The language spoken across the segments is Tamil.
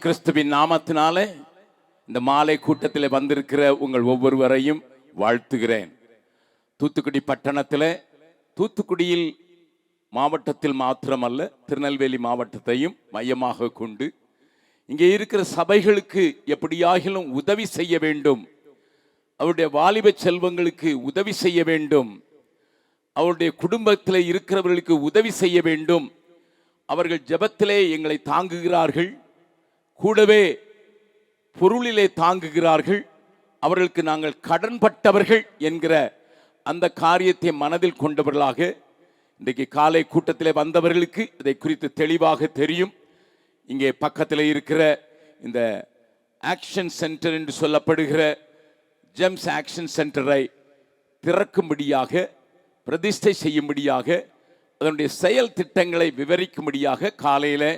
கிறிஸ்துவின் நாமத்தினாலே இந்த மாலை கூட்டத்தில் வந்திருக்கிற உங்கள் ஒவ்வொருவரையும் வாழ்த்துகிறேன். தூத்துக்குடி பட்டணத்தில், தூத்துக்குடியில் மாவட்டத்தில் மாத்திரமல்ல, திருநெல்வேலி மாவட்டத்தையும் மையமாக கொண்டு இங்கே இருக்கிற சபைகளுக்கு எப்படியாகிலும் உதவி செய்ய வேண்டும், அவருடைய வாலிப செல்வங்களுக்கு உதவி செய்ய வேண்டும், அவருடைய குடும்பத்தில் இருக்கிறவர்களுக்கு உதவி செய்ய வேண்டும். அவர்கள் ஜெபத்திலே எங்களை தாங்குகிறார்கள், கூடவே பொருளிலே தாங்குகிறார்கள். அவர்களுக்கு நாங்கள் கடன்பட்டவர்கள் என்கிற அந்த காரியத்தை மனதில் கொண்டவர்களாக இன்றைக்கு காலை கூட்டத்திலே வந்தவர்களுக்கு இதை குறித்து தெளிவாக தெரியும். இங்கே பக்கத்தில் இருக்கிற இந்த ஆக்ஷன் சென்டர் என்று சொல்லப்படுகிற ஜெம்ஸ் ஆக்ஷன் சென்டரை திறக்கும்படியாக, பிரதிஷ்டை செய்யும்படியாக, அதனுடைய செயல் திட்டங்களை விவரிக்கும்படியாக காலையில்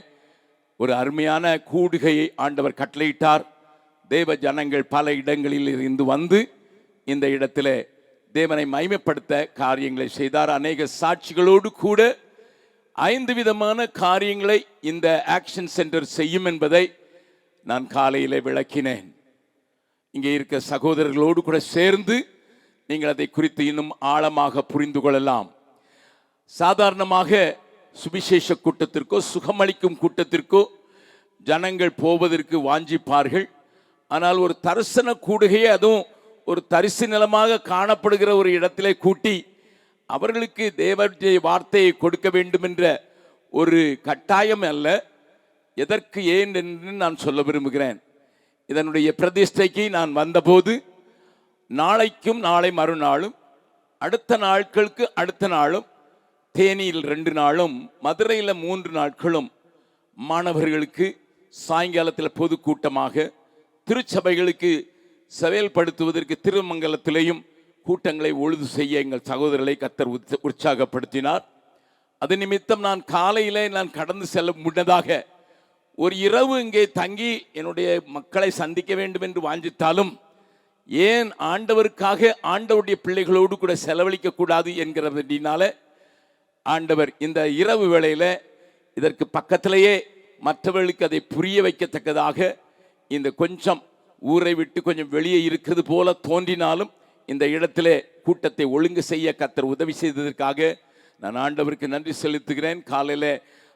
ஒரு அருமையான கூடுகையை ஆண்டவர் கட்டளையிட்டார். தேவ ஜனங்கள் பல இடங்களில் இருந்து வந்து இந்த இடத்துல தேவனை மகிமைப்படுத்த காரியங்களை செய்தார். அநேக சாட்சிகளோடு கூட 5 விதமான காரியங்களை இந்த ஆக்ஷன் சென்டர் செய்யும் என்பதை நான் காலையில் விளக்கினேன். இங்கே இருக்க சகோதரர்களோடு கூட சேர்ந்து நீங்கள் அதை குறித்து இன்னும் ஆழமாக புரிந்து கொள்ளலாம். சாதாரணமாக சுவிசேஷ கூட்டத்திற்கோ சுகமளிக்கும் கூட்டத்திற்கோ ஜனங்கள் போவதற்கு வாஞ்சிப்பார்கள். ஆனால் ஒரு தரிசன கூடுகையை, அதுவும் ஒரு தரிசு நிலமாக காணப்படுகிற ஒரு இடத்திலே கூட்டி அவர்களுக்கு தேவனுடைய வார்த்தையை கொடுக்க வேண்டும் என்ற ஒரு கட்டாயம் அல்ல. எதற்கு, ஏன் என்று நான் சொல்ல விரும்புகிறேன். இதனுடைய பிரதிஷ்டைக்கு நான் வந்தபோது நாளைக்கும் நாளை மறுநாளும், அடுத்த நாட்களுக்கு அடுத்த நாளும், தேனியில் 2 நாளும், மதுரையில் 3 நாட்களும் மாணவர்களுக்கு சாயங்காலத்தில் பொதுக்கூட்டமாக, திருச்சபைகளுக்கு செயல்படுத்துவதற்கு திருமங்கலத்திலேயும் கூட்டங்களை ஒழுது செய்ய எங்கள் சகோதரர்களை கர்த்தர் உற்சாகப்படுத்தினார். அது நிமித்தம் நான் காலையில் நான் கடந்து செல்ல முன்னதாக ஒரு இரவு இங்கே தங்கி என்னுடைய மக்களை சந்திக்க வேண்டும் என்று வாஞ்சித்தாலும், ஏன் ஆண்டவருக்காக ஆண்டவருடைய பிள்ளைகளோடு கூட செலவழிக்க கூடாது என்கிறதுனால ஆண்டவர் இந்த இரவு வேளையில் இதற்கு பக்கத்திலேயே மற்றவர்களுக்கு அதை புரிய வைக்கத்தக்கதாக இந்த கொஞ்சம் ஊரை விட்டு கொஞ்சம் வெளியே இருக்கிறது போல தோன்றினாலும் இந்த இடத்திலே கூட்டத்தை ஒழுங்கு செய்ய கர்த்தர் உதவி செய்ததற்காக நான் ஆண்டவருக்கு நன்றி செலுத்துகிறேன். காலையில்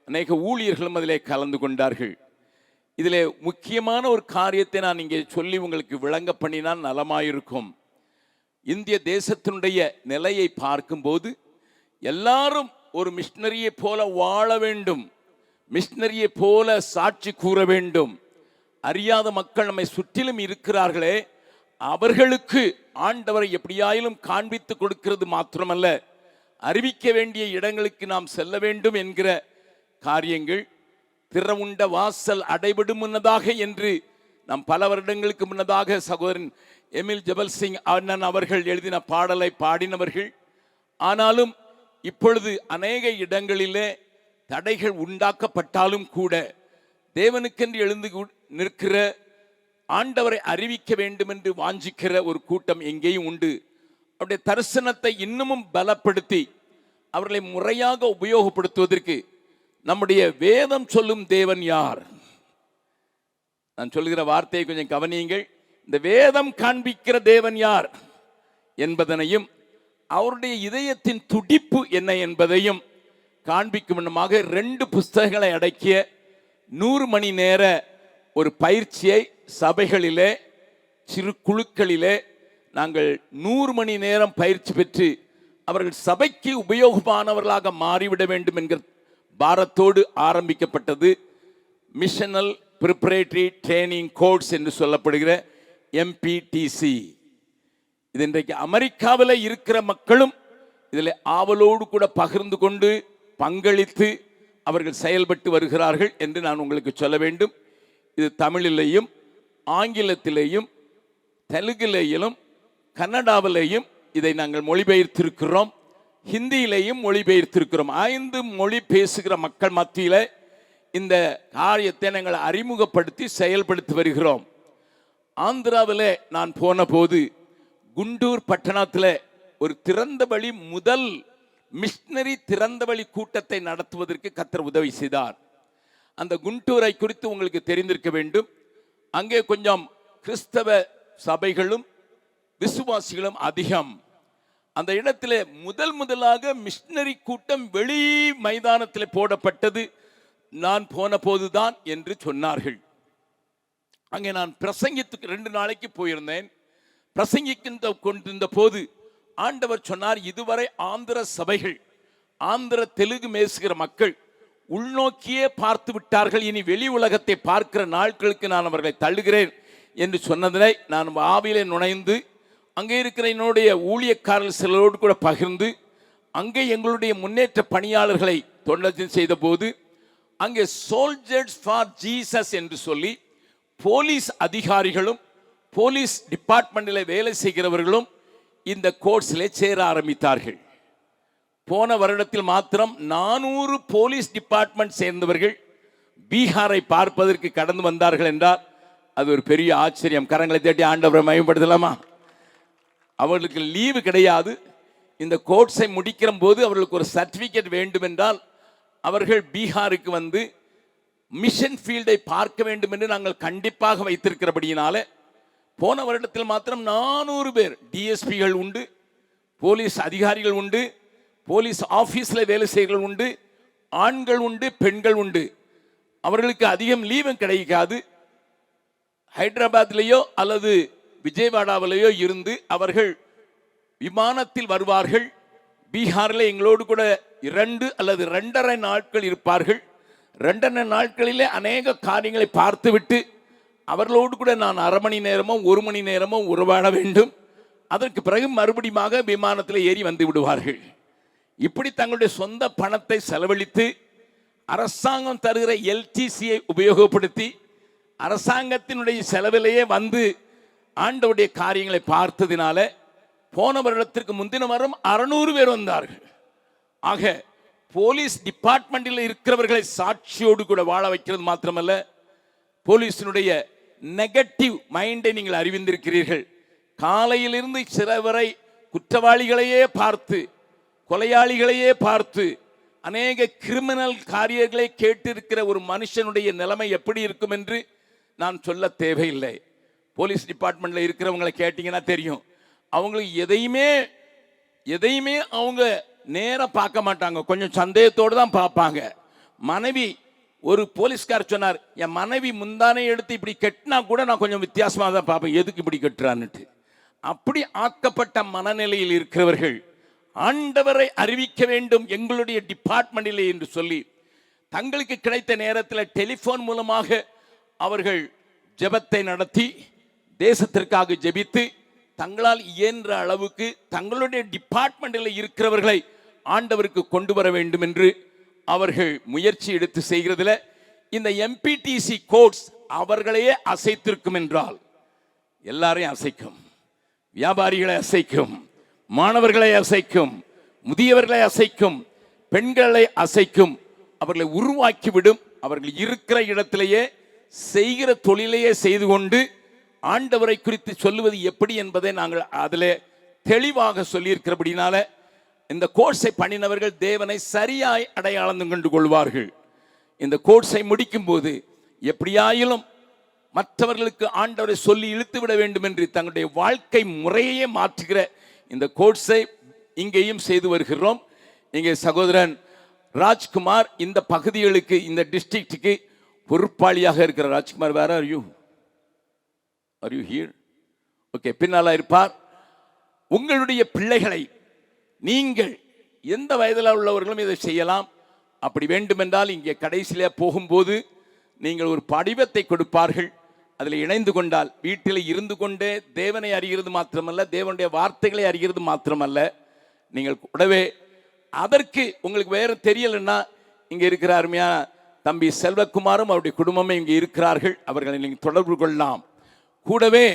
அநேக ஊழியர்களும் அதிலே கலந்து கொண்டார்கள். இதில் முக்கியமான ஒரு காரியத்தை நான் இங்கே சொல்லி உங்களுக்கு விளங்க பண்ணினால் நலமாயிருக்கும். இந்திய தேசத்தினுடைய நிலையை பார்க்கும்போது எல்லாரும் ஒரு மிஷனரியை போல வாழ வேண்டும், மிஷனரியை போல சாட்சி கூற வேண்டும். அறியாத மக்கள் நம்மை சுற்றிலும் இருக்கிறார்களே, அவர்களுக்கு ஆண்டவரை எப்படியாயிலும் காண்பித்து கொடுக்கிறது மாத்திரமல்ல, அறிவிக்க வேண்டிய இடங்களுக்கு நாம் செல்ல வேண்டும் என்கிற காரியங்கள் திறவுண்ட வாசல் அடைபடும் முன்னதாக என்று நாம் பல வருடங்களுக்கு முன்னதாக சகோதரன் எமில் ஜபல் சிங் அண்ணன் அவர்கள் எழுதின பாடலை பாடினவர்கள். ஆனாலும் இப்பொழுது அநேக இடங்களிலே தடைகள் உண்டாக்கப்பட்டாலும் கூட தேவனுக்கென்று எழுந்து நிற்கிற, ஆண்டவரை அறிவிக்க வேண்டும் என்று வாஞ்சிக்கிற ஒரு கூட்டம் எங்கேயும் உண்டு. அவருடைய தரிசனத்தை இன்னமும் பலப்படுத்தி அவர்களை முறையாக உபயோகப்படுத்துவதற்கு நம்முடைய வேதம் சொல்லும் தேவன் யார்? நான் சொல்லுகிற வார்த்தையை கொஞ்சம் கவனியுங்கள். இந்த வேதம் காண்பிக்கிற தேவன் யார் என்பதனையும், அவருடைய இதயத்தின் துடிப்பு என்ன என்பதையும் காண்பிக்கும் விதமாக 2 புஸ்தகங்களை அடக்கிய 100 மணி நேர ஒரு பயிற்சியை சபைகளிலே, சிறு குழுக்களிலே நாங்கள் 100 மணி நேரம் பயிற்சி பெற்று அவர்கள் சபைக்கு உபயோகமானவர்களாக மாறிவிட வேண்டும் என்கிற பாரத்தோடு ஆரம்பிக்கப்பட்டது மிஷனல் ப்ரிப்பரேட்டரி ட்ரைனிங் கோர்ஸ் என்று சொல்லப்படுகிற MPTC. இது இன்றைக்கு அமெரிக்காவில் இருக்கிற மக்களும் இதில் ஆவலோடு கூட பகிர்ந்து கொண்டு பங்களித்து அவர்கள் செயல்பட்டு வருகிறார்கள் என்று நான் உங்களுக்கு சொல்ல வேண்டும். இது தமிழிலேயும் ஆங்கிலத்திலேயும் தெலுங்கிலேயும் கன்னடாவிலேயும் இதை நாங்கள் மொழிபெயர்த்திருக்கிறோம், ஹிந்தியிலேயும் மொழிபெயர்த்திருக்கிறோம். 5 மொழி பேசுகிற மக்கள் மத்தியில் இந்த காரியத்தை நாங்கள் அறிமுகப்படுத்தி செயல்படுத்தி வருகிறோம். ஆந்திராவில் நான் போன போது குண்டூர் பட்டணத்தில் ஒரு திறந்த வழி முதல் மிஷனரி திறந்த வழி கூட்டத்தை நடத்துவதற்கு கர்த்தர் உதவி செய்தார். அந்த குண்டூரை குறித்து உங்களுக்கு தெரிந்திருக்க வேண்டும். அங்கே கொஞ்சம் கிறிஸ்தவ சபைகளும் விசுவாசிகளும் அதிகம். அந்த இடத்திலே முதலாக மிஷனரி கூட்டம் வெளி மைதானத்தில் போடப்பட்டது நான் போன போதுதான் என்று சொன்னார்கள். அங்கே நான் பிரசங்கித்துக்கு 2 நாளைக்கு போயிருந்தேன். பிரசங்கிக்கின்ற கொண்டிருந்த போது ஆண்டவர் சொன்னார், இதுவரை ஆந்திர சபைகள், ஆந்திர தெலுங்கு பேசுகிற மக்கள் உள்நோக்கியே பார்த்து விட்டார்கள், இனி வெளி உலகத்தை பார்க்கிற நாட்களுக்கு நான் அவர்களை தள்ளுகிறேன் என்று சொன்னதினை நான் ஆவியிலே நுழைந்து அங்கே இருக்கிற என்னுடைய ஊழியக்காரர்கள் சிலரோடு கூட பகிர்ந்து அங்கே எங்களுடைய முன்னேற்ற பணியாளர்களை தொண்டை செய்த போது அங்கே சோல்ஜர்ஸ் ஃபார் ஜீசஸ் என்று சொல்லி போலீஸ் அதிகாரிகளும் போலீஸ் டிபார்ட்மெண்டில் வேலை செய்கிறவர்களும் இந்த கோர்ஸிலே சேர ஆரம்பித்தார்கள். போன வருடத்தில் மாத்திரம் 400 போலீஸ் டிபார்ட்மெண்ட் சேர்ந்தவர்கள் பீகாரை பார்ப்பதற்கு கடந்து வந்தார்கள் என்றால் அது ஒரு பெரிய ஆச்சரியம். கரங்களை தட்டி ஆண்டவரை மகிமைப்படுத்தலாமா? அவர்களுக்கு லீவு கிடையாது. இந்த கோர்ஸை முடிக்கிற போது அவர்களுக்கு ஒரு சர்டிபிகேட் வேண்டும் என்றால் அவர்கள் பீகாருக்கு வந்து மிஷன் ஃபீல்டை பார்க்க வேண்டும் என்று நாங்கள் கண்டிப்பாக வைத்திருக்கிறபடியினால போன வருடத்தில் மாத்திரம் 400 பேர் டிஎஸ்பிகள் உண்டு, போலீஸ் அதிகாரிகள் உண்டு, போலீஸ் ஆபீஸில் வேலை செய்கிறவர்கள் உண்டு, ஆண்கள் உண்டு, பெண்கள் உண்டு. அவர்களுக்கு அதிகம் லீவும் கிடைக்காது. ஹைதராபாத்லேயோ அல்லது விஜயவாடாவிலேயோ இருந்து அவர்கள் விமானத்தில் வருவார்கள். பீகாரில் எங்களோடு கூட 2 அல்லது 2.5 நாட்கள் இருப்பார்கள். 2.5 நாட்களிலே அநேக காரியங்களை பார்த்துவிட்டு அவர்களோடு கூட நான் 1/2 மணி நேரமோ 1 மணி நேரமோ உறவாட வேண்டும். அதற்கு பிறகு மறுபடியும் விமானத்தில் ஏறி வந்து விடுவார்கள். இப்படி தங்களுடைய சொந்த பணத்தை செலவழித்து அரசாங்கம் தருகிற எல்டிசியை உபயோகப்படுத்தி அரசாங்கத்தினுடைய செலவிலேயே வந்து ஆண்டவருடைய காரியங்களை பார்த்ததினால போன வருடத்திற்கு முந்தின வாரம் 600 பேர் வந்தார்கள். ஆக போலீஸ் டிபார்ட்மெண்டில் இருக்கிறவர்களை சாட்சியோடு கூட வாழ வைக்கிறது மாத்திரமல்ல, போலீஸினுடைய நெகட்டிவ் மைண்டை நீங்கள் அறிவிந்திருக்கிறீர்கள். காலையிலிருந்து சிலவரை குற்றவாளிகளையே பார்த்து, கொலையாளிகளையே பார்த்து, அநேக கிரிமினல் காரியங்களை கேட்டிருக்கிற ஒரு மனுஷனுடைய நிலைமை எப்படி இருக்கும் என்று நான் சொல்ல தேவையில்லை. போலீஸ் டிபார்ட்மெண்ட்டில் இருக்கிறவங்களை கேட்டிங்கன்னா தெரியும். அவங்களுக்கு எதையுமே அவங்க நேராக பார்க்க மாட்டாங்க, கொஞ்சம் சந்தேகத்தோடு தான் பார்ப்பாங்க. மனைவி, ஒரு போலீஸ்கார் சொன்னார், என் மனைவி முந்தானை எடுத்து இப்படி கெட்டினா கூட நான் கொஞ்சம் வித்தியாசமாக தான் பார்ப்பேன், எதுக்கு இப்படி கெட்டுறான்னுட்டு. அப்படி ஆக்கப்பட்ட மனநிலையில் இருக்கிறவர்கள் ஆண்டவரை அறிவிக்க வேண்டும் எங்களுடைய டிபார்ட்மெண்டிலே என்று சொல்லி தங்களுக்கு கிடைத்த நேரத்தில் டெலிஃபோன் மூலமாக அவர்கள் ஜெபத்தை நடத்தி தேசத்திற்காக ஜெபித்து தங்களால் இயன்ற அளவுக்கு தங்களுடைய டிபார்ட்மெண்டில் இருக்கிறவர்களை ஆண்டவருக்கு கொண்டு வர வேண்டும் என்று அவர்கள் முயற்சி எடுத்து செய்கிறதுல இந்த எம்பிடிசி கோர்ஸ் அவர்களையே அசைத்திருக்கும் என்றால் எல்லாரையும் அசைக்கும். வியாபாரிகளை அசைக்கும், மாணவர்களை அசைக்கும், முதியவர்களை அசைக்கும், பெண்களை அசைக்கும், அவர்களை உருவாக்கிவிடும். அவர்கள் இருக்கிற இடத்திலேயே செய்கிற தொழிலையே செய்து கொண்டு ஆண்டவரை குறித்து சொல்லுவது எப்படி என்பதை நாங்கள் அதில் தெளிவாக சொல்லியிருக்கிறபடினால இந்த கோர்ஸை பண்ணினவர்கள் தேவனை சரியாய் அடையாளம் கண்டு கொள்வார்கள். இந்த கோர்ஸை முடிக்கும் போது எப்படியாயிலும் மற்றவர்களுக்கு ஆண்டவரை சொல்லி இழுத்து விட வேண்டும் என்று தங்களுடைய வாழ்க்கை முறையே மாற்றுகிற இந்த கோர்ஸை இங்கேயும் செய்து வருகிறோம். இங்கே சகோதரன் ராஜ்குமார் இந்த பகுதிகளுக்கு, இந்த டிஸ்ட்ரிக்ட்டுக்கு பொறுப்பாளியாக இருக்கிற ராஜ்குமார். வேற Are you here? ஓகே, பின்னால இருப்பார். உங்களுடைய பிள்ளைகளை நீங்கள் எந்த வயதில் உள்ளவர்களும் இதை செய்யலாம். அப்படி வேண்டுமென்றால் இங்கே கடைசியில் போகும்போது நீங்கள் ஒரு படிவத்தை கொடுப்பார்கள். அதில் இணைந்து கொண்டால் வீட்டில் இருந்து கொண்டே தேவனை அறிகிறது மாத்திரமல்ல, தேவனுடைய வார்த்தைகளை அறிகிறது மாத்திரமல்ல, நீங்கள் கூடவே அதற்கு உங்களுக்கு வேறு தெரியலைன்னா இங்கே இருக்கிற அருமையான தம்பி செல்வகுமாரும் அவருடைய குடும்பமே இங்கே இருக்கிறார்கள். அவர்களை நீங்கள் தொடர்பு கொள்ளலாம். கூடவே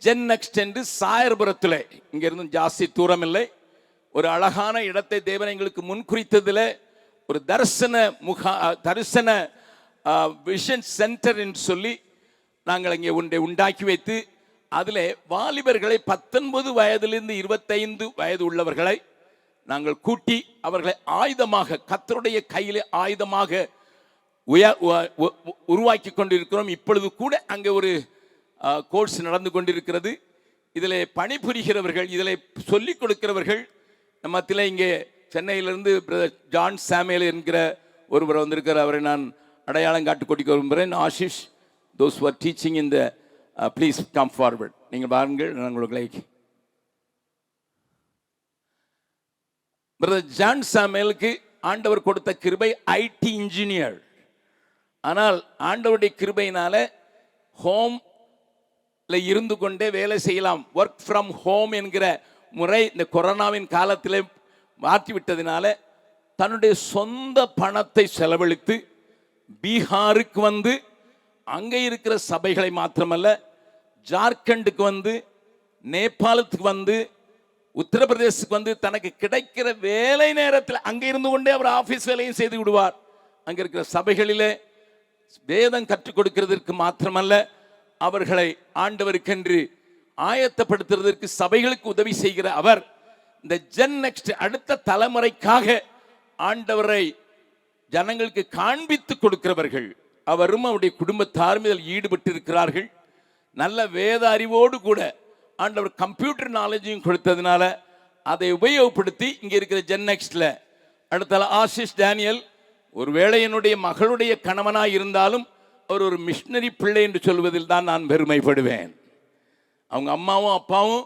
ஜென் நெக்ஸ்ட் என்று சாயர்புரத்தில், இங்கிருந்து ஜாஸ்தி தூரம் இல்லை, ஒரு அழகான இடத்தை தேவன் எங்களுக்கு முன்குறித்ததில் ஒரு தரிசன விஷன் சென்டர் என்று சொல்லி நாங்கள் இங்கே ஒன்றை உண்டாக்கி வைத்து அதில் வாலிபர்களை 19 வயதிலிருந்து 25 வயது உள்ளவர்களை நாங்கள் கூட்டி அவர்களை ஆயுதமாக, கர்த்தருடைய கையிலே ஆயுதமாக உருவாக்கி கொண்டிருக்கிறோம். இப்பொழுது கூட அங்கே ஒரு கோர்ஸ் நடந்து கொண்டிருக்கிறது. இதில் பணிபுரிகிறவர்கள், இதில் சொல்லிக் கொடுக்கிறவர்கள் மத்தியில் இங்கே சென்னையிலிருந்து ஜான் சாமுவேல் என்கிற ஒருவர் வந்திருக்கிறார். அவரை நான் அடையாளம் காட்டு கொட்டிக்க விரும்புகிறேன். Ashish, those who are teaching in the please come forward. நீங்கள் பாருங்கள், நான் உங்களுக்கு பிரதர் ஜான் சாமுவேலுக்கு ஆண்டவர் கொடுத்த கிருபை ஐடி இன்ஜினியர். ஆனால் ஆண்டவருடைய கிருபையினால ஹோம்ல இருந்து கொண்டே வேலை செய்யலாம், ஒர்க் ஃப்ரம் ஹோம் என்கிற முறை இந்த கொரோனாவின் காலத்தில் மாற்றிவிட்டதினால தன்னுடைய சொந்த பணத்தை செலவழித்து பீகாருக்கு வந்து அங்கே இருக்கிற சபைகளை மாத்திரமல்ல, ஜார்க்கண்டுக்கு வந்து, நேபாளத்துக்கு வந்து, உத்தரப்பிரதேசத்துக்கு வந்து தனக்கு கிடைக்கிற வேலை நேரத்தில் அங்கே இருந்து கொண்டே அவர் ஆபீஸ் வேலையும் செய்து விடுவார். அங்கே இருக்கிற சபைகளிலே வேதம் கற்றுக் கொடுக்கிறதற்கு மாத்திரமல்ல, அவர்களை ஆண்டவருக்கென்று ஆயத்தப்படுத்துவதற்கு சபைகளுக்கு உதவி செய்கிற அவர் இந்த ஜென் நெக்ஸ்ட் அடுத்த தலைமுறைக்காக ஆண்டவரை ஜனங்களுக்கு காண்பித்து கொடுக்கிறவர்கள். அவரும் அவருடைய குடும்பத்தாரும் இதில் ஈடுபட்டு இருக்கிறார்கள். நல்ல வேத அறிவோடு கூட ஆண்டவர் கம்ப்யூட்டர் நாலேஜையும் கொடுத்ததுனால அதை உபயோகப்படுத்தி இங்கே இருக்கிற ஜென் நெக்ஸ்ட்ல அடுத்த ஆஷிஷ் டேனியல் ஒருவேளை என்னுடைய மகளுடைய கணவனாய் இருந்தாலும் அவர் ஒரு மிஷினரி பிள்ளை என்று சொல்வதில் தான் நான் பெருமைப்படுவேன். அவங்க அம்மாவும் அப்பாவும்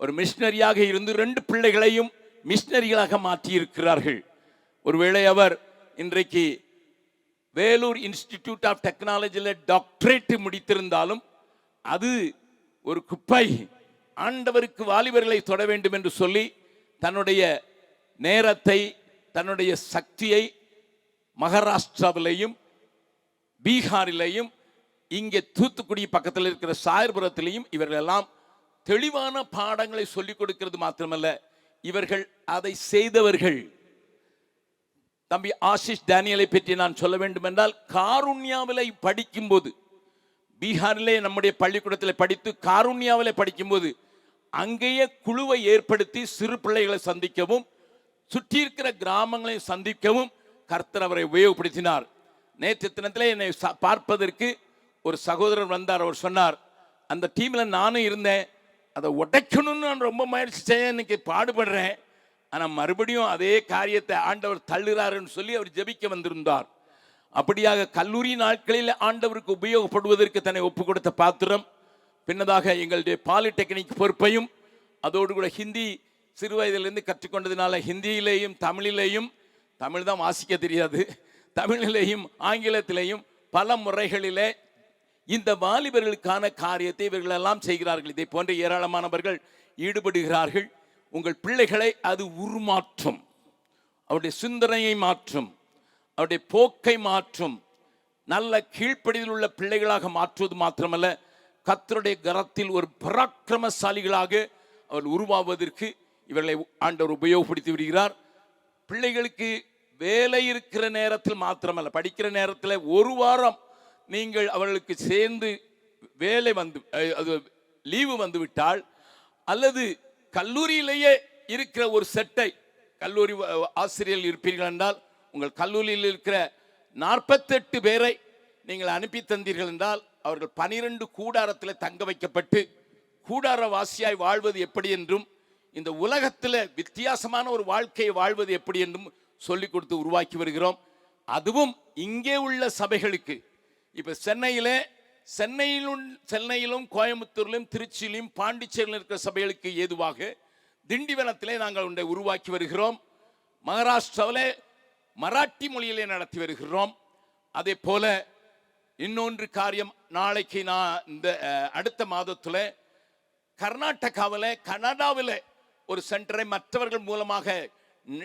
ஒரு மிஷினரியாக இருந்து 2 பிள்ளைகளையும் மிஷினரிகளாக மாற்றி இருக்கிறார்கள். ஒருவேளை அவர் இன்றைக்கு வேலூர் இன்ஸ்டிடியூட் ஆஃப் டெக்னாலஜியில் டாக்டரேட் முடித்திருந்தாலும் அது ஒரு குப்பை. ஆண்டவருக்கு வாலிபர்களை தொட வேண்டும் என்று சொல்லி தன்னுடைய நேரத்தை, தன்னுடைய சக்தியை மகாராஷ்டிராவிலையும் பீகாரிலையும் இங்கே தூத்துக்குடி பக்கத்தில் இருக்கிற சாயர்புரத்திலையும் இவர்கள் எல்லாம் தெளிவான பாடங்களை சொல்லிக் கொடுக்கிறது மாத்திரமல்ல, இவர்கள் அதை செய்தவர்கள். தம்பி ஆஷிஷ் டேனியலை பற்றி நான் சொல்ல வேண்டும் என்றால், காருண்யாவிலை படிக்கும்போது, பீகாரிலே நம்முடைய பள்ளிக்கூடத்தில் படித்து காருண்யாவிலே படிக்கும்போது அங்கேயே குழுவை ஏற்படுத்தி சிறு பிள்ளைகளை சந்திக்கவும் சுற்றி இருக்கிற கிராமங்களை சந்திக்கவும் கர்த்தர் அவரை உபயோகப்படுத்தினார். நேற்று தினத்திலே என்னை பார்ப்பதற்கு ஒரு சகோதரர் வந்தார். அவர் சொன்னார், அந்த டீமில் நானும் இருந்தேன், அதை உடைக்கணும்னு நான் ரொம்ப முயற்சி செய்ய இன்னைக்கு பாடுபடுறேன், ஆனால் மறுபடியும் அதே காரியத்தை ஆண்டவர் தள்ளுறாருன்னு சொல்லி அவர் ஜெபிக்க வந்திருந்தார். அப்படியாக கல்லூரி நாட்களில் ஆண்டவருக்கு உபயோகப்படுவதற்கு தன்னை ஒப்பு கொடுத்த பாத்திரம். பின்னதாக எங்களுடைய பாலிடெக்னிக் பொறுப்பையும் அதோடு கூட ஹிந்தி சிறு வயதிலிருந்து கற்றுக்கொண்டதினால ஹிந்தியிலேயும் தமிழிலேயும், தமிழ் தான் வாசிக்க தெரியாது, தமிழிலேயும் ஆங்கிலத்திலேயும் பல முறைகளிலே இந்த வாலிபர்களுக்கான காரியத்தை இவர்கள் எல்லாம் செய்கிறார்கள். இதை போன்ற ஏராளமானவர்கள் ஈடுபடுகிறார்கள். உங்கள் பிள்ளைகளை அது உருமாற்றும், அவருடைய சிந்தனையை மாற்றும், அவருடைய போக்கை மாற்றும். நல்ல கீழ்ப்படியில் உள்ள பிள்ளைகளாக மாற்றுவது மாத்திரமல்ல, கர்த்தருடைய கரத்தில் ஒரு பராக்கிரமசாலிகளாக அவர் உருவாவதற்கு இவர்களை ஆண்டவர் உபயோகப்படுத்தி விடுகிறார். பிள்ளைகளுக்கு வேலை இருக்கிற நேரத்தில் மாத்திரமல்ல, படிக்கிற நேரத்தில் ஒரு வாரம் நீங்கள் அவர்களுக்கு சேர்ந்து வேலை வந்து அது லீவு வந்து விட்டால், அல்லது கல்லூரியிலேயே இருக்கிற ஒரு செட்டை, கல்லூரி ஆசிரியர்கள் இருப்பீர்கள் என்றால் உங்கள் கல்லூரியில் இருக்கிற 48 பேரை நீங்கள் அனுப்பி தந்தீர்கள் என்றால் அவர்கள் 12 கூடாரத்தில் தங்க வைக்கப்பட்டு கூடார வாசியாய் வாழ்வது எப்படி என்றும், இந்த உலகத்தில் வித்தியாசமான ஒரு வாழ்க்கையை வாழ்வது எப்படி என்றும் சொல்லிக் கொடுத்து உருவாக்கி வருகிறோம். அதுவும் இங்கே உள்ள சபைகளுக்கு, இப்போ சென்னையிலும் கோயம்புத்தூர்லையும் திருச்சியிலும் பாண்டிச்சேரியிலும் இருக்கிற சபைகளுக்கு ஏதுவாக திண்டிவனத்திலே நாங்கள் ஒன்றை உருவாக்கி வருகிறோம். மகாராஷ்டிராவில் மராட்டி மொழியிலே நடத்தி வருகிறோம். அதே போல இன்னொன்று காரியம், நாளைக்கு நான் இந்த அடுத்த மாதத்தில் கர்நாடகாவில் கனடாவில் ஒரு சென்டரை மற்றவர்கள் மூலமாக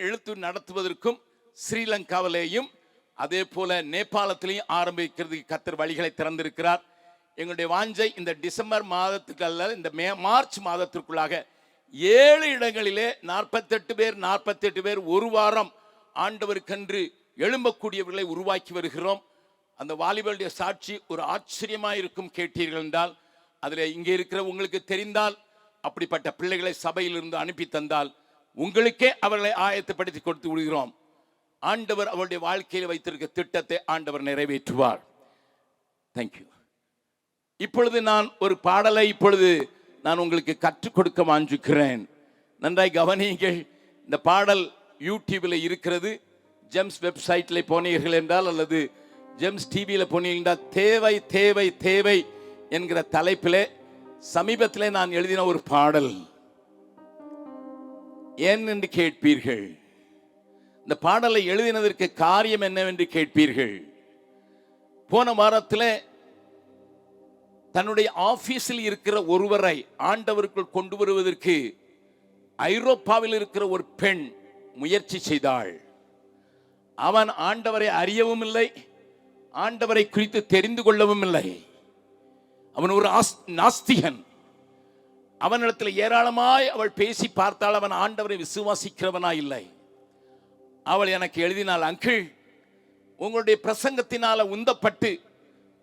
எழுத்து நடத்துவதற்கும் ஸ்ரீலங்காவிலேயும் அதே போல நேபாளத்திலையும் ஆரம்பிக்கிறதுக்கு கர்த்தர் வழிகளை திறந்திருக்கிறார். எங்களுடைய வாஞ்சை இந்த டிசம்பர் மாதத்துக்கு அல்ல, இந்த மார்ச் மாதத்திற்குள்ளாக 7 இடங்களிலே 48 பேர் ஒரு வாரம் ஆண்டவருக்கென்று எழும்பக்கூடியவர்களை உருவாக்கி வருகிறோம். அந்த வாலிபருடைய சாட்சி ஒரு ஆச்சரியமாக இருக்கும். கேட்டீர்கள் என்றால் அதில் இங்கே இருக்கிற உங்களுக்கு தெரிந்தால், அப்படிப்பட்ட பிள்ளைகளை சபையிலிருந்து அனுப்பி தந்தால் உங்களுக்கே அவர்களை ஆயத்தப்படுத்தி கொடுத்து விடுகிறோம். ஆண்டவர் அவருடைய வாழ்க்கையில் வைத்திருக்க திட்டத்தை ஆண்டவர் நிறைவேற்றுவார். தேங்க்யூ. இப்பொழுது நான் ஒரு பாடலை நான் உங்களுக்கு கற்றுக் கொடுக்க வாஞ்சிக்கிறேன். நன்றாய் கவனியுங்கள். இந்த பாடல் யூடியூபில் இருக்கிறது. ஜெம்ஸ் வெப்சைட்டில் போனீர்கள் என்றால் அல்லது ஜெம்ஸ் டிவியில் போனீர்கள் என்றால் தேவை தேவை தேவை என்கிற தலைப்பிலே சமீபத்தில் நான் எழுதின ஒரு பாடல். ஏன் என்று கேட்பீர்கள். இந்த பாடலை எழுதினதற்கு காரியம் என்னவென்று கேட்பீர்கள். போன வாரத்தில் தன்னுடைய ஆபீஸில் இருக்கிற ஒருவரை ஆண்டவருக்குள் கொண்டு வருவதற்கு ஐரோப்பாவில் இருக்கிற ஒரு பெண் முயற்சி செய்தாள். அவன் ஆண்டவரை அறியவும் இல்லை, ஆண்டவரை குறித்து தெரிந்து கொள்ளவும் இல்லை. அவன் ஒரு நாஸ்திகன். அவனிடத்தில் ஏராளமாய் அவள் பேசி பார்த்தால் அவன் ஆண்டவரை விசுவாசிக்கிறவனா இல்லை. அவள் எனக்கு எழுதினாள், அங்கிள், உங்களுடைய பிரசங்கத்தினால உந்தப்பட்டு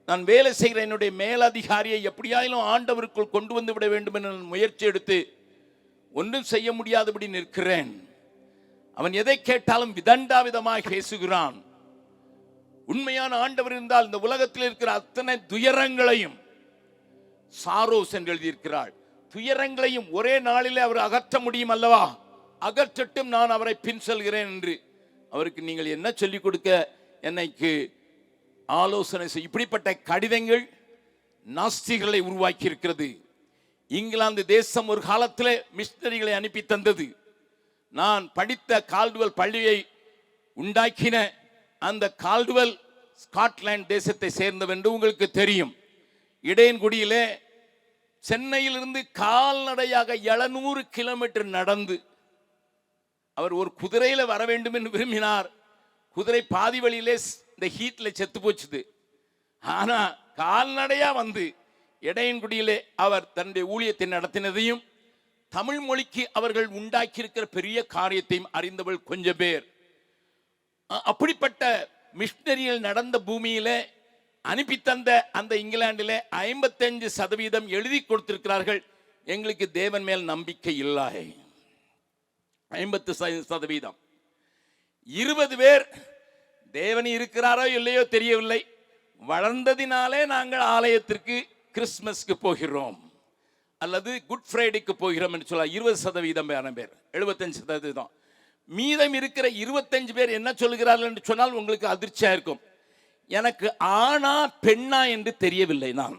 நான் வேலை செய்கிற என்னுடைய மேலதிகாரியை எப்படியாயிலும் ஆண்டவருக்குள் கொண்டு வந்து விட வேண்டும் என்று முயற்சி எடுத்து ஒன்றும் செய்ய முடியாதபடி நிற்கிறேன். அவன் எதை கேட்டாலும் விதண்டாவிதமாக பேசுகிறான். உண்மையான ஆண்டவர் இருந்தால் இந்த உலகத்தில் இருக்கிற அத்தனை துயரங்களையும், சாரோஸ் என்று எழுதியிருக்கிறாள், துயரங்களையும் ஒரே நாளிலே அவர் அகற்ற முடியும் அல்லவா? அகற்றட்டும், நான் அவரை பின் செல்கிறேன் என்று அவருக்கு நீங்கள் என்ன சொல்லிக் கொடுக்க என்னைக்கு ஆலோசனை செய்ய. இப்படிப்பட்ட கடிதங்கள் நாஸ்திகளை உருவாக்கி இருக்கிறது. இங்கிலாந்து தேசம் ஒரு காலத்தில் மிஷனரிகளை அனுப்பி தந்தது. நான் படித்த கால்டுவெல் பள்ளியை உண்டாக்கின அந்த கால்டுவெல் ஸ்காட்லாந்து தேசத்தை சேர்ந்தவென்று உங்களுக்கு தெரியும். இடையன்குடியிலே சென்னையிலிருந்து கால்நடையாக 700 கிலோமீட்டர் நடந்து அவர் ஒரு குதிரையில வர வேண்டும் என்று விரும்பினார். குதிரை பாதி வழியிலே இந்த ஹீட்ல செத்து போச்சுது. ஆனா கால்நடையா வந்து இடையன்குடியிலே அவர் தன்னுடைய ஊழியத்தை நடத்தினதையும் தமிழ் மொழிக்கு அவர்கள் உண்டாக்கி இருக்கிற பெரிய காரியத்தையும் அறிந்தவள் கொஞ்சம் பேர். அப்படிப்பட்ட மிஷனரிகள் நடந்த பூமியில அனுப்பி தந்த அந்த இங்கிலாந்திலே 55% எழுதி கொடுத்திருக்கிறார்கள், எங்களுக்கு தேவன் மேல் நம்பிக்கை இல்லை. 50%. 20 பேர் தேவன் இருக்கிறாரோ இல்லையோ தெரியவில்லை, வளர்ந்ததினாலே நாங்கள் ஆலயத்திற்கு கிறிஸ்துமஸ்க்கு போகிறோம் அல்லது குட் ஃப்ரைடேக்கு போகிறோம் என்று சொல்ல 20% பேர், 75%. மீதம் இருக்கிற 25 பேர் என்ன சொல்கிறார்கள் என்று சொன்னால் உங்களுக்கு அதிர்ச்சியா இருக்கும். எனக்கு ஆணா பெண்ணா என்று தெரியவில்லை நான்.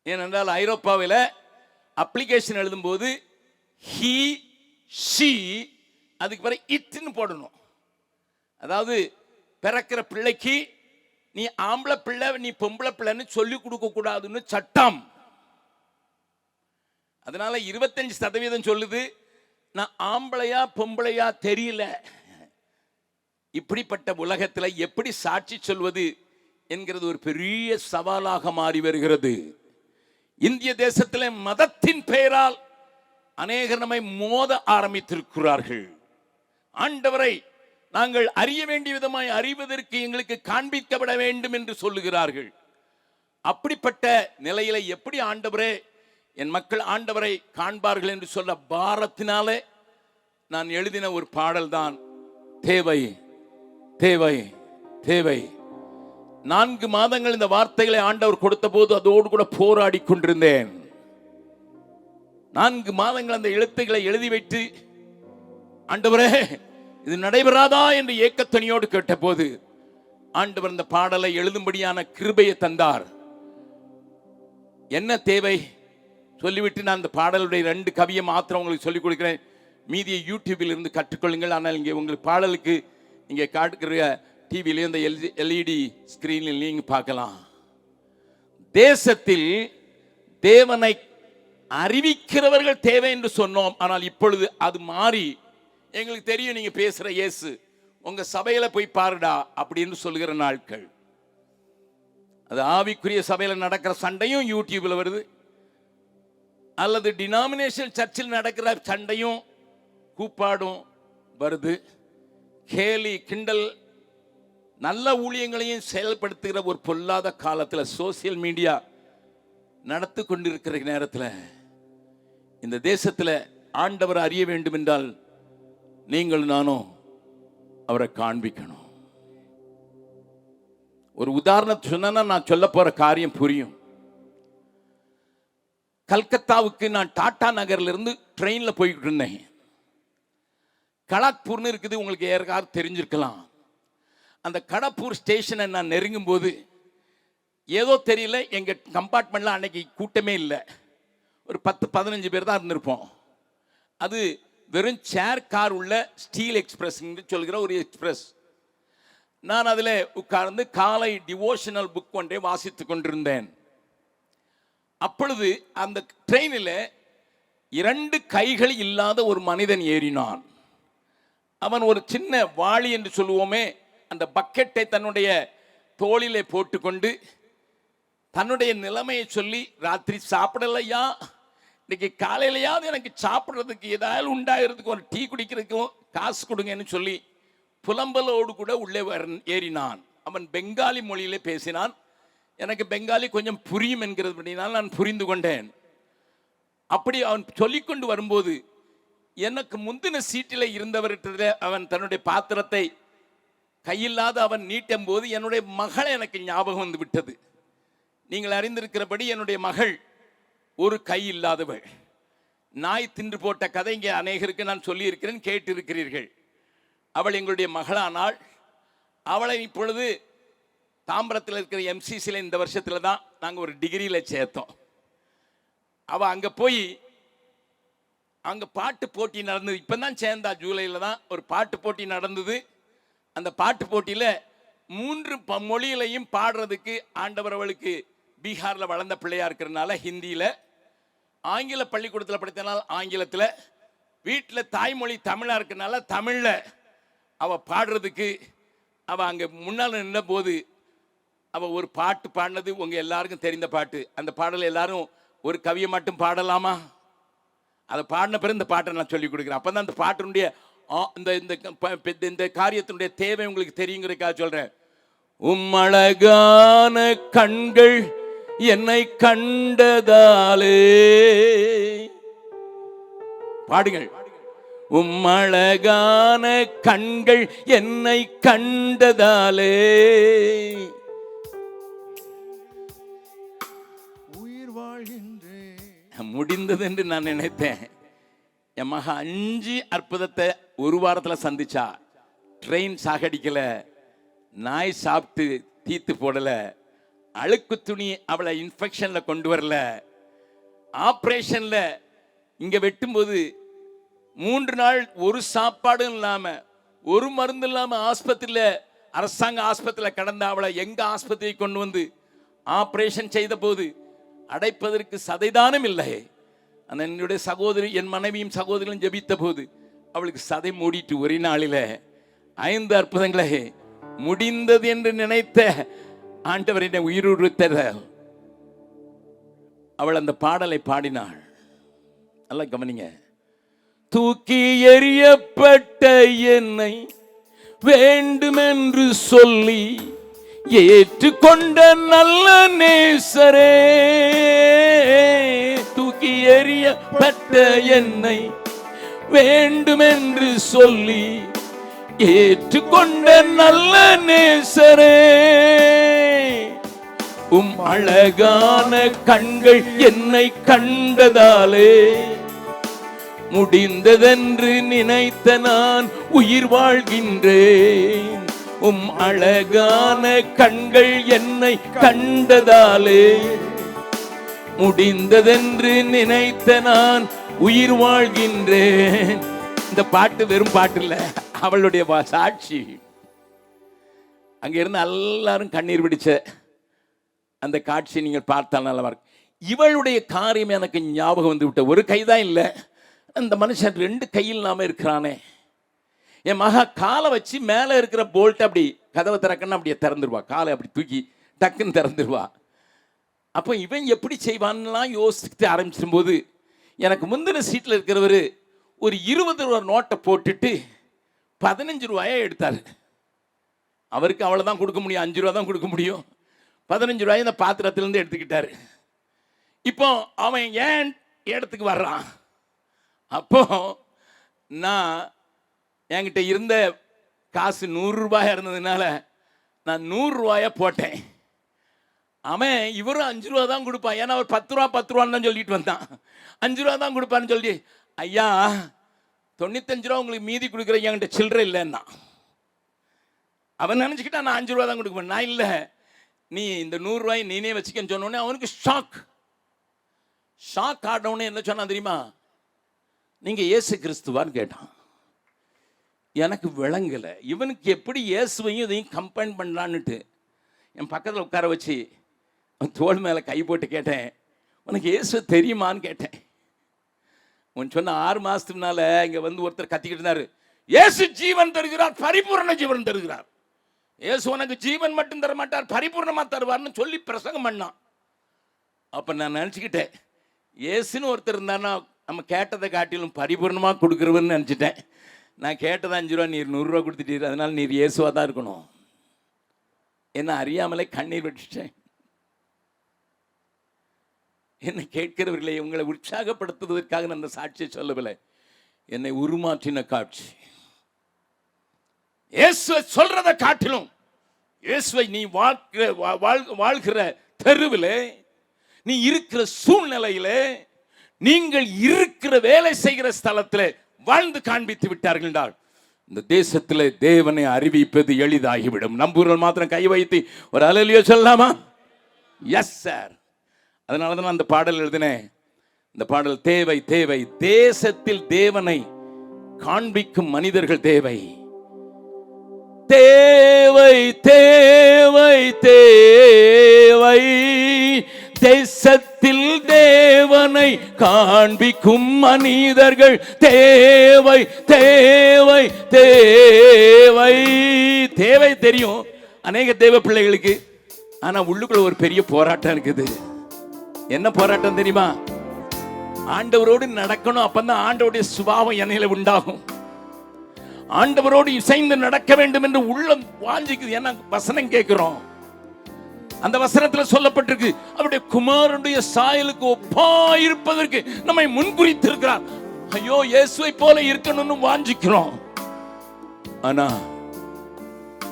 ஏனென்றால் ஐரோப்பாவில் அப்ளிகேஷன் எழுதும்போது ஹி ஷி அதுக்கு பிறகு இட்னு போடணும். அதாவது பிறக்கிற பிள்ளைக்கு நீ ஆம்பளை பிள்ளை நீ பொம்பளை பிள்ளைன்னு சொல்லி கொடுக்க கூடாதுன்னு சட்டம். அதனால 25% சொல்லுது நான் ஆம்பளையா பொம்பளையா தெரியல. இப்படிப்பட்ட உலகத்தில் எப்படி சாட்சி சொல்வது என்கிறது ஒரு பெரிய சவாலாக மாறி வருகிறது. இந்திய தேசத்தில் மதத்தின் பெயரால் அநேகர் நம்மை மோத ஆரம்பித்திருக்கிறார்கள். ஆண்டவரை நாங்கள் அறிய வேண்டிய விதமாய் அறிவதற்கு எங்களுக்கு காண்பிக்கப்பட வேண்டும் என்று சொல்லுகிறார்கள். அப்படிப்பட்ட நிலையில எப்படி ஆண்டவரே என் மக்கள் ஆண்டவரை காண்பார்கள் என்று சொல்ல பாரத்தினாலே நான் எழுதின ஒரு பாடல் தான் தேவை தேவை தேவை. 4 மாதங்கள் இந்த வார்த்தைகளை ஆண்டவர் கொடுத்த போது அதோடு கூட போராடி கொண்டிருந்தேன். 4 மாதங்கள் அந்த எழுத்துக்களை எழுதி வைத்து ஆண்டவரே இது நடைபெறாதா என்று ஏக்கத்தனியோடு கேட்ட போது ஆண்டவர் இந்த பாடலை எழுதும்படியான கிருபையை தந்தார். என்ன தேவை சொல்லிவிட்டு நான் இந்த பாடலுடைய 2 கவியை மாத்திரம் உங்களுக்கு சொல்லிக் கொடுக்கிறேன். மீதியை யூடியூபில் இருந்து கற்றுக்கொள்ளுங்கள். ஆனால் இங்கே உங்களுக்கு பாடலுக்கு இங்கே காட்டுக்கிற டிவியிலே இந்த எல்இடி ஸ்கிரீனில் நீங்க பார்க்கலாம். தேசத்தில் தேவனை அறிவிக்கிறவர்கள் தேவை என்று சொன்னோம். ஆனால் இப்பொழுது அது மாறி எங்களுக்கு தெரியும் நீங்க பேசுற இயேசு உங்க சபையில போய் பாருடா அப்படின்னு சொல்லுகிற நாட்கள். அது ஆவிக்குரிய சபையில நடக்கிற சண்டையும் யூடியூப்ல வருது, அல்லது டினாமினேஷனல் சர்ச்சில் நடக்கிற சண்டையும் கூப்பாடும் வருது. கேலி கிண்டல் நல்ல ஊழியங்களையும் செயல்படுத்துகிற ஒரு பொல்லாத காலத்தில் சோசியல் மீடியா நடத்து கொண்டிருக்கிற நேரத்தில் இந்த தேசத்தில் ஆண்டவர் அறிய வேண்டும் என்றால் நீங்கள் நானும் அவரை காண்பிக்கணும். ஒரு உதாரணத்தை சொன்னா நான் சொல்ல போற காரியம் புரியும். கல்கத்தாவுக்கு நான் டாடா நகர்ல இருந்து ட்ரெயின்ல போய்கிட்டு இருந்தேன். கலாக்பூர்னு இருக்குது, உங்களுக்கு யாருக்காவது தெரிஞ்சிருக்கலாம். அந்த கடப்பூர் ஸ்டேஷனை நான் நெருங்கும் போது ஏதோ தெரியல, எங்க கம்பார்ட்மெண்ட்ல அன்னைக்கு கூட்டமே இல்லை. ஒரு 10-15 பேர் தான் இருந்திருப்போம். அது வெறும் சேர் கார் உள்ள ஸ்டீல் எக்ஸ்பிரஸ் சொல்கிற ஒரு எக்ஸ்பிரஸ். நான் அதில் உட்கார்ந்து காலை டிவோஷனல் புக் ஒன்றை வாசித்து கொண்டிருந்தேன். அப்பொழுது அந்த ட்ரெயினில் 2 கைகள் இல்லாத ஒரு மனிதன் ஏறினான். அவன் ஒரு சின்ன வாளி என்று சொல்லுவோமே, அந்த பக்கெட்டை தன்னுடைய தோளிலே போட்டுக்கொண்டு தன்னுடைய நிலைமையை சொல்லி, ராத்திரி சாப்பிடலையா, இன்னைக்கு காலையிலையாவது எனக்கு சாப்பிட்றதுக்கு ஏதாவது உண்டாகிறதுக்கு ஒரு டீ குடிக்கிறதுக்கும் காசு கொடுங்கன்னு சொல்லி புலம்பலோடு கூட உள்ளே ஏறினான். அவன் பெங்காலி மொழியிலே பேசினான். எனக்கு பெங்காலி கொஞ்சம் புரியும் என்கிறதுனால் நான் புரிந்து கொண்டேன். அப்படி அவன் சொல்லிக்கொண்டு வரும்போது எனக்கு முந்தின சீட்டில் இருந்தவர்கிட்ட அவன் தன்னுடைய பாத்திரத்தை கையில்லாத அவன் நீட்டும் போது என்னுடைய மகள் எனக்கு ஞாபகம் வந்து விட்டது. நீங்கள் அறிந்திருக்கிறபடி என்னுடைய மகள் ஒரு கை இல்லாதவள். நாய் தின்று போட்ட கதை இங்கே அநேகருக்கு நான் சொல்லியிருக்கிறேன், கேட்டிருக்கிறீர்கள். அவள் எங்களுடைய மகளானால் அவளை இப்பொழுது தாம்பரத்தில் இருக்கிற MCCயில் இந்த வருஷத்தில் தான் நாங்கள் ஒரு டிகிரியில் சேர்த்தோம். அவள் அங்கே போய் அங்கே பாட்டு போட்டி நடந்தது. இப்போ தான் சேர்ந்தா, ஜூலையில் தான் ஒரு பாட்டு போட்டி நடந்தது. அந்த பாட்டு போட்டியில் 3 மொழியிலையும் பாடுறதுக்கு ஆண்டவர் அவளுக்கு பீகாரில் வளர்ந்த பிள்ளையா இருக்கிறதுனால ஹிந்தியில், ஆங்கில பள்ளிக்கூடத்தில் படித்தனால ஆங்கிலத்தில், வீட்டில் தாய்மொழி தமிழாக இருக்கிறதுனால தமிழில் அவள் பாடுறதுக்கு அவள் அங்கே முன்னால் நின்ற போது அவள் ஒரு பாட்டு பாடினது உங்கள் எல்லாருக்கும் தெரிந்த பாட்டு. அந்த பாடலை எல்லாரும் ஒரு கவியை மட்டும் பாடலாமா? அதை பாடின பிறகு இந்த பாட்டை நான் சொல்லிக் கொடுக்குறேன். அப்போ தான் அந்த பாட்டினுடைய இந்த காரியத்தினுடைய தேவை உங்களுக்கு தெரியுங்கிறதுக்காக சொல்கிறேன். உம்மழகான கண்கள் என்னை கண்டதாலே, பாடுங்கள். உம்மழகான கண்கள் என்னை கண்டதாலே உயிர் வாழ்கின்றேன். முடிந்தது என்று நான் நினைத்தேன். என் மக 5 அற்புதத்தை ஒரு வாரத்தில் சந்திச்சா. ட்ரெயின் சாகடிக்கல, நாய் சாப்பிட்டு தீத்து போடல, அழுக்கு துணி அவளை இன்ஃபெக்ஷன்ல கொண்டு வரல, ஆப்ரேஷன்ல இங்க வெட்டும்போது 3 நாள் ஒரு சாப்பாடும் இல்லாம, ஒரு மருந்து இல்லாம ஆஸ்பத்திரியில, அரசாங்க ஆஸ்பத்திரியில கடந்த அவளை எங்க ஆஸ்பத்திரி கொண்டு வந்து ஆப்ரேஷன் செய்த போது அடைப்பதற்கு சதைதானம் இல்லை. என்னுடைய சகோதரி, என் மனைவியும் சகோதரியும் ஜெபித்த போது அவளுக்கு சதை மூடிட்டு ஒரே நாளில 5 அற்புதங்களை முடிந்தது என்று நினைத்த ஆண்டவர் என்னை உயிர்த்த அவள் அந்த பாடலை பாடினாள். நல்லா கவனிங்க. தூக்கி எறியப்பட்ட என்னை வேண்டுமென்று சொல்லி ஏற்றுக்கொண்ட நல்ல நேசரே, தூக்கி எறியப்பட்ட என்னை வேண்டுமென்று சொல்லி ஏற்றுக்கொண்ட நல்ல நேசரே, உம் அழகான கண்கள் என்னை கண்டதாலே முடிந்ததென்று நினைத்த நான் உயிர் வாழ்கின்றேன். உம் அழகான கண்கள் என்னை கண்டதாலே முடிந்ததென்று நினைத்த நான் உயிர் வாழ்கின்றேன். இந்த பாட்டு வெறும் பாட்டு இல்ல, அவளுடைய சாட்சி. அங்க இருந்து எல்லாரும் கண்ணீர் பிடிச்ச அந்த காட்சி நீங்கள் பார்த்தால் நல்லா இருக்கு. இவளுடைய காரியம் எனக்கு ஞாபகம் வந்து விட்ட. ஒரு கைதான் இல்லை, அந்த மனுஷன் 2 கையில் இல்லாம இருக்கிறானே. என் மகா காலை வச்சு மேலே இருக்கிற போல்ட் அப்படி கதவை திறக்கணும், அப்படியே திறந்துருவா. காலை அப்படி தூக்கி டக்குன்னு திறந்துருவா. அப்போ இவன் எப்படி செய்வான்லாம் யோசித்து ஆரம்பிச்சிடும் போது எனக்கு முந்தின சீட்டில் இருக்கிறவர் ஒரு 20 ரூபா நோட்டை போட்டுட்டு 15 ரூபாயை எடுத்தார். அவருக்கு அவ்வளோதான் கொடுக்க முடியும், 5 ரூபா தான் கொடுக்க முடியும். 15 ரூபாயை இந்த பாத்திரத்திலேருந்து எடுத்துக்கிட்டாரு. இப்போ அவன் ஏன் இடத்துக்கு வர்றான்? அப்போ நான் என்கிட்ட இருந்த காசு 100 ரூபாயா இருந்ததுனால நான் 100 ரூபாயா போட்டேன். அவன் இவரும் 5 ரூபா தான் கொடுப்பான். ஏன்னா அவர் 10 ரூபான்னு தான் சொல்லிட்டு வந்தான். 5 ரூபா தான் கொடுப்பான்னு சொல்லி, ஐயா 95 ரூபா உங்களுக்கு மீதி கொடுக்குறேன், என்கிட்ட சில்லறை இல்லைன்னா. அவன் நினச்சிக்கிட்டா நான் 5 ரூபா தான் கொடுப்பேன். நான் இல்லை, நீ இந்த 100 ரூபாய் நீனே வச்சுக்கன்னு சொன்னோடனே அவனுக்கு ஷாக் ஆடவுடனே என்ன சொன்னா தெரியுமா? நீங்க இயேசு கிறிஸ்துவான்னு கேட்டான். எனக்கு விளங்கலை, இவனுக்கு எப்படி இயேசுவையும் இதையும் கம்பைன் பண்ணலான்னுட்டு என் பக்கத்தில் உட்கார வச்சு தோள் மேலே கை போட்டு கேட்டேன், உனக்கு இயேசு தெரியுமான்னு கேட்டேன். உன் சொன்ன 6 மாதத்துக்கு முன்னால இங்கே வந்து ஒருத்தர் கத்திக்கிட்டு இருந்தாரு, இயேசு ஜீவன் தருகிறார், பரிபூர்ண ஜீவன் தருகிறார். இயேசு உனக்கு ஜீவன் மட்டும் தர மாட்டார், பரிபூர்ணமாக தருவார்னு சொல்லி பிரசங்கம் பண்ணான். அப்போ நான் நினச்சிக்கிட்டேன், இயேசுன்னு ஒருத்தர் இருந்தானா நம்ம கேட்டதை காட்டிலும் பரிபூர்ணமாக கொடுக்குறவன்னு நினச்சிட்டேன். நான் கேட்டதை 5 ரூபா, நீர் 100 ரூபா கொடுத்துட்டீர், அதனால் நீர் இயேசுவாக தான் இருக்கணும். என்ன அறியாமலே கண்ணீர் விட்டுட்டேன். என்னை கேட்கிறவர்களை உங்களை உற்சாகப்படுத்துவதற்காக நான் அந்த சாட்சியை சொல்லவில்லை, என்னை உருமாற்றின காட்சி. இயேசுவை சொல்றதை காட்டிலும் இயேசுவை நீ வாழ்கிற தெருவில், நீ இருக்கிற சூழ்நிலையில, நீங்கள் இருக்கிற வேலை செய்கிற ஸ்தலத்தில் வாழ்ந்து காண்பித்து விட்டார்கள் என்றால் இந்த தேசத்தில் தேவனை அறிவிப்பது எளிதாகிவிடும். நம்புகிறவர்கள் மாத்திரம் கை வைத்து ஒரு அல்லேலூயா சொல்லலாமா? Yes sir. அதனால தான் நான் அந்த பாடல் எழுதினேன். இந்த பாடல் தேவை தேவை, தேசத்தில் தேவனை காண்பிக்கும் மனிதர்கள் தேவை. தேவை தேவை தேவை, தேசத்தில் தேவனை காண்பிக்கும் மனிதர்கள் தேவை தேவை தேவை. தேவை தெரியும் அநேக தேவ பிள்ளைகளுக்கு, ஆனா உள்ளுக்குள்ள ஒரு பெரிய போராட்டம் இருக்குது. என்ன போராட்டம் தெரியுமா? ஆண்டவரோடு நடக்கணும், அப்பதான் ஆண்டவருடைய சுபாவம் என்னையில உண்டாகும். ஆண்டவரோடு இசைந்து நடக்க வேண்டும் என்று உள்ளம் வாஞ்சிக்குது. ஏன்னா வசனம் கேட்கிறோம், அந்த வசனத்தில் சொல்லப்பட்டிருக்கு, அவருடைய குமாரனுடைய சாயலுக்கு ஒப்பா இருப்பதற்கு நம்மை முன்குறித்திருக்கிறார். ஐயோ, இயேசுவை போல இருக்கணும்னு வாஞ்சிக்கிறோம். ஆனா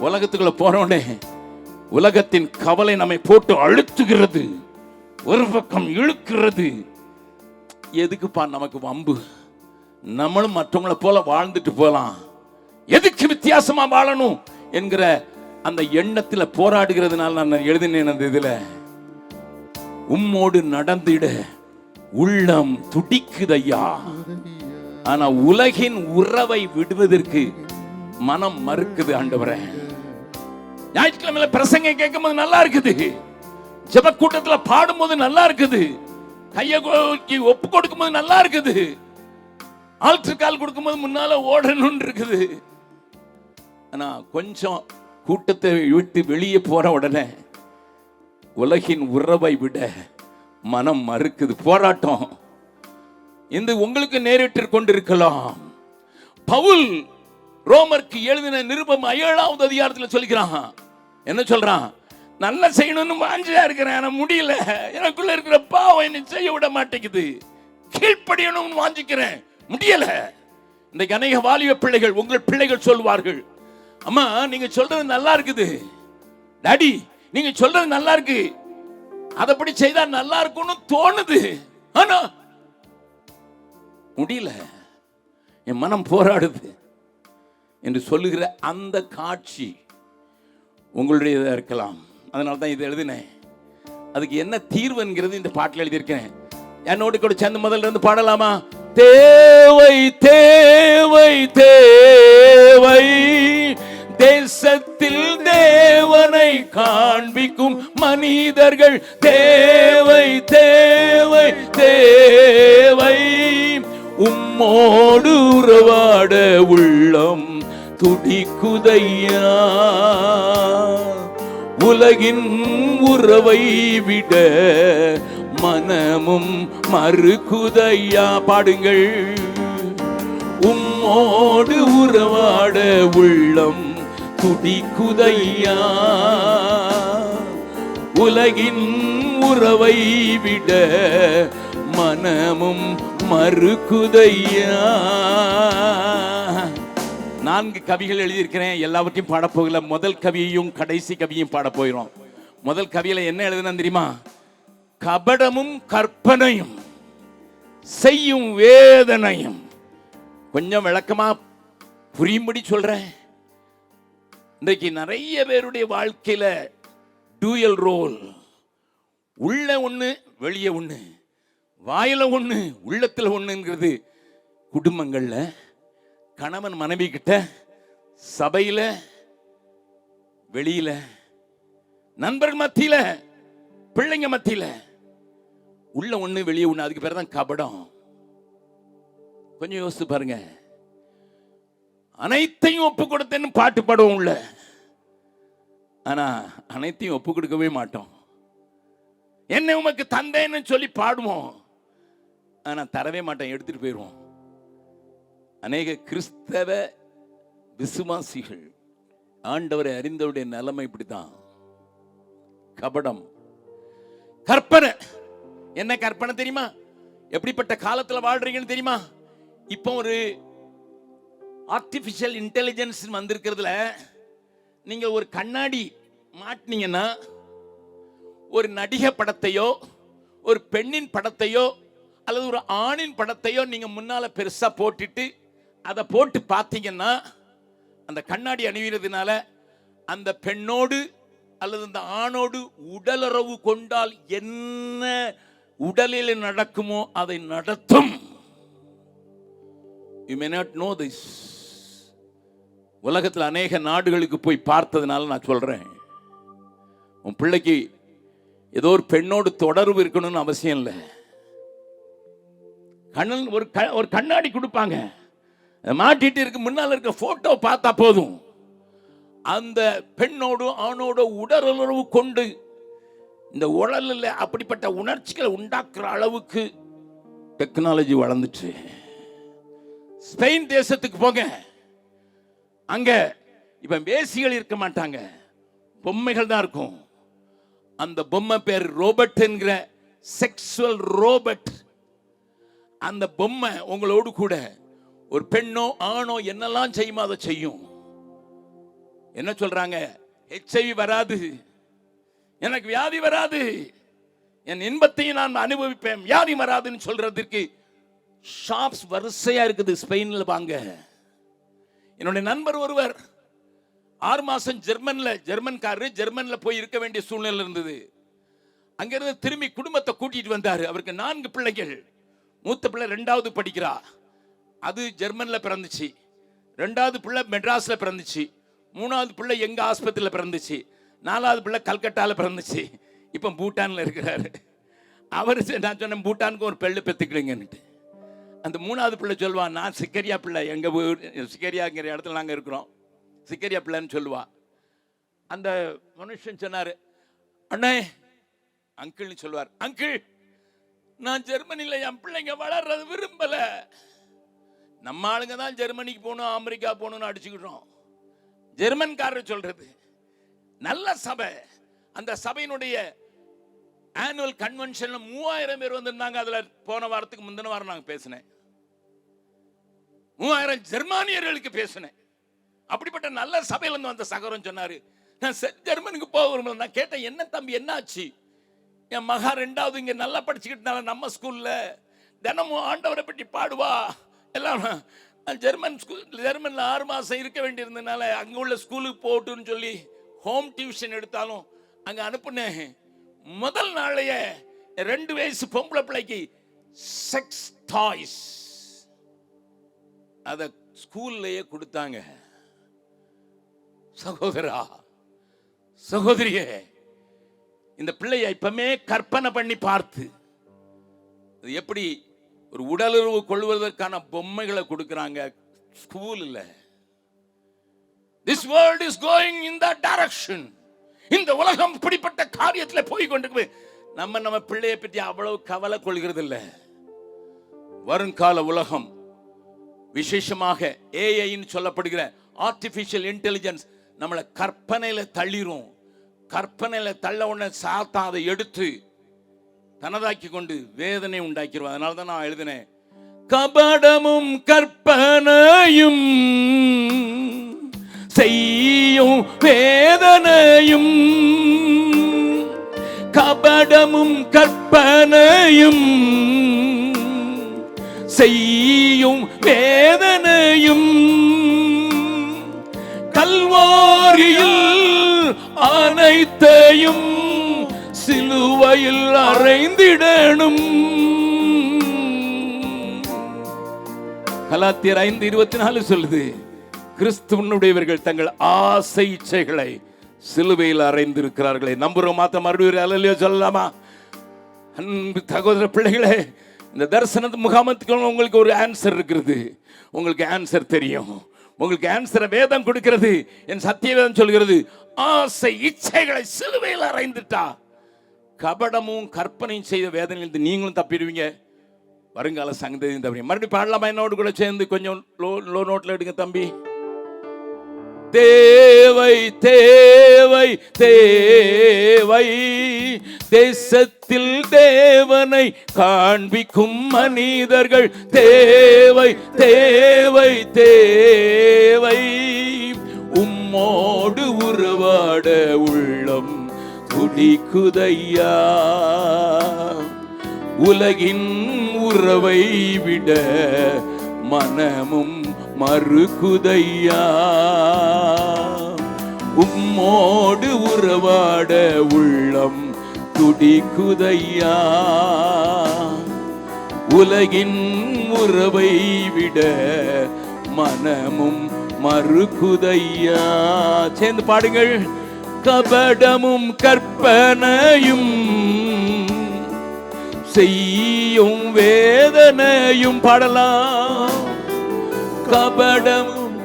உலகத்துக்குள்ள போறோனே உலகத்தின் கவலை நம்மை போட்டு அழுத்துகிறது, ஒரு பக்கம் இழுக்கிறது. எதுக்குப்பா நமக்கு வம்பு? நம்மளும் மற்றவங்களை போல வாழ்ந்துட்டு போலாம், எதுக்கு வித்தியாசமா வாழணும் என்கிற அந்த எண்ணத்தில் போராடுகிறதுனால நான் எழுதினேன் அந்த இதுல, உம்மோடு நடந்திட உள்ளம் துடிக்குதையா, ஆனா உலகின் உறவை விடுவதற்கு மனம் மறுக்குது. ஆண்டவரே, ஞாயிற்றுக்கிழமையில பிரசங்கம் கேட்கும் போது நல்லா இருக்குது, ஜெப கூட்டத்தில் பாடும்போது நல்லா இருக்குது, கையை ஒப்பு கொடுக்கும் போது நல்லா இருக்குது, ஆல்டர் கால் கொடுக்கும் போது முன்னால ஓடணும்னு இருக்குது. ஆனா கொஞ்சம் கூட்டத்தை விட்டு வெளியே போற உடனே உலகின் உறவை விட மனம் மறுக்குது. போராட்டம் இந்த உங்களுக்கு நேரிட்டு கொண்டிருக்கலாம். பவுல் ரோமருக்கு எழுதின நிருபம் 7வது அதிகாரத்தில் சொல்கிறான். என்ன சொல்றான்? நல்லா செய்யணும்னு வாஞ்சியா இருக்கிறேன், ஆனா முடியல, எனக்குள்ள இருக்கிற பாவம் என்னை செய்ய விட மாட்டேங்குது, கீழ்ப்படியணும்னு வாஞ்சிக்கிறேன், முடியல. இன்றைக்கு அநேக வாலிப பிள்ளைகள், உங்கள் பிள்ளைகள் சொல்வார்கள், அம்மா நீங்க சொல்றது நல்லா இருக்குது, டாடி நீங்க சொல்றது நல்லா இருக்கு, அதப்படி செய்தா நல்லா இருக்கும்னு தோணுது, ஆனா முடியல, என் மனம் போராடுது என்று சொல்லுகிற அந்த காட்சி உங்களுடையதா இருக்கலாம். அதனால தான் இதை எழுதினேன். அதுக்கு என்ன தீர்வுங்கிறது இந்த பாட்டில் எழுதியிருக்கேன். என்னோடு கூட சேர்ந்து முதல்ல இருந்து பாடலாமா? தேவை தேவை தேவை, தேசத்தில் தேவனை காண்பிக்கும் மனிதர்கள் தேவை தேவை தேவை, உம்மோடு உறவாட உள்ளம் துடிக்குதையா, உலகின் உறவை விட மனமும் மறுக்குதையா. பாடுங்கள். உம்மோடு உறவாட உள்ளம் துடிக்குதையா, உலகின் உறவை விட மனமும் மறுக்குதையா. 4 கவிகள் எழுதியிருக்கிறேன். எல்லாவற்றையும் பாடப்போகல. முதல் கவியையும் கடைசி கவியையும் பாட போயிடும். முதல் கவியில என்ன எழுதுனா தெரியுமா? கபடமும் கற்பனையும் செய்யும் வேதனையும். கொஞ்சம் விளக்கமா புரியும்படி சொல்றேன். இன்றைக்கு நிறைய பேருடைய வாழ்க்கையில டூயல் ரோல். உள்ள ஒண்ணு வெளியே ஒண்ணு, வாயில ஒண்ணு உள்ளத்துல ஒண்ணுங்கிறது. குடும்பங்கள்ல, கணவன் மனைவி கிட்ட, சபையில, வெளியில, நண்பர்கள் மத்தியில, பிள்ளைங்க மத்தியில உள்ள ஒண்ணு வெளியே ஒண்ணு. அதுக்கு பேர் தான் கபடம். கொஞ்சம் யோசித்து பாருங்க. அனைத்தையும் ஒப்பு கொடுத்தேன்னு பாட்டு பாடுவோம் உள்ள, ஆனா அனைத்தையும் ஒப்பு கொடுக்கவே மாட்டோம். என்ன உமக்கு தந்தேன்னு சொல்லி பாடுவோம், ஆனா தரவே மாட்டோம், எடுத்துட்டு போயிடுவோம். அநேக கிறிஸ்தவ விசுவாசிகள் ஆண்டவரை அறிந்தவருடைய நிலைமை இப்படித்தான். கபடம், கற்பனை. என்ன கற்பனை தெரியுமா? எப்படிப்பட்ட காலத்துல வாழ்றீங்கன்னு தெரியுமா? இப்போ ஒரு ஆர்டிபிஷியல் இன்டெலிஜென்ஸ் வந்திருக்கிறதுல நீங்க ஒரு கண்ணாடி மாட்டினீங்கன்னா ஒரு நடிகை படத்தையோ ஒரு பெண்ணின் படத்தையோ அல்லது ஒரு ஆணின் படத்தையோ நீங்க முன்னால பெருசா போட்டுட்டு அதை போட்டு பார்த்தீங்கன்னா, அந்த கண்ணாடி அணிவதனால அந்த பெண்ணோடு அல்லது அந்த ஆணோடு உடலுறவு கொண்டால் என்ன உடலில் நடக்குமோ அதை நடத்தும். You may not know this. உலகத்தில் அநேக நாடுகளுக்கு போய் பார்த்ததுனால நான் சொல்றேன். உன் பிள்ளைக்கு ஏதோ ஒரு பெண்ணோடு தொடர்பு இருக்கணும்னு அவசியம் இல்லை. ஒரு கண்ணாடி கொடுப்பாங்க, மாட்டிட்டு இருக்கு, முன்னால் இருக்க போட்டோ பார்த்தா போதும், அந்த பெண்ணோடு ஆணோடு உடலுறவு கொண்டு இந்த உடலில் அப்படிப்பட்ட உணர்ச்சிகளை உண்டாக்குற அளவுக்கு டெக்னாலஜி வளர்ந்துச்சு. ஸ்பெயின் தேசத்துக்கு போங்க, அங்க இப்ப வேசிகள் இருக்க மாட்டாங்க, பொம்மைகள் தான் இருக்கும். அந்த பொம்மை பேர் ரோபோட் என்கிற செக்சுவல் ரோபோட். அந்த பொம்மை உங்களோடு கூட ஒரு பெண்ணோ ஆணோ என்னெல்லாம் செய்யுமோ அதை செய்யும். என்ன சொல்றாங்க? HIV வராது, எனக்கு வியாதி வராது, என் இன்பத்தையும் நான் அனுபவிப்பேன், வியாதி வராதுன்னு சொல்றதுக்கு ஷாப்ஸ் வரிசையா இருக்குது ஸ்பெயின்ல. வாங்க, என்னுடைய நண்பர் ஒருவர் 6 மாசம் ஜெர்மன்ல போய் இருக்க வேண்டிய சூழ்நிலை இருந்தது. அங்கிருந்து திரும்பி குடும்பத்தை கூட்டிட்டு வந்தாரு. அவருக்கு 4 பிள்ளைகள். மூத்த பிள்ளை 2வது படிக்கிறா, அது ஜெர்மன்ல பிறந்துச்சு. 2வது பிள்ளை மெட்ராஸ்ல பிறந்துச்சு. 3வது பிள்ளை எங்க ஆஸ்பத்திரியில பிறந்துச்சு. 4வது பிள்ளை கல்கட்டால பிறந்துச்சு. இப்ப பூட்டான்ல இருக்கிறாரு. அவரு நான் சொன்னேன், பூட்டானுக்கு ஒரு பெண்ணு பெத்துக்கிடுங்கன்னுட்டு. அந்த 3வது பிள்ளை சொல்லுவான், நான் சிக்கரியா பிள்ளை, எங்க ஊர் சிக்கரியாங்கிற இடத்துல நாங்க இருக்கிறோம், சிக்கரியா பிள்ளைன்னு சொல்லுவா. அந்த மனுஷன் சொன்னாரு, அண்ணே அங்கிள்னு சொல்லுவார், அங்கிள் நான் ஜெர்மனில என் பிள்ளைங்க வளர்றது விரும்பல. நம்ம ஆளுங்க தான் ஜெர்மனிக்கு போகணும் அமெரிக்கா போகணும்னு அடிச்சுக்கிட்டோம். ஜெர்மன்காரர் சொல்றது நல்ல சபை. அந்த சபையினுடைய ஆனுவல் கன்வென்ஷன்ல 3000 பேர் வந்திருந்தாங்க. அதுல போன வாரத்துக்கு முந்தின வாரம் நாங்க பேசினேன். 3000 ஜெர்மானியர்களுக்கு பேசினேன். அப்படிப்பட்ட நல்ல சபையில இருந்து வந்த சகோதரன் சொன்னாரு, நான் ஜெர்மனுக்கு போக விரும்பல. நான் கேட்டேன், என்ன தம்பி என்னாச்சு? என் மகா 2வது இங்க நல்லா படிச்சுக்கிட்டனால நம்ம ஸ்கூல்ல தினமும் ஆண்டவரை பற்றி பாடுவா எல்லாம். ஜெர்மன்ல 6 மாசம் இருக்க வேண்டியிருந்தனால அங்க உள்ள ஸ்கூலுக்கு போட்டுன்னு சொல்லி ஹோம் டியூஷன் எடுத்தாலும் அங்க அனுப்புனேன். முதல் நாளையே 2 வயசு பொம்பளை பிள்ளைக்கு செக்ஸ் டாய்ஸ் அத ஸ்கூல்லையே கொடுத்தாங்க. சகோதரா சகோதரியே, இந்த பிள்ளைய இப்பமே கற்பனை பண்ணி பார்த்து எப்படி ஒரு உடலுறவு கொள்வதற்கான பொம்மைகளை கொடுக்கிறாங்க ஸ்கூல்ல. This world is going in that direction. இந்த உலகம் இப்படிப்பட்ட காரியத்துல போய் கொண்டிருக்கு. நம்ம பிள்ளையை பற்றி அவ்வளவு கவலை கொள்கிறது இல்ல. வருங்கால உலகம், விசேஷமாக ஏஐன்னு சொல்லப்படுகிற ஆர்டிபிஷியல் இன்டெலிஜென்ஸ் நம்மளை கற்பனையில தள்ளிரும். கற்பனையில தள்ள உடனே சாத்தான் அதை எடுத்து தனதாக்கி கொண்டு வேதனை உண்டாக்கிடுவோம். அதனால தான் நான் எழுதினேன், கபடமும் கற்பனையும் செய்யும் வேதனையும், கபடமும் கற்பனையும் செய்யும் வேதனையும், கல்வாரியில் அனைத்தையும் சிலுவையில் அறைந்திடணும். கலாத்தியர் 5:24 சொல்லுது, கிறிஸ்துவனுடையவர்கள் தங்கள் ஆசை இச்சைகளை சிலுவையில் அறைந்திருக்கிறார்களே. நம்புறோம் மாத்த மறுபடியும் அல்லையோ சொல்லலாமா? அன்பு சகோதர பிள்ளைகளே, இந்த தரிசன முகாமத்துக்கு உங்களுக்கு ஒரு ஆன்சர் இருக்கிறது. உங்களுக்கு ஆன்சர் தெரியும். உங்களுக்கு ஆன்சரை வேதம் கொடுக்கிறது. என் சத்திய வேதம் சொல்கிறது, ஆசை இச்சைகளை சிலுவையில் அறைந்துட்டா கபடமும் கற்பனையும் செய்த வேதனையிலிருந்து நீங்களும் தப்பிடுவீங்க, வருங்கால சங்கதியும் தப்பி. மறுபடியும் பாடலாமா? என்னோடு கூட சேர்ந்து கொஞ்சம் லோ நோட்ல எடுங்க தம்பி. தேவை தேவை தேவை தேசத்தில் தேவனை காண்பிக்கும் மனிதர்கள், தேவை தேவை தேவை உம்மோடு உறவாட உள்ளம் துடிக்குதையா. உலகின் உறவை விட மனமும் மறுக்குதையா. உம்மோடு உறவாட உள்ளம் துடிக்குதையா. உலகின் உறவை விட மனமும் மறுக்குதையா. சேர்ந்து பாடுங்கள். கபடமும் கற்பனையும் செய்யும் வேதனையும் பாடலாம். கபடமும்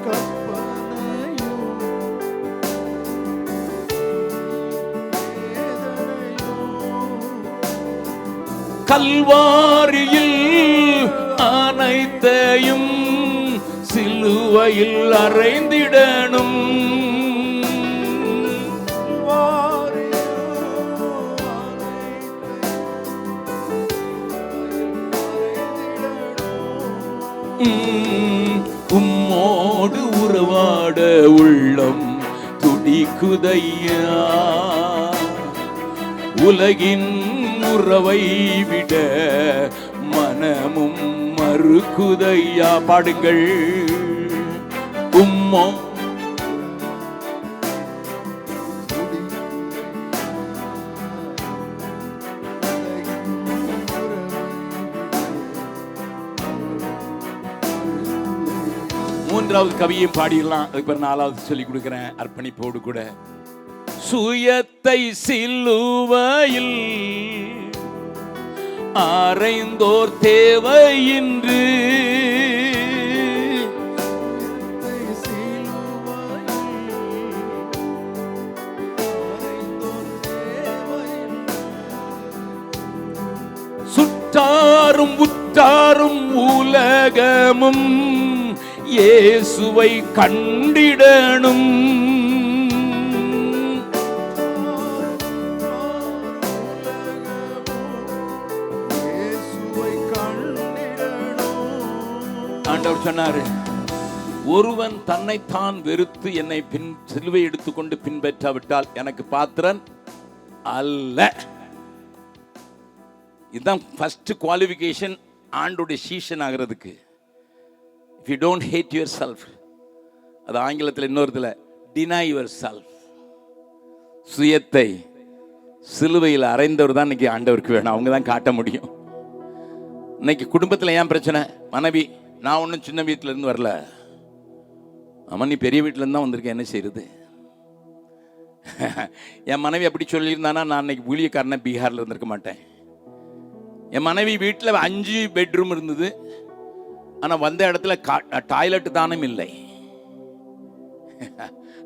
கல்வாரியில் அனைத்தையும் சிலுவையில் அறைந்திடணும். உம்மோடு உறவாட உள்ளம் துடிக்குதையா. உலகின் உறவை விட மனமும் மறுக்குதையா. பாடுங்கள். உம்மோ மூன்றாவது கவியும் பாடிடலாம். அதுக்கு பிறகு நாலாவது சொல்லி கொடுக்கிறேன் அர்ப்பணிப்போடு கூட. சுயத்தை சிலுவையில் அறைந்தோர் தேவையின்று சுற்றாரும் உற்றாரும் உலகமும் இயேசுவை கண்டிடணும். ஆண்டவர் சொன்னாரு, ஒருவன் தன்னைத்தான் வெறுத்து என்னை சிலுவை எடுத்துக்கொண்டு பின்பற்றாவிட்டால் எனக்கு பாத்திரன் அல்ல. இதுதான் ஃபர்ஸ்ட் குவாலிஃபிகேஷன் ஆண்டோட சீஷன் ஆகிறதுக்கு. If you don't hate yourself, அது ஆங்கிலத்தில் இன்னொருத்துல deny yourself. சுயத்தை சிலுவையில் அறைந்தவர் தான் இன்னைக்கு ஆண்டவருக்கு வேணும். அவங்க தான் காட்ட முடியும். இன்னைக்கு குடும்பத்தில் ஏன் பிரச்சனை? மனைவி, நான் ஒன்றும் சின்ன வீட்டில இருந்து வரல, அம்மா நீ பெரிய வீட்டில இருந்து தான் வந்திருக்கேன், என்ன செய்யறது? என் மனைவி அப்படி சொல்லியிருந்தானா நான் இன்னைக்கு ஊழியக்காரனை பீகார்ல இருந்திருக்க மாட்டேன். என் மனைவி வீட்டில் 5 பெட்ரூம் இருந்தது, ஆனால் வந்த இடத்துல டாய்லெட் தானும் இல்லை.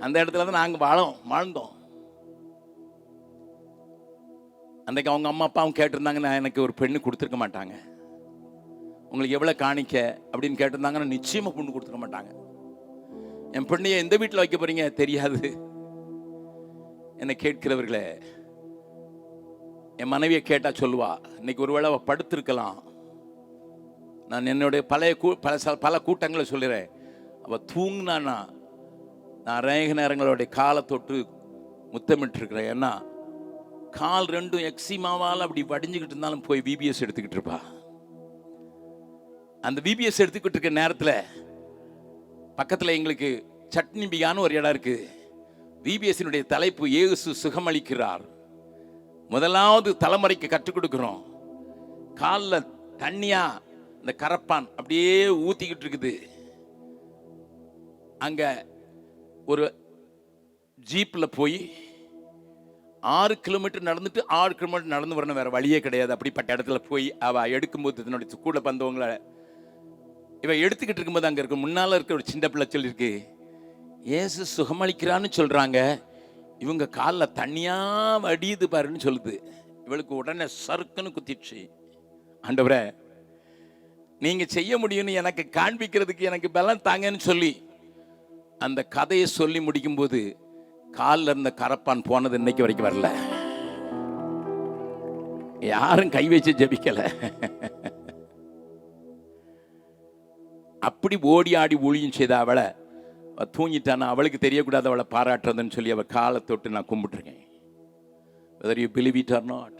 அந்த இடத்துல தான் நாங்கள் வாழ்ந்தோம். அன்றைக்கு அவங்க அம்மா அப்பாவும் கேட்டிருந்தாங்கன்னா எனக்கு ஒரு பெண்ணு கொடுத்துருக்க மாட்டாங்க. உங்களுக்கு எவ்வளோ காணிக்க அப்படின்னு கேட்டிருந்தாங்கன்னா நிச்சயமாக பொண்ணு கொடுத்துருக்க மாட்டாங்க. என் பெண்ணையை எந்த வீட்டில் வைக்க போறீங்க தெரியாது. என்னை கேட்கிறவர்களே, என் மனைவியை கேட்டால் சொல்லுவா, இன்னைக்கு ஒருவேளை அவள் படுத்திருக்கலாம், நான் என்னுடைய பல கூட்டங்களை சொல்லுறேன். அவள் தூங்கினான்னா நான் அநேக நேரங்களுடைய காலை தொட்டு முத்தமிட்டு இருக்கிறேன். ஏன்னா கால் ரெண்டும் எக்ஸிமாவால் அப்படி வடிஞ்சுக்கிட்டு இருந்தாலும் போய் விபிஎஸ் எடுத்துக்கிட்டு இருப்பா. அந்த விபிஎஸ் எடுத்துக்கிட்டு இருக்க நேரத்தில் பக்கத்தில் எங்களுக்கு சட்னி பிகான்னு ஒரு இடம் இருக்கு. விபிஎஸ்னுடைய தலைப்பு இயேசு சுகமளிக்கிறார். முதலாவது தலைமுறைக்கு கற்றுக் கொடுக்கிறோம். காலில் தண்ணியா இந்த கரப்பான் அப்படியே ஊத்திக்கிட்டு இருக்குது. அங்க ஒரு ஜீப்ல போய் 6 கிலோமீட்டர் நடந்துட்டு 6 கிலோமீட்டர் நடந்து வரணும், வேற வழியே கிடையாது. அப்படிப்பட்ட இடத்துல போய் அவ எடுக்கும்போது தன்னுடைய கூட பந்தவங்களை இவ எடுத்துக்கிட்டு இருக்கும்போது அங்க இருக்க முன்னால இருக்க ஒரு சின்ன பிள்ளை சொல்லிருக்கு, இயேசு சுகமளிக்கிறான்னு சொல்றாங்க, இவங்க காலில் தண்ணியா வடியுது பாருன்னு சொல்லுது. இவளுக்கு உடனே சறுக்குன்னு குத்திடுச்சு. ஆண்டவரே, நீங்க செய்ய முடியும்னு எனக்கு காண்பிக்கிறதுக்கு எனக்கு பலம் தாங்கன்னு சொல்லி அந்த கதையை சொல்லி முடிக்கும் போது காலில் இருந்த கரப்பான் போனது இன்னைக்கு வரைக்கும் வரல. யாரும் கை வச்சு ஜெபிக்கல. அப்படி ஓடி ஆடி ஊழியம் செய்த அவளை தூங்கிட்டானா அவளுக்கு தெரியக்கூடாது அவளை பாராட்டுறதுன்னு சொல்லி அவள் காலை தொட்டு நான் கும்பிட்டுருக்கேன். whether you believe it or not.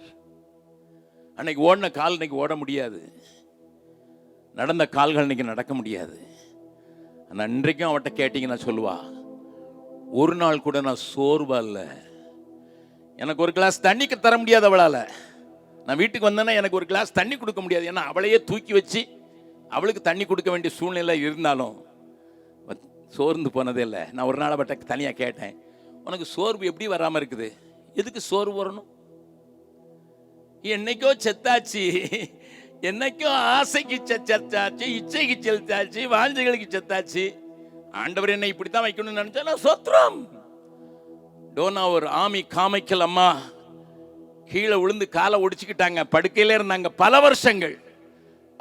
அன்னைக்கு ஓடின கால் இன்னைக்கு ஓட முடியாது, நடந்த கால்கள் இன்னைக்கு நடக்க முடியாது. ஆனால் இன்றைக்கும் அவட்ட கேட்டீங்கன்னா சொல்லுவா, ஒரு நாள் கூட நான் சோர்வா இல்லை, எனக்கு ஒரு கிளாஸ் தண்ணிக்கு தர முடியாது அவளால். நான் வீட்டுக்கு வந்தேன்னா எனக்கு ஒரு கிளாஸ் தண்ணி கொடுக்க முடியாது. ஏன்னா அவளையே தூக்கி வச்சு அவளுக்கு தண்ணி கொடுக்க வேண்டிய சூழ்நிலை இருந்தாலும் சோர்ந்து போனதே இல்லை. நான் ஒரு நாள் அவட்ட தனியாக கேட்டேன், உனக்கு சோர்வு எப்படி வராமல் இருக்குது? எதுக்கு சோர்வு வரணும்? என்னைக்கோ செத்தாச்சு, என்னைக்கோ ஆசைக்கு செத்தாச்சு, இச்சைக்கு செத்தாச்சு, வாஞ்சைகளுக்கு செத்தாச்சு. ஆண்டவர் என்னை இப்படித்தான் வைக்கணும்னு நினைச்சா சோத்ரம். டோனா ஒரு ஆமி காமைக்கல் அம்மா கீழே விழுந்து காலை ஒடிச்சுக்கிட்டாங்க, படுக்கையில இருந்தாங்க பல வருஷங்கள்.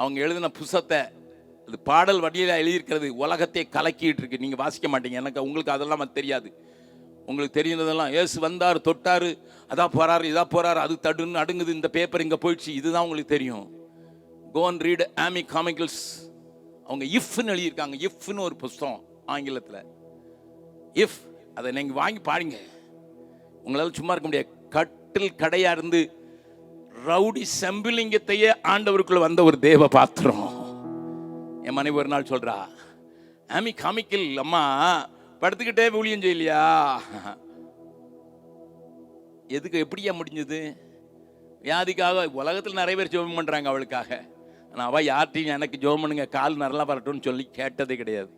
அவங்க எழுதின புத்தகத்தை, அது பாடல் வடியில எழுதியிருக்கிறது, உலகத்தை கலக்கிட்டு இருக்கு. நீங்க வாசிக்க மாட்டீங்க, எனக்கு உங்களுக்கு அதெல்லாம் தெரியாது. உங்களுக்கு தெரியுறதெல்லாம் இயேசு வந்தார், தொட்டாரு, அதான் போறாரு, இதா போறாரு, அது தடுன்னு அடுங்குது, இந்த பேப்பர் இங்க போயிடுச்சு, இதுதான் உங்களுக்கு தெரியும். Go and read Amy Comicals. அவங்க இஃப்னு எழுதியிருக்காங்க. இஃப்னு ஒரு புஸ்தகம் ஆங்கிலத்தில். இஃப் அதை நீங்க வாங்கி பாருங்க, உங்களால் சும்மா இருக்க முடியாது. கட்டில் கடையா இருந்து ரவுடி செம்பிலிங்கத்தையே ஆண்டவருக்குள்ள வந்த ஒரு தேவ பாத்திரம். என் மனைவி ஒரு நாள் சொல்றா, ஆமி காமிக்கல் அம்மா படுத்துக்கிட்டே ஊழியம் செய்யலையா? எதுக்கு எப்படியா முடிஞ்சது? வியாதிக்காக உலகத்தில் நிறைய பேர் ஜெபம் பண்றாங்க அவளுக்காக. ஆனால் அவள் யார்ட்டையும் எனக்கு ஜெபம் பண்ணுங்க கால் நல்லா வரட்டும்னு சொல்லி கேட்டதே கிடையாது.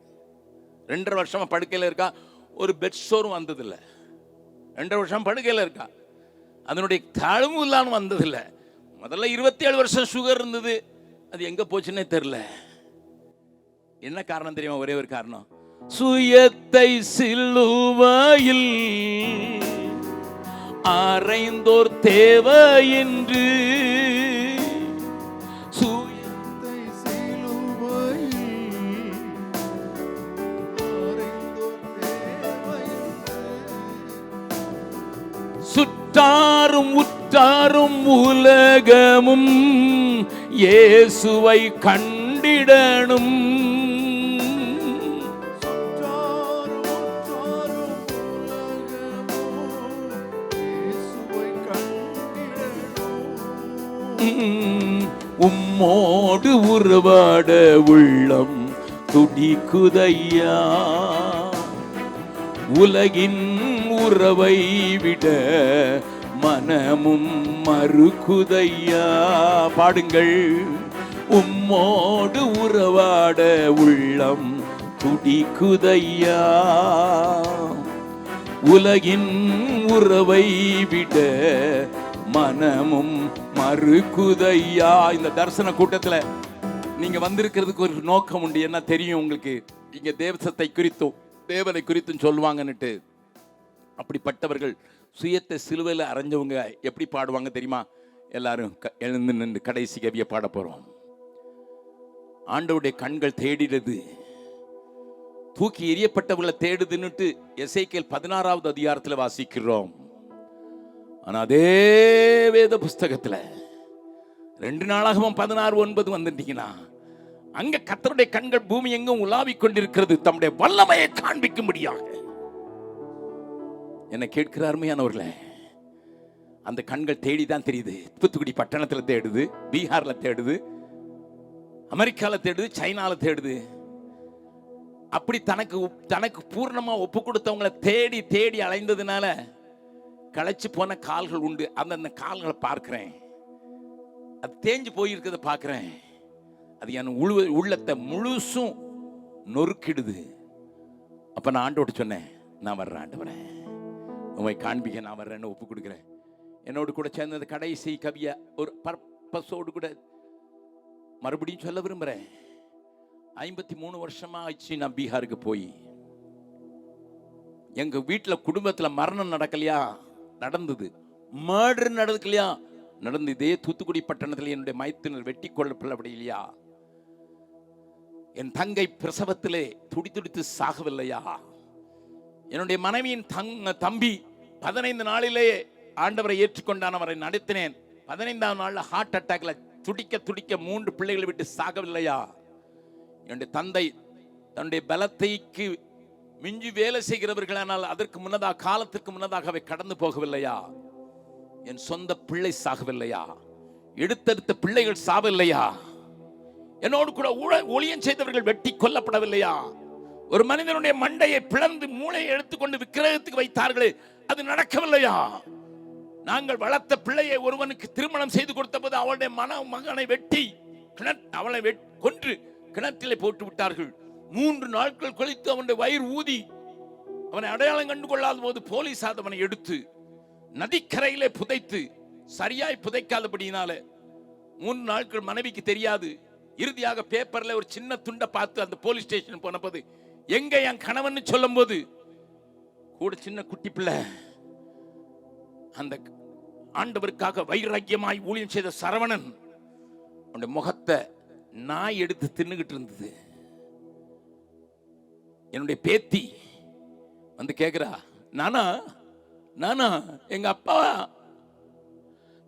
2.5 வருஷமா படுக்கையில் இருக்கா, ஒரு பெட் சோறும் வந்ததில்லை. 2.5 வருஷம் படுக்கையில் இருக்கா, அதனுடைய தழும்பு இல்லாமல் வந்ததில்லை. முதல்ல 27 வருஷம் சுகர் இருந்தது, அது எங்க போச்சுன்னே தெரியல. என்ன காரணம் தெரியுமா? ஒரே ஒரு காரணம், சுயத்தை சிலுவையில் அறைந்தோர் தேவை என்று. சுயத்தை சிலுவையில் அறைந்தோர் தேவை என்று. சுற்றாரும் உற்றாரும் உலகமும் இயேசுவை கண்டிடணும். உம்மோடு உறவாட உள்ளம் துடிக்குதையா, உலகின் உறவை விட மனமும் மறுக்குதையா. பாடுங்கள். உம்மோடு உறவாட உள்ளம் துடிக்குதையா, உலகின் உறவை விட மனமும் மறுக்குதையா. இந்த தரிசன கூட்டத்துல நீங்க வந்திருக்கிறதுக்கு ஒரு நோக்கம் உண்டு. என்ன தெரியும் உங்களுக்கு? இங்க தேவசத்தை குறித்தும் தேவனை குறித்தும் சொல்லுவாங்கன்னுட்டு. அப்படிப்பட்டவர்கள் சுயத்தை சிலுவையில் அரைஞ்சவங்க எப்படி பாடுவாங்க தெரியுமா? எல்லாரும் எழுந்து நின்று கடைசி கவியை பாட போறோம். ஆண்டவருடைய கண்கள் தேடினது, தூக்கி எறியப்பட்டவர்களை தேடுதுன்னுட்டு எசேக்கியேல் 16வது அதிகாரத்தில் வாசிக்கிறோம். ஆனா அதே வேத புஸ்தகத்துல 2 நாளாகவும் 16:9 வந்துட்டீங்கன்னா அங்க கர்த்தருடைய கண்கள் பூமி எங்கும் உலாவிக் கொண்டிருக்கிறது, தம்முடைய வல்லமையை காண்பிக்கும்படியாக. என்ன கேட்கிற அருமையானவர்களே, அந்த கண்கள் தேடிதான் தெரியுது. தூத்துக்குடி பட்டணத்துல தேடுது, பீகார்ல தேடுது, அமெரிக்கால தேடுது, சைனால தேடுது. அப்படி தனக்கு பூர்ணமா ஒப்பு கொடுத்தவங்களை தேடி தேடி அலைந்ததுனால களைச்சு போன கால்கள் உண்டு. அந்த கால்களை பார்க்கிறேன், அது தேஞ்சு போயிருக்கிறத பார்க்கிறேன். அது என் உள்ளத்தை முழுசும் நொறுக்கிடுது. அப்ப நான் ஆண்டோட சொன்னேன், நான் வர்றேன் ஆண்டவரே, உண்மை காண்பிக்க நான் வர்றேன்னு ஒப்பு கொடுக்குறேன். என்னோடு கூட சேர்ந்த கடைசி கவியை ஒரு பர்பஸோடு கூட மறுபடியும் சொல்ல விரும்புறேன். 53 வருஷமா ஆச்சு நான் பீகாருக்கு போய். எங்க வீட்டுல குடும்பத்துல மரணம் நடக்கலையா? நடந்தது. மர்டர் நடக்கலையா? நடந்து. இதே தூத்துக்குடி பட்டணத்தில் என்னுடைய மைத்தினர் வெட்டி கொல்லப்படவில்லையா? என் தங்கை பிரசவத்திலே துடித்து சாகவில்லையா? என்னுடைய மனைவியின் தம்பி 15 நாளிலே ஆண்டவரை ஏற்றுக்கொண்டான், அவரை நடத்தினேன். 15ஆம் நாள்ல ஹார்ட் அட்டாக்ல துடிக்க 3 பிள்ளைகளை விட்டு சாகவில்லையா? என்னுடைய தந்தை தன்னுடைய பலத்தைக்கு மிஞ்சி வேலை செய்கிறவர்களானால் அதற்கு முன்னதாக, காலத்திற்கு முன்னதாக அவை கடந்து போகவில்லையா? என் சொந்த பிள்ளை சாகவில்லையா? எடுத்தெடுத்த பிள்ளைகள் சாகவில்லையா? என்னோடு கூட ஊழியம் செய்தவர்கள் வெட்டி கொல்லப்படவில்லையா? ஒரு மனிதனுடைய மண்டையை பிளந்து மூளையை எடுத்துக்கொண்டு விக்கிரகத்துக்கு வைத்தார்களே, அது நடக்கவில்லையா? நாங்கள் வளர்த்த பிள்ளையை ஒருவனுக்கு திருமணம் செய்து கொடுத்த போது அவளுடைய மகனை வெட்டி அவளை கொன்று கிணற்றிலே போட்டு விட்டார்கள். 3 நாட்கள் கழித்து அவனுடைய வயிறு ஊதி அவனை அடையாளம் கண்டு கொள்ளாத போது போலீஸ் அவனை எடுத்து நதிக்கரையிலே புதைத்து, சரியாய் புதைக்காதபடியினால 3 நாட்கள் மனைவிக்கு தெரியாது. இறுதியாக பேப்பர்ல ஒரு சின்ன துண்டை பார்த்து அந்த போலீஸ் ஸ்டேஷன் போன போது, எங்க என் கணவன் சொல்லும் போது கூட சின்ன குட்டி பிள்ளை, அந்த ஆண்டவருக்காக வைராக்கியமாய் ஊழியம் செய்த சரவணன், அவனுடைய முகத்தை நாய் எடுத்து தின்னுகிட்டு இருந்தது. என்னுடைய பேத்தி வந்து கேக்குறா, நானா நானா எங்க அப்பா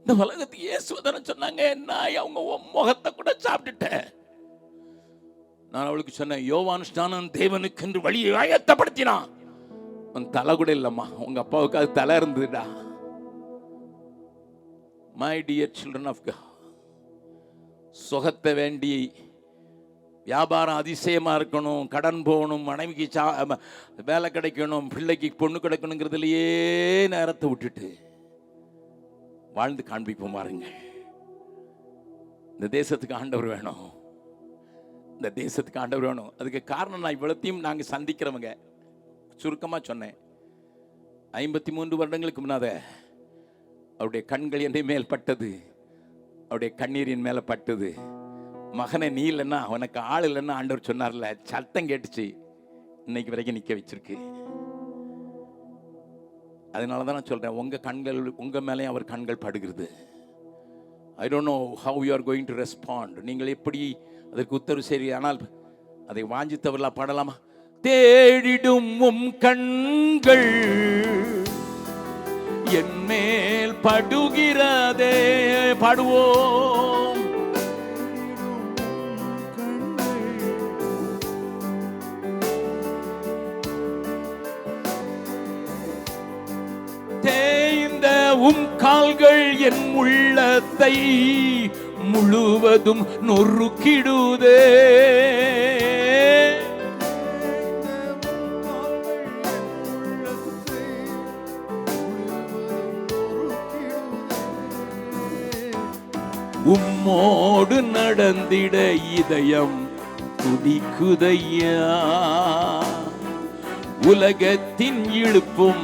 இந்த உலகத்துக்கு இயேசுவதன சொன்னாங்க, நாய் அவங்க முகத்தை கூட சாப்பிட்டுட்டேன். நான் அவளுக்கு சொன்னேன், யோவான் ஸ்நானன் தேவனுக்கு என்று வழியை ஆயத்தப்படுத்தினான். உன் தலை கூட இல்லம்மா, உங்க அப்பாவுக்கு அது தலை இருந்ததுடா. My dear children of God, சுகத்தை வேண்டி வியாபாரம் அதிசயமா இருக்கணும், கடன் போகணும், மனைவிக்கு வேலை கிடைக்கணும், பிள்ளைக்கு பொண்ணு கிடைக்கணுங்கிறதுலையே நேரத்தை விட்டுட்டு வாழ்ந்து காண்பிப்போம் பாருங்க. இந்த தேசத்துக்கு ஆண்டவர் வேணும், இந்த தேசத்துக்கு ஆண்டவர் வேணும். அதுக்கு காரணம் நான் இவ்வளத்தையும் நாங்கள் சந்திக்கிறவங்க. சுருக்கமா சொன்னேன், 53 வருடங்களுக்கு முன்னாத அவருடைய கண்கள் என்னை மேல் பட்டது, அவருடைய கண்ணீரின் மேல பட்டது. மகனை நீ இல்லைன்னா, அவனுக்கு ஆள் இல்லைன்னா ஆண்டவர் சொன்னார்ல, சத்தம் கேட்டுச்சு, இன்னைக்கு வரைக்கும் நிக்க வச்சிருக்கு. அதனாலதான் நான் சொல்றேன், உங்க கண்கள் உங்க மேலே அவர் கண்கள் படுகிறது. I don't know how you are going to respond. நீங்கள் எப்படி அதற்கு உத்தரவு சரி, ஆனால் அதை வாஞ்சித்தவர்களா பாடலாமா? தேடிடும் உம் கண்கள் என் மேல் படுகிறதே, பாடுவோம். தேய்ந்த உம் கால்கள் என் உள்ளத்தை முழுவதும் நொறுக்கிடுதே. உம்மோடு நடந்திட இதயம் துடிக்குதையா, உலகத்தின் இழுப்பும்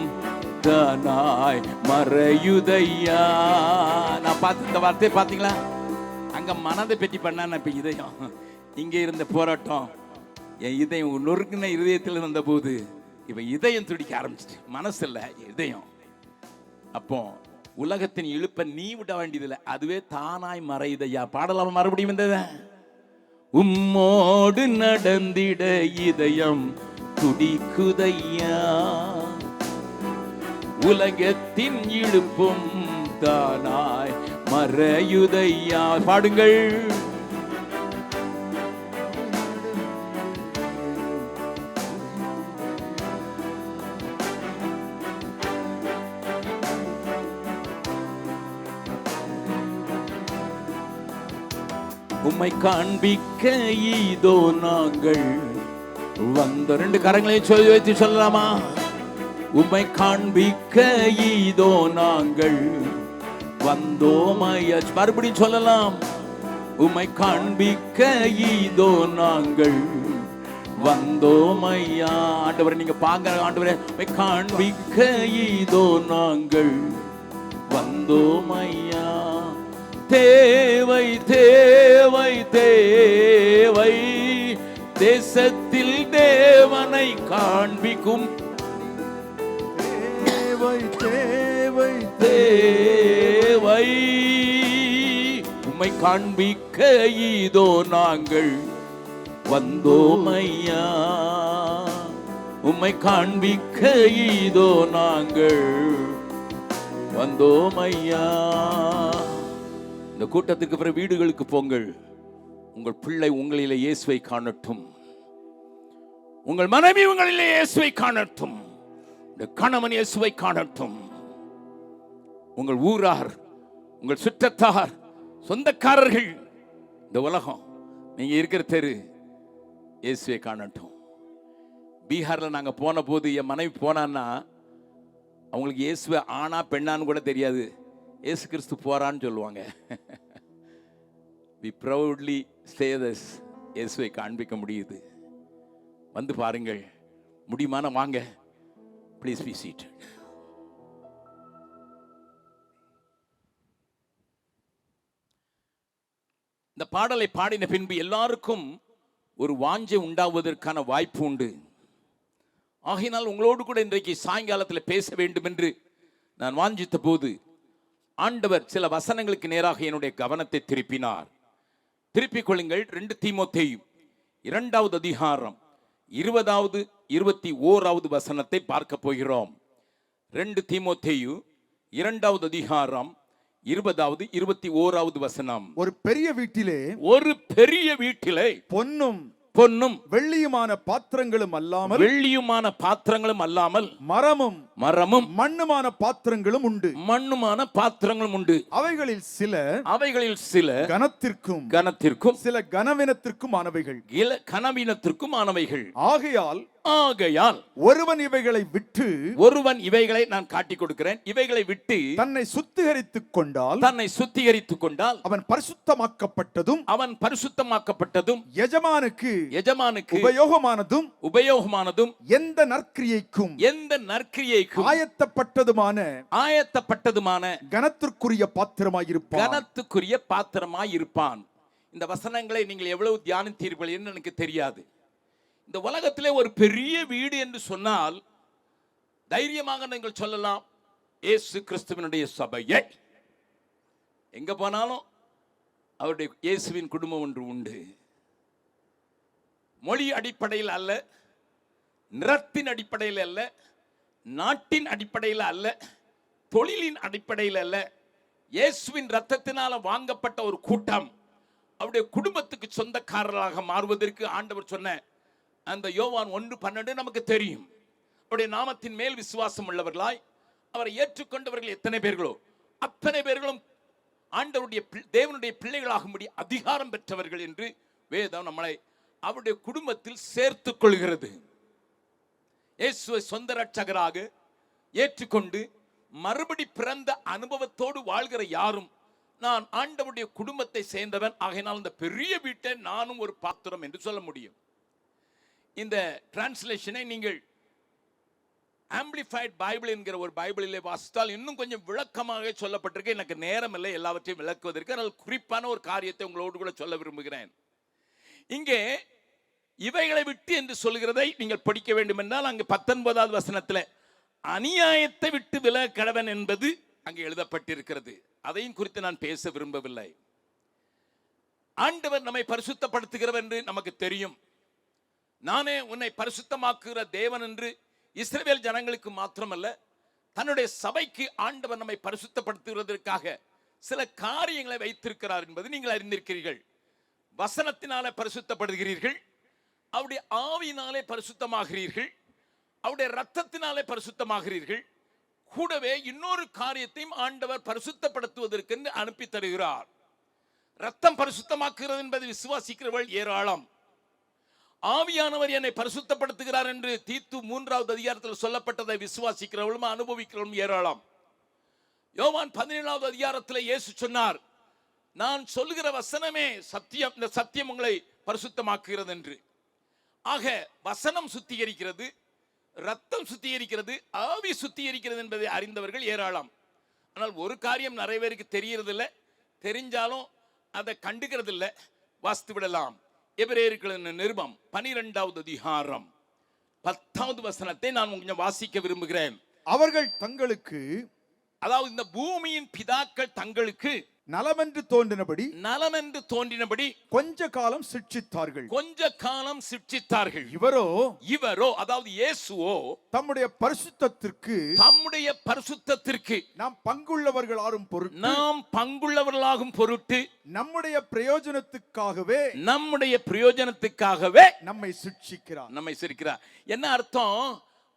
தானாய் மறையுதையா. நான் பார்த்து இந்த வார்த்தையை பார்த்தீங்களா? அங்க மனதை பெட்டி பண்ண, இப்ப இதயம் இங்க இருந்த போராட்டம், என் இதயம் நொறுக்குன இதயத்தில் இருந்த போது இப்ப இதயம் துடிக்க ஆரம்பிச்சிட்டு, மனசு இல்ல இதயம். அப்போ உலகத்தின் இழுப்ப நீ விட வேண்டியதில்லை, அதுவே தானாய் மறையுதையா. பாடலாம் மறுபடியும் வந்தத. உம்மோடு நடந்திட இதயம் துடிக்குதையா, உலகத்தின் இழுப்பும் தானாய் மறையுதையா. பாடுங்கள். உம்மை காண்பிக்க இதோ நாங்கள் வந்த. 2 கரங்களையும் சொல்லி வைத்து சொல்லலாமா? உம்மை காண்பிக்க இதோ நாங்கள் வந்தோமையா. மறுபடியும் சொல்லலாம். உம்மை காண்பிக்க இதோ நாங்கள் வந்தோமையா. ஆண்டவரே நீங்க பாங்க. ஆண்டவரே உம்மை காண்பிக்க இதோ நாங்கள் வந்தோமையா. தேவை தேவை தேவை தேசத்தில் தேவனை காண்பிக்கும். தேவை தேவை தேவை உம்மை காண்பிக்க இதோ நாங்கள் வந்தோமையா. உம்மை காண்பிக்க இதோ நாங்கள் வந்தோமையா. இந்த கூட்டத்துக்கு பிறகு வீடுகளுக்கு போங்கள். உங்கள் பிள்ளை உங்களிலே இயேசுவை காணட்டும். உங்கள் மனைவி உங்களிலே இயேசுவை காணட்டும். கணவன் இயேசுவை காணட்டும். உங்கள் ஊரார், உங்கள் சுற்றத்தார், சொந்தக்காரர்கள், இந்த உலகம், நீங்க இருக்கிற தெரு இயேசுவை காணட்டும். பீகார்ல நாங்க போன போது என் மனைவி போனான்னா அவங்களுக்கு இயேசுவை ஆனா பெண்ணான்னு கூட தெரியாது. இயேசு கிறிஸ்து போறான்னு சொல்லுவாங்க. we proudly say this. இயேசுவை காண்பிக்க முடியுது. வந்து பாருங்கள். முடியுமான வாங்க. Please be seated. இந்த பாடலை பாடின பின்பு எல்லாருக்கும் ஒரு வாஞ்சை உண்டாவதற்கான வாய்ப்பு உண்டு. ஆகையினால் உங்களோடு கூட இன்றைக்கு சாயங்காலத்தில் பேச வேண்டும் என்று நான் வாஞ்சித்த போது ஆண்டவர் சில வசனங்களுக்கு நேராக என்னுடைய கவனத்தை திருப்பினார். திருப்பிக் கொள்ளுங்கள். 2 தீமோத்தேயு 2வது அதிகாரம் 20வது 21வது வசனத்தை பார்க்க போகிறோம். 2 தீமோத்தேயு 2வது அதிகாரம் 20வது 21வது வசனம். ஒரு பெரிய வீட்டிலே பொன்னும் வெள்ளியுமான பாத்திரங்களும் அல்லாமல் மரமும் மண்ணுமான பாத்திரங்களும் உண்டு. அவைகளில் சில கனத்திற்கும் சில கனவீனத்திற்கும் ஆனவைகள். ஆகையால் ஒருவன் இவைகளை நான் காட்டிக் கொடுக்கிறேன். இவைகளை விட்டு தன்னை சுத்திகரித்துக் கொண்டால் அவன் பரிசுத்தமாக்கப்பட்டதும் எஜமானுக்கு உபயோகமானதும் எந்த நற்கிரியைக்கும் ஆயத்தப்பட்டதுமான கனத்திற்குரிய பாத்திரமாயிருப்பான். இந்த வசனங்களை நீங்கள் எவ்வளவு தியானித்தீர்கள் என்று எனக்கு தெரியாது. இந்த உலகத்திலே ஒரு பெரிய வீடு என்று சொன்னால் தைரியமாக நீங்கள் சொல்லலாம், இயேசு கிறிஸ்துவினுடைய சபையை. எங்க போனாலும் அவருடைய இயேசுவின் குடும்பம் ஒன்று உண்டு. மொழி அடிப்படையில் அல்ல, நிறத்தின் அடிப்படையில் அல்ல, நாட்டின் அடிப்படையில் அல்ல, தொழிலின் அடிப்படையில் அல்ல. இயேசுவின் இரத்தத்தினால வாங்கப்பட்ட ஒரு கூட்டம் அவருடைய குடும்பத்துக்கு சொந்தக்காரராக மாறுவதற்கு ஆண்டவர் சொன்ன அந்த யோவான் 1:12 நமக்கு தெரியும். அவருடைய நாமத்தின் மேல் விசுவாசம் உள்ளவர்களாய் அவரை ஏற்றுக்கொண்டவர்கள் எத்தனை பேர்களோ அத்தனை பேர்களும் ஆண்டவருடைய தேவனுடைய பிள்ளைகளாகும்படி அதிகாரம் பெற்றவர்கள் என்று வேதம் நம்மளை அவருடைய குடும்பத்தில் சேர்த்துக் கொள்கிறது. இயேசுவை சொந்த இரட்சகராக ஏற்றுக்கொண்டு மறுபடி பிறந்த அனுபவத்தோடு வாழ்கிற யாரும் நான் ஆண்டவருடைய குடும்பத்தை சேர்ந்தவன், ஆகையினால் இந்த பெரிய வீட்டை நானும் ஒரு பாத்திரம் என்று சொல்ல முடியும். இந்த டிரான்ஸ்லேஷனை நீங்கள் ஆம்பிளிஃபைட் பைபிள் என்கிற ஒரு பைபிளிலே வாசித்தால் இன்னும் கொஞ்சம் விளக்கமாக சொல்லப்பட்டிருக்கு. எனக்கு நேரம் இல்லை எல்லாவற்றையும் விளக்குவதற்கு. அதனால் குறிப்பான ஒரு காரியத்தை உங்களோடு கூட சொல்ல விரும்புகிறேன். இங்கே இவைகளை விட்டு என்று சொல்கிறதை நீங்கள் படிக்க வேண்டும் என்றால் அங்கு 19வது வசனத்தில் அநியாயத்தை விட்டு விலக கடவன் என்பது அங்கே எழுதப்பட்டிருக்கிறது. அதையும் குறித்து நான் பேச விரும்பவில்லை. ஆண்டவர் நம்மை பரிசுத்தப்படுத்துகிறவர் என்று நமக்கு தெரியும். நானே உன்னை பரிசுத்தமாக்குகிற தேவன் என்று இஸ்ரவேல் ஜனங்களுக்கு மாத்திரமல்ல, தன்னுடைய சபைக்கு ஆண்டவர் நம்மை பரிசுத்தப்படுத்துவதற்காக சில காரியங்களை வைத்திருக்கிறார் என்பது நீங்கள் அறிந்திருக்கிறீர்கள். வசனத்தினாலே பரிசுத்தப்படுகிறீர்கள், அவருடைய ஆவியினாலே பரிசுத்தமாகிறீர்கள், அவருடைய இரத்தத்தினாலே பரிசுத்தமாகிறீர்கள். கூடவே இன்னொரு காரியத்தையும் ஆண்டவர் பரிசுத்தப்படுத்துவதற்கு அனுப்பி தருகிறார். ரத்தம் பரிசுத்தமாக்குகிறது என்பதை விசுவாசிக்கிறவர்கள் ஏராளம். ஆவியானவர் என்னை பரிசுத்தப்படுத்துகிறார் என்று தீத்து 3வது அதிகாரத்தில் சொல்லப்பட்டதை விசுவாசிக்கிறவர்களும் அனுபவிக்கிறவர்களும் ஏராளம். யோவான் 17வது அதிகாரத்தில் இயேசு சொன்னார், நான் சொல்லுகிற வசனமே சத்தியம், இந்த சத்தியம் உங்களை பரிசுத்தமாக்குகிறது என்று. ஆக வசனம் சுத்திகரிக்கிறது, ரத்தம் சுத்திகரிக்கிறது, ஆவி சுத்திகரிக்கிறது என்பதை அறிந்தவர்கள் ஏராளம். ஆனால் ஒரு காரியம் நிறைய பேருக்கு தெரியறதில்லை, தெரிஞ்சாலும் அதை கண்டுக்கிறது இல்லை, வாசித்து விடலாம். எபிரேயர்களின் நிருபம் 12வது அதிகாரம் 10வது வசனத்தை நான் கொஞ்சம் வாசிக்க விரும்புகிறேன். அவர்கள் தங்களுக்கு, அதாவது இந்த பூமியின் பிதாக்கள் தங்களுக்கு நலமென்று தோன்றினபடி கொஞ்ச காலம் சிட்சித்தார்கள். இவரோ அதாவது இயேசுவோ தம்முடைய பரிசுத்தத்திற்கு நாம் பங்குள்ளவர்களாகும் பொருட்டு நம்முடைய பிரயோஜனத்துக்காகவே நம்மை சிட்சிக்கிறார். என்ன அர்த்தம்?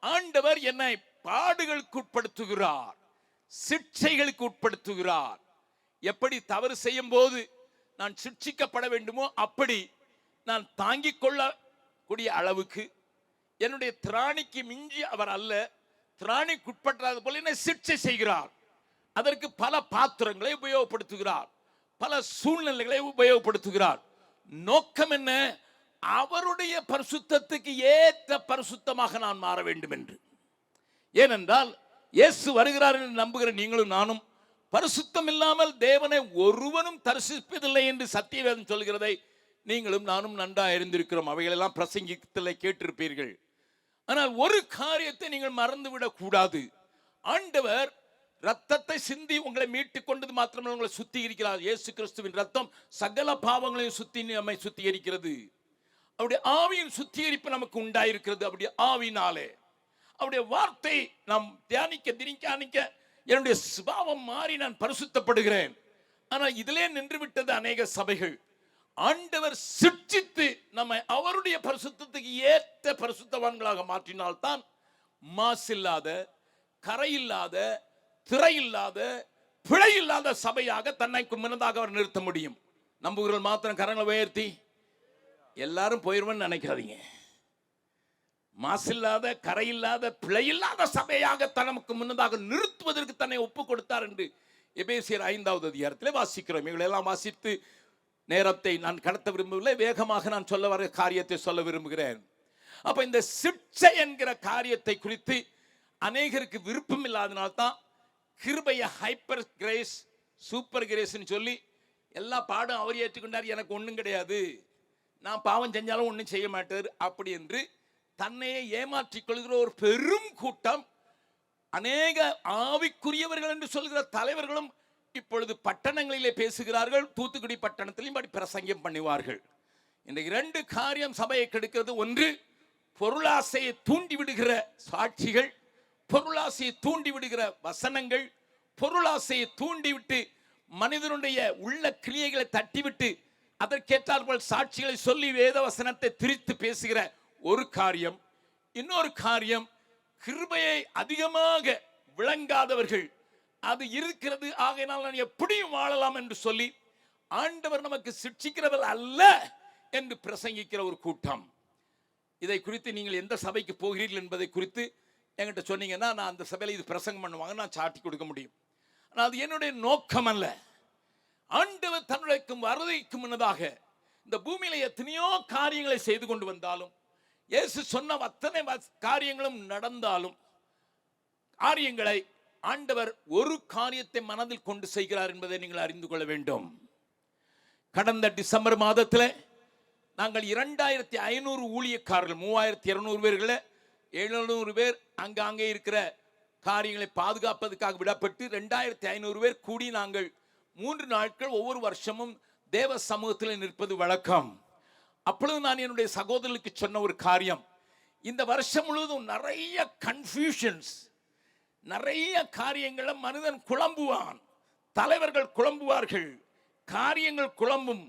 ஆண்டவர் என்னை பாடுகளுக்கு உட்படுத்துகிறார், சிட்சைகளுக்கு உட்படுத்துகிறார். எப்படி தவறு செய்யும் போது நான் சிட்சிக்கப்பட வேண்டுமோ அப்படி நான் தாங்கிக் கொள்ளக்கூடிய அளவுக்கு என்னுடைய திராணிக்கு மிஞ்சி அவர் அல்ல, திராணிக்கு உட்பட்டாத போல என்னை சிட்சை செய்கிறார். அதற்கு பல பாத்திரங்களை உபயோகப்படுத்துகிறார், பல சூழ்நிலைகளை உபயோகப்படுத்துகிறார். நோக்கம் என்ன? அவருடைய பரிசுத்தத்துக்கு ஏற்ற பரிசுத்தமாக நான் மாற வேண்டும் என்று. ஏனென்றால் இயேசு வருகிறார் என்று நம்புகிற நீங்களும் நானும் பரிசுத்தம் இல்லாமல் தேவனை ஒருவனும் தரிசிப்பதில்லை என்று சத்தியவேதம் சொல்கிறதை நீங்களும் நானும் நன்றாக அறிந்திருக்கிறோம். அவைகளெல்லாம் பிரசங்கித்தலை கேட்டிருப்பீர்கள். ஆனால் ஒரு காரியத்தை நீங்கள் மறந்துவிடக் கூடாது. ஆண்டவர் ரத்தத்தை சிந்தி உங்களை மீட்டுக் கொண்டது மாத்திரமல்ல, உங்களை சுத்திகரிக்கிறார். இயேசு கிறிஸ்துவின் ரத்தம் சகல பாவங்களையும் நம்மை சுத்திகரிக்கிறது. அவருடைய ஆவியின் சுத்திகரிப்பு நமக்கு உண்டாயிருக்கிறது. அவருடைய ஆவினாலே அவருடைய வார்த்தை நாம் தியானிக்க என்னுடைய சுபாவம் மாறி நான் பரிசுத்தப்படுகிறேன். ஆனால் இதிலே நின்று விட்டது அநேக சபைகள். ஆண்டவர் சிட்சித்து நம்மை அவருடைய பரிசுத்தத்துக்கு ஏற்ற பரிசுத்தவான்களாக மாற்றினால்தான் மாசில்லாத, கரையில்லாத, திரையில்லாத, பிழையில்லாத சபையாக தன்னை முன்னதாக அவர் நிறுத்த முடியும். நம்புகிறவர்கள் மாத்திரம் கரங்களை உயர்த்தி எல்லாரும் போயிருவேன்னு நினைக்காதீங்க. மாசில்லாத, கரையில்லாத, பிழையில்லாத சபையாக தனக்கு முன்னதாக நிறுத்துவதற்கு தன்னை ஒப்பு கொடுத்தார் என்று எபேசியர் 5வது அதிகாரத்தில் வாசிக்கிறோம். இவங்களெல்லாம் வாசித்து நேரத்தை நான் கடத்த விரும்பவில்லை, வேகமாக நான் சொல்ல வர காரியத்தை சொல்ல விரும்புகிறேன். அப்ப இந்த சிட்சை என்கிற காரியத்தை குறித்து அநேகருக்கு விருப்பம் இல்லாதனால்தான் கிருபைய ஹைப்பர் கிரேஸ், சூப்பர் கிரேஸ்ன்னு சொல்லி எல்லா பாடம் அவர் ஏற்றுக்கொண்டார், எனக்கு ஒன்றும் கிடையாது, நான் பாவம் செஞ்சாலும் ஒன்றும் செய்ய மாட்டார் அப்படி என்று தன்னையே ஏமாற்றிக் கொள்கிற ஒரு பெரும் கூட்டம், அநேக ஆவிக்குரியவர்கள் என்று சொல்கிற தலைவர்களும் இப்பொழுது பட்டணங்களிலே பேசுகிறார்கள். தூத்துக்குடி பட்டணத்திலும் படி பிரசங்கம் பண்ணுவார்கள். இந்த 2 காரியம் சபையை கெடுக்கிறது. ஒன்று, பொருளாசையை தூண்டிவிடுகிற சாட்சிகள், பொருளாசையை தூண்டிவிடுகிற வசனங்கள், பொருளாசையை தூண்டிவிட்டு மனிதனுடைய உள்ள கிரியைகளை தட்டிவிட்டு அதற்கேற்றாற்போல் சாட்சிகளை சொல்லி வேத வசனத்தை திரித்து பேசுகிற ஒரு காரியம். இன்னொரு காரியம், கிருபையை அதிகமாக விளங்காதவர்கள், அது இருக்கிறது ஆகையினால் நான் எப்படியும் வாழலாம் என்று சொல்லி ஆண்டவர் நமக்கு சிட்சிக்கிறவர் அல்ல என்று பிரசங்கிக்கிற ஒரு கூட்டம். இதை குறித்து நீங்கள் எந்த சபைக்கு போகிறீர்கள் என்பதை குறித்து என்கிட்ட சொன்னீங்கன்னா நான் அந்த சபையில் இது பிரசங்கம் பண்ணுவாங்க, நான் சாட்டி கொடுக்க முடியும். ஆனால் அது என்னுடைய நோக்கம் அல்ல. ஆண்டவர் தன்னுடைய வருகைக்கு முன்னதாக இந்த பூமியில எத்தனையோ காரியங்களை செய்து கொண்டு வந்தாலும், இயேசு சொன்ன அத்தனை காரியங்களும் நடந்தாலும், காரியங்களை ஆண்டவர் ஒரு காரியத்தை மனதில் கொண்டு செய்கிறார் என்பதை நீங்கள் அறிந்து கொள்ள வேண்டும். கடந்த டிசம்பர் மாதத்தில் நாங்கள் 2500 ஊழியக்காரர்கள், 3200 பேர்களை 700 பேர் அங்கே இருக்கிற காரியங்களை பாதுகாப்பதற்காக விடப்பட்டு 2500 பேர் கூடி நாங்கள் 3 நாட்கள் ஒவ்வொரு வருஷமும் தேவ சமூகத்தில் நிற்பது வழக்கம். அப்பொழுது நான் என்னுடைய சகோதரர்களுக்கு சொன்ன ஒரு காரியம், இந்த வருஷம் முழுவதும் நிறைய கன்ஃபியூஷன்ஸ், நிறைய காரியங்களை மனிதன் குழம்புவான், தலைவர்கள் குழம்புவார்கள், காரியங்கள் குழம்பும்.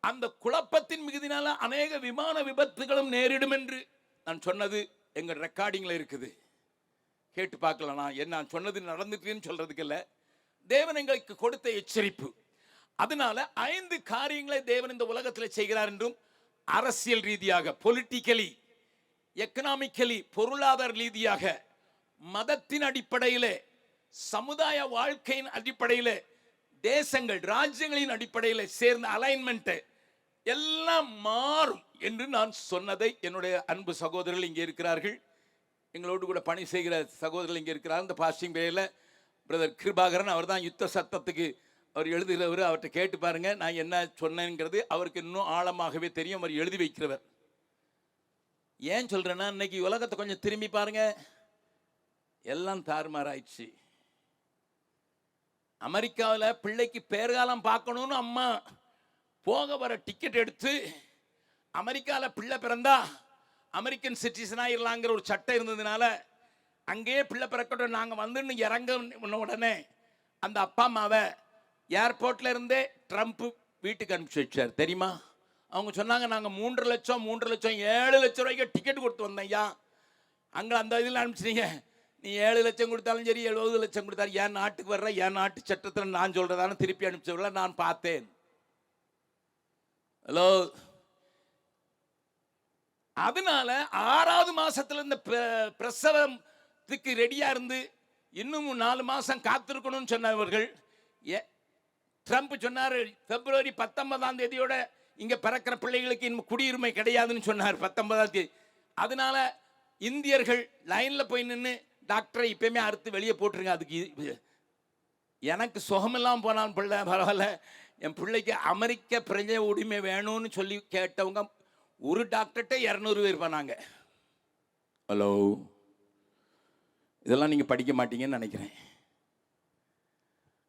அந்த குழப்பத்தின் மிகுதினால அநேக விமான விபத்துகளும் நேரிடும் என்று நான் சொன்னது எங்கள் ரெக்கார்டிங்ல இருக்குது, கேட்டு பார்க்கலாம். நான் சொன்னது நடந்துட்டுன்னு சொல்றதுக்கு இல்லை, தேவன் எங்களுக்கு கொடுத்த எச்சரிப்பு. அதனால 5 காரியங்களை தேவன் இந்த உலகத்தில் செய்கிறார் என்றும், அரசியல் ரீதியாக, பொலிட்டிக்கலி, எக்கனாமிக்கலி, பொருளாதார ரீதியாக, மதத்தின் அடிப்படையிலே, சமுதாய வாழ்க்கையின் அடிப்படையிலே, தேசங்கள் ராஜ்யங்களின் அடிப்படையில் சேர்ந்த அலைன்மெண்ட் எல்லாம் மாறும் என்று நான் சொன்னதை என்னுடைய அன்பு சகோதரர்கள் இங்கே இருக்கிறார்கள், எங்களோடு கூட பணி செய்கிற சகோதரர்கள் இங்கே இருக்கிறார். இந்த பாஸ்டிங் பேரில் பிரதர் கிருபாகரன், அவர் தான் யுத்த சத்தத்துக்கு அவர் எழுதுகிறவர். அவர்கிட்ட கேட்டு பாருங்க நான் என்ன சொன்னேங்கிறது அவருக்கு இன்னும் ஆழமாகவே தெரியும். அவர் எழுதி வைக்கிறவர். ஏன் சொல்றேன்னா, இன்னைக்கு உலகத்தை கொஞ்சம் திரும்பி பாருங்க, எல்லாம் தாறுமாறாயிடுச்சு. அமெரிக்காவில் பிள்ளைக்கு பேர்காலம் பார்க்கணும்னு அம்மா போக வர டிக்கெட் எடுத்து, அமெரிக்காவில் பிள்ளை பிறந்தா அமெரிக்கன் சிட்டிசன் ஆயிடலாங்கிற ஒரு சட்டம் இருந்ததுனால அங்கேயே பிள்ளை பிறக்கட்டும் நாங்கள் வந்து இறங்க உடனே அந்த அப்பா அம்மாவை ஏர்போர்ட்ல இருந்தே ட்ரம்ப் வீட்டுக்கு அனுப்பிச்சு வச்சார். தெரியுமா? அவங்க சொன்னாங்க, நாங்கள் 3 லட்சம் 7 லட்சம் ரூபாய்க்கு டிக்கெட் கொடுத்து வந்தோம் ஐயா, அங்கே அந்த இதில் அனுப்பிச்சிட்டீங்க. நீ 7 லட்சம் கொடுத்தாலும் சரி 70 லட்சம் கொடுத்தாலும் என் நாட்டுக்கு வர்ற, என் நாட்டு சட்டத்தில் நான் சொல்றதான திருப்பி அனுப்பிச்சவர்கள நான் பார்த்தேன். ஹலோ, அதனால 6வது மாசத்துல இந்த பிரசவத்துக்கு ரெடியா இருந்து இன்னும் 4 மாசம் காத்திருக்கணும்னு சொன்னவர்கள், ட்ரம்ப் சொன்னார் பிப்ரவரி 19ஆம் தேதியோட இங்க பிறக்கிற பிள்ளைகளுக்கு இன்னும் குடியுரிமை கிடையாதுன்னு சொன்னார் 19ஆம் தேதி. அதனால இந்தியர்கள் லைன்ல போய் நின்று டாக்டரை இப்பயுமே அறுத்து வெளியே போட்டுருங்க. அதுக்கு எனக்கு சுகமெல்லாம் போனான் பிள்ளை பரவாயில்ல, என் பிள்ளைக்கு அமெரிக்க பிரஜை உரிமை வேணும்னு சொல்லி கேட்டவங்க ஒரு டாக்டர்கிட்ட 200 பேர் பண்ணாங்க. ஹலோ, இதெல்லாம் நீங்க படிக்க மாட்டீங்கன்னு நினைக்கிறேன்.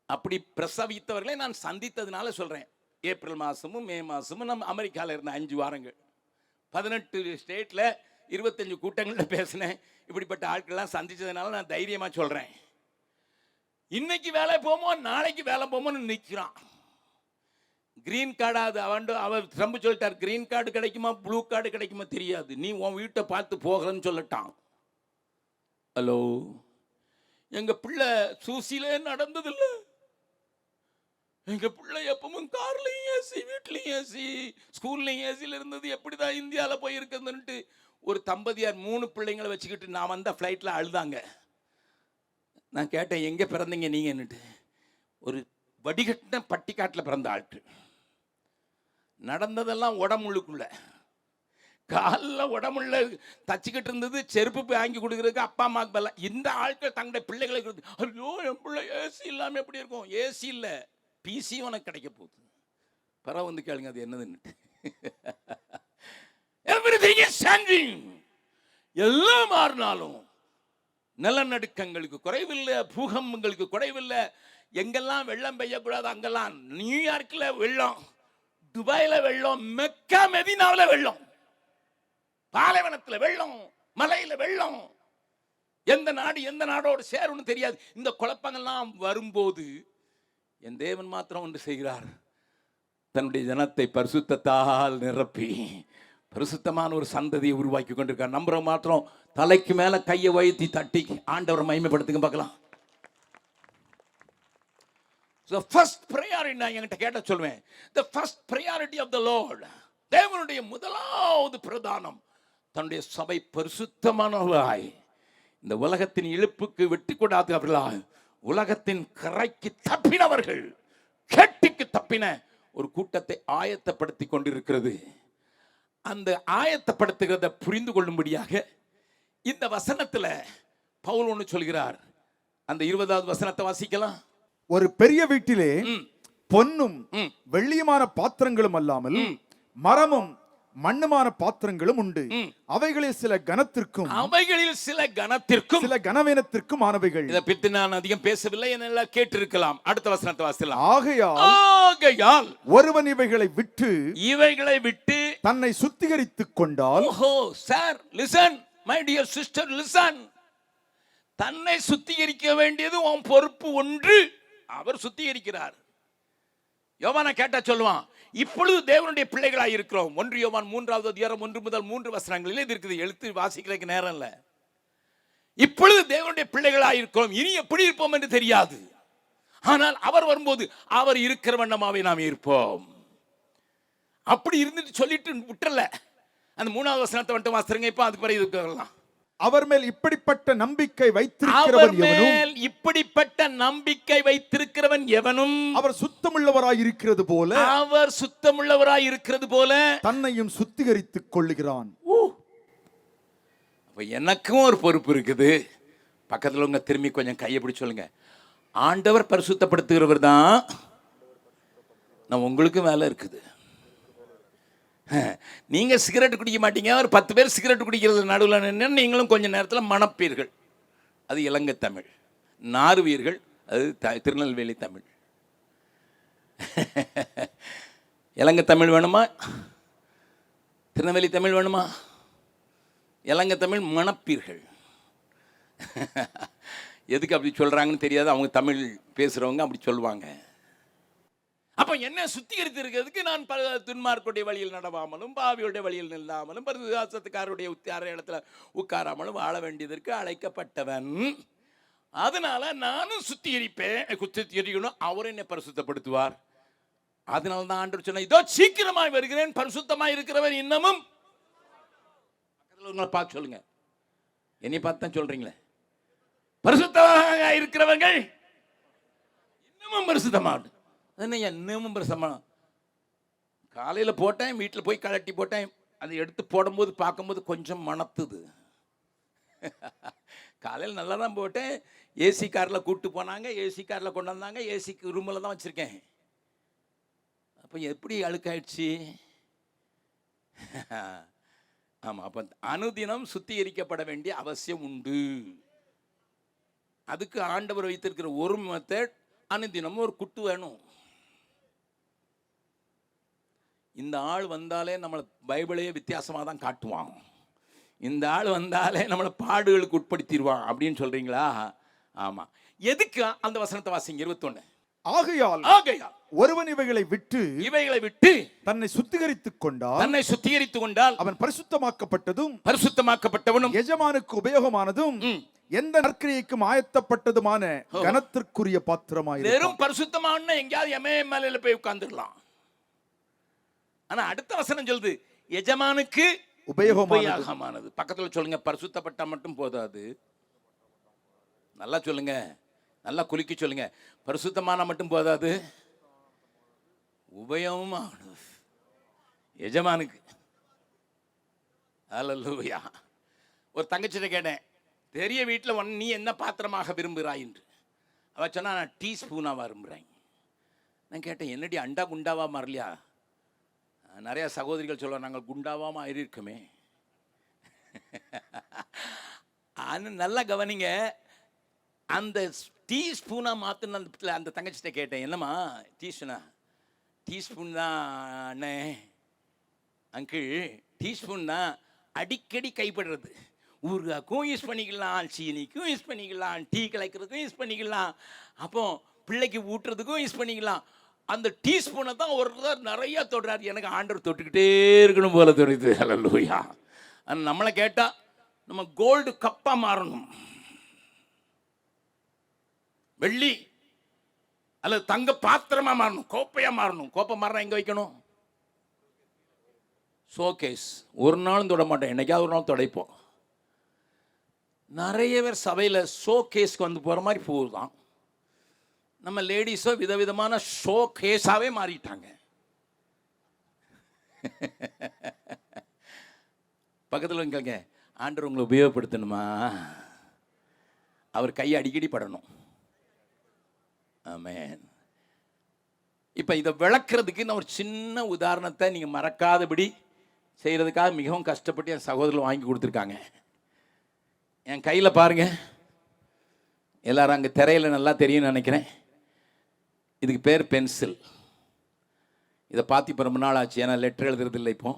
அப்படி பிரசவித்தவர்களை நான் சந்தித்ததுனால சொல்றேன். ஏப்ரல் மாசமும் மே மாசமும் நம்ம அமெரிக்காவில் இருந்த 5 வாரங்கள் 18 ஸ்டேட்ல 25 கூட்டங்களில் பேசினேன். இப்படிப்பட்ட ஆட்கள்லாம் சந்திச்சதுனால நான் தைரியமா சொல்றேன். இன்னைக்கு வேலை போமோ நாளைக்கு வேலை போமோன்னு நிற்கிறான். கிரீன் கார்டு அவர் ட்ரம்ப் சொல்லிட்டார், கிரீன் கார்டு கிடைக்குமா ப்ளூ கார்டு கிடைக்குமா தெரியாது, நீ உன் வீட்டை பார்த்து போகிறன்னு சொல்லட்டான். ஹலோ, எங்க பிள்ளை சூசிலே நடந்ததில்லை. எங்க பிள்ளை எப்பவும் கார்லையும் ஏசி, வீட்லையும் ஏசி, ஸ்கூல்லையும் ஏசியில் இருந்தது. எப்படிதான் இந்தியாவில் போயிருக்குதுன்ட்டு ஒரு தம்பதியார் 3 பிள்ளைங்களை வச்சுக்கிட்டு நான் வந்த ஃப்ளைட்டில் அழுதாங்க. நான் கேட்டேன், எங்கே பிறந்தீங்க நீங்கன்னுட்டு. ஒரு வடிகட்டின பட்டிக்காட்டில் பிறந்த ஆட்டு. நடந்ததெல்லாம் உடம்புள்ளுக்குள்ள, காலில் உடம்புள்ள தச்சுக்கிட்டு இருந்தது. செருப்பு வாங்கி கொடுக்குறதுக்கு அப்பா அம்மாவுக்கு பதிலா இந்த ஆட்கள் தங்களுடைய பிள்ளைகளை, ஐயோ என் பிள்ளை ஏசி இல்லாமல் எப்படி இருக்கும். ஏசி இல்லை, பிசி உனக்கு கிடைக்க போகுது. பரவ வந்து கேளுங்க அது என்னதுன்னு. Everything is changing. எல்லாம் மாறினாலும் நிலநடுக்கங்களுக்கு குறைவில்லை, பூகம்பங்களுக்கு குறைவில்லை. எங்கெல்லாம் வெள்ளம் பெய்யக்கூடாது அங்கெல்லாம், நியூயார்க்ல வெள்ளம், துபாயில வெள்ளம், மெக்கா மெதினாவில வெள்ளம், பாலைவனத்தில் வெள்ளம், மலையில வெள்ளம். எந்த நாடு எந்த நாடோடு சேரும்னு தெரியாது. இந்த குழப்பங்கள்லாம் வரும்போது என் தேவன் மாத்திரம் ஒன்று செய்கிறார், தன்னுடைய ஜனத்தை பரிசுத்தத்தால் நிரப்பி பரிசுத்தமான ஒரு சந்ததியை உருவாக்கி கொண்டிருக்கார். நம்புற மாத்திரம் தலைக்கு மேல கையை வைத்தி தட்டி ஆண்டவரை மகிமைப்படுத்துங்க பார்க்கலாம். So first priority நான் என்கிட்ட கேட்ட சொல்வேன், the first priority of the Lord, தேவனுடைய முதலாவது பிரதானம் தன்னுடைய சபை பரிசுத்தமானவர்களாய், இந்த உலகத்தின் இழுப்புக்கு வெட்டி கொடாதவர்களாய், உலகத்தின் கரைக்கு தப்பினவர்கள், கேட்டுக்கு தப்பின ஒரு கூட்டத்தை ஆயத்தப்படுத்தி கொண்டிருக்கிறது. அந்த ஆயத்தப்படுத்துகிறத புரிந்து கொள்ளும்படியாக இந்த வசனத்துல பவுல் ஒன்று சொல்கிறார். அந்த 20வது வசனத்தை வாசிக்கலாம். ஒரு பெரிய வீட்டிலே பொன்னும் வெள்ளியுமான பாத்திரங்களும் அல்லாமல் மரமும் மண்ணுமான பாத்திரங்களும் உண்டு. அவைகளில் சில கனத்திற்கும் சில கனவீனத்திற்கும் ஆனவைகள். இதை பற்றி நான் அதிகம் பேசவில்லை, என்னெல்லாம் கேட்டிருக்கலாம். அடுத்த வசனத்தை வாசிக்கலாம். ஆகையால் ஒருவன் இவைகளை விட்டு தன்னை சுத்திகரித்துக் கொண்டால், ஓஹோ sir listen, my dear sister listen, தன்னை சுத்திகரிக்க வேண்டியது உன் பொறுப்பு ஒன்று. அவர் சுத்திகரிக்கிறார். யோவானை கேட்டா சொல்லுவான், இப்பொழுது தேவனுடைய பிள்ளைகளாய் இருக்கிறோம். 1 யோவான் 3வது அதிகாரம் 1 முதல் 3 வசனங்களில் இது இருக்குது. எழுத்து வாசிக்கிறதுக்கு நேரம் இல்லை. இப்பொழுது தேவனுடைய பிள்ளைகளாய் இருக்கிறோம், இனி எப்படி இருப்போம் என்று தெரியாது. ஆனால் அவர் வரும்போது அவர் இருக்கிற வண்ணமாவே நாம் இருப்போம். அப்படி இருந்துட்டு சொல்லிட்டு விட்டுறல. அந்த 3வது வசனத்தை வந்துட்டு வாசிருங்க. இப்போ அதுக்கு பிறகு இருக்கலாம். அவர் மேல் இப்படிப்பட்ட நம்பிக்கை அவர் வைத்திருக்கிறவன் எவனும், மேல் இப்படிப்பட்ட நம்பிக்கை வைத்திருக்கிறவன் எவனும், அவர் சுத்தமுள்ளவராய் இருக்கிறது போல, அவர் சுத்தமுள்ளவராய் இருக்கிறது போல தன்னையும் சுத்திகரித்துக் கொள்ளுகிறான். அப்ப எனக்கும் ஒரு பொறுப்பு இருக்குது. பக்கத்துல உங்க திரும்பி கொஞ்சம் கையை பிடிச்சு சொல்லுங்க, ஆண்டவர் பரிசுத்தப்படுத்துகிறவர் தான், நான் உங்களுக்கும் வேலை இருக்குது. நீங்க சிகரெட் குடிக்க மாட்டீங்க, ஒரு 10 பேர் சிகரெட் குடிக்கிறது நடுவில் நின்று நீங்களும் கொஞ்ச நேரத்தில் மணப்பீர்கள். அது இலங்கை தமிழ். நாறுவீர்கள், அது திருநெல்வேலி தமிழ். இலங்கை தமிழ் வேணுமா, திருநெல்வேலி தமிழ் வேணுமா? இலங்கை தமிழ் மணப்பீர்கள். எதுக்கு அப்படி சொல்றாங்கன்னு தெரியாது, அவங்க தமிழ் பேசுறவங்க அப்படி சொல்லுவாங்க. அப்ப என்ன சுத்திகரித்து இருக்கிறதுக்கு, நான் துன்மார்க்குடைய வழியில் நடவாமலும் பாவியுடைய வழியில் நில்லாமலும் பரிசுத்தக்காரருடைய இடத்துல உட்காராமலும் வாழ வேண்டியதற்கு அழைக்கப்பட்டவன். அதனால நானும் சுத்திகரிக்கணும், அவர் என்னை பரிசுத்தப்படுத்துவார். அதனால தான் ஆண்டவர் சொன்ன, இதோ சீக்கிரமாய் வருகிறேன், பரிசுத்தமாய் இருக்கிறவன் இன்னமும். உங்களை பார்த்து சொல்லுங்க, என்னை பார்த்து தான் சொல்றீங்களே, பரிசுத்தமாக இருக்கிறவர்கள் இன்னமும் பரிசுத்தமாக. இன்னமும் பிரசமா காலையில் போட்டேன், வீட்டில் போய் கலட்டி போட்டேன், அதை எடுத்து போடும்போது பார்க்கும்போது கொஞ்சம் மணத்துது. காலையில் நல்லா தான் போட்டேன், ஏசி காரில் கூப்பிட்டு போனாங்க, ஏசி காரில் கொண்டு வந்தாங்க, ஏசிக்கு ரூமில் தான் வச்சுருக்கேன். அப்போ எப்படி அழுக்காயிடுச்சு? ஆமாம், அப்போ அனுதினம் சுத்திகரிக்கப்பட வேண்டிய அவசியம் உண்டு. அதுக்கு ஆண்டவர் வைத்திருக்கிற ஒரு மெத்தட், அனுதினமும் ஒரு குட்டு வேணும். இந்த ஆள் வந்தாலே நம்மளை பைபிளையே வித்தியாசமாக தான் காட்டுவான், இந்த ஆள் வந்தாலே நம்மளை பாடுகளுக்கு உட்படுத்திடுவான் அப்படின்னு சொல்றீங்களா? ஆமாம். எதுக்கு அந்த வசனத்தை வாசிங்க, 21. ஆகையால் ஒருவன் இவைகளை விட்டு தன்னை சுத்திகரித்துக் கொண்டால் அவன் பரிசுத்தமாக்கப்பட்டவனும் எஜமானுக்கு உபயோகமானதும் எந்த நற்கிரியைக்கும் ஆயத்தப்பட்டதுமான கனத்திற்குரிய பாத்திரமாய். வெறும் பரிசுத்தமான எங்கேயாவது எமேமலையில போய் உட்கார்ந்துடலாம். ஆனா அடுத்த வசனம் சொல்லுது, எஜமானுக்கு உபயோகமானது. பக்கத்துல சொல்லுங்க, பரிசுத்தப்பட்டா மட்டும் போதாது. நல்லா சொல்லுங்க, நல்லா குலுக்கி சொல்லுங்க, பரிசுத்தமான மட்டும் போதாது, உபயோகமானது எஜமானுக்கு. அல்லேலூயா. ஒரு தங்கச்சிட்ட கேட்டேன், பெரிய வீட்டில் நீ என்ன பாத்திரமாக விரும்புகிறாய் என்று. அவ சொன்னா, நான் டீஸ்பூனாக விரும்புகிறேன். நான் கேட்டேன், என்னடி அண்டா குண்டாவா மாறலையா? நிறைய சகோதரிகள் சொல்லுவாங்க, நாங்கள் குண்டாவா மாறி இருக்கமே. நல்லா கவனிங்க, அந்த டீஸ்பூனா மாற்றின அந்த தங்கச்சிட்ட கேட்டேன், என்னம்மா டீஸ்பூன் தான் அண்ணே, அங்கிள் டீஸ்பூன் தான் அடிக்கடி கைப்படுறது. ஊறுகாய்க்கும் யூஸ் பண்ணிக்கலாம், சீனிக்கும் யூஸ் பண்ணிக்கலாம், டீ கலக்கிறதுக்கும் யூஸ் பண்ணிக்கலாம், அப்போ பிள்ளைக்கு ஊட்டுறதுக்கும் யூஸ் பண்ணிக்கலாம். அந்த டீஸ்பூனை தான் ஒருத்தர் நிறைய தொடுறாரு. எனக்கு ஆண்டவர் தொட்டுக்கிட்டே இருக்கணும் போல தோணுது. அல்லேலூயா. நம்மளை கேட்டால் நம்ம கோல்டு கப்பாக மாறணும், வெள்ளி அல்லது தங்க பாத்திரமா மாறணும், கோப்பையா மாறணும். கோப்பை மாறினா எங்க வைக்கணும்? ஷோகேஸ். ஒரு நாளும் தொட மாட்டோம், என்னைக்காவது ஒரு நாள் தொடைப்போம். நிறைய பேர் சபையில் ஷோகேஸ்க்கு வந்து போகிற மாதிரி போகுதான். நம்ம லேடிஸோ விதவிதமான ஷோகேஸாவே மாறிட்டாங்க. பக்கத்தில் கேளுங்க, ஆண்டவர் உங்களை உபயோகப்படுத்தணுமா? அவர் கை அடிக்கடி படணும். ஆமென். இப்போ இதை விளக்குறதுக்கு நான் ஒரு சின்ன உதாரணத்தை நீங்கள் மறக்காதபடி செய்கிறதுக்காக மிகவும் கஷ்டப்பட்டு என் சகோதரர்கள் வாங்கி கொடுத்துருக்காங்க. என் கையில் பாருங்க, எல்லாரும் அங்கே திரையில் நல்லா தெரியும்னு நினைக்கிறேன். இதுக்கு பேர் பென்சில். இதை பார்த்து இப்போ ரொம்ப நாள் ஆச்சு, ஏன்னா லெட்டர் எழுதுறது இல்லை. இப்போ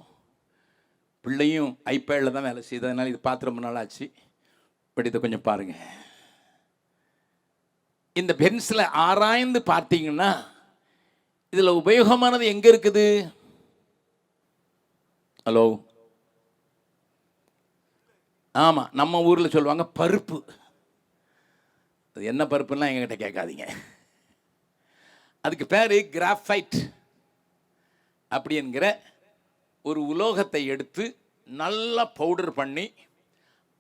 பிள்ளையும் ஐபேடில் தான் வேலை செய்யுது, அதனால் இது பார்த்து ரொம்ப நாள் ஆச்சு. பட் இதை கொஞ்சம் பாருங்க. இந்த பென்சிலை ஆராய்ந்து பார்த்தீங்கன்னா இதில் உபயோகமானது எங்கே இருக்குது? ஹலோ, ஆமாம், நம்ம ஊரில் சொல்லுவாங்க பருப்பு. அது என்ன பருப்புன்னா எங்ககிட்ட கேட்காதீங்க. அதுக்கு பேர் கிராஃபைட் அப்படி என்கிற ஒரு உலோகத்தை எடுத்து நல்லா பவுடர் பண்ணி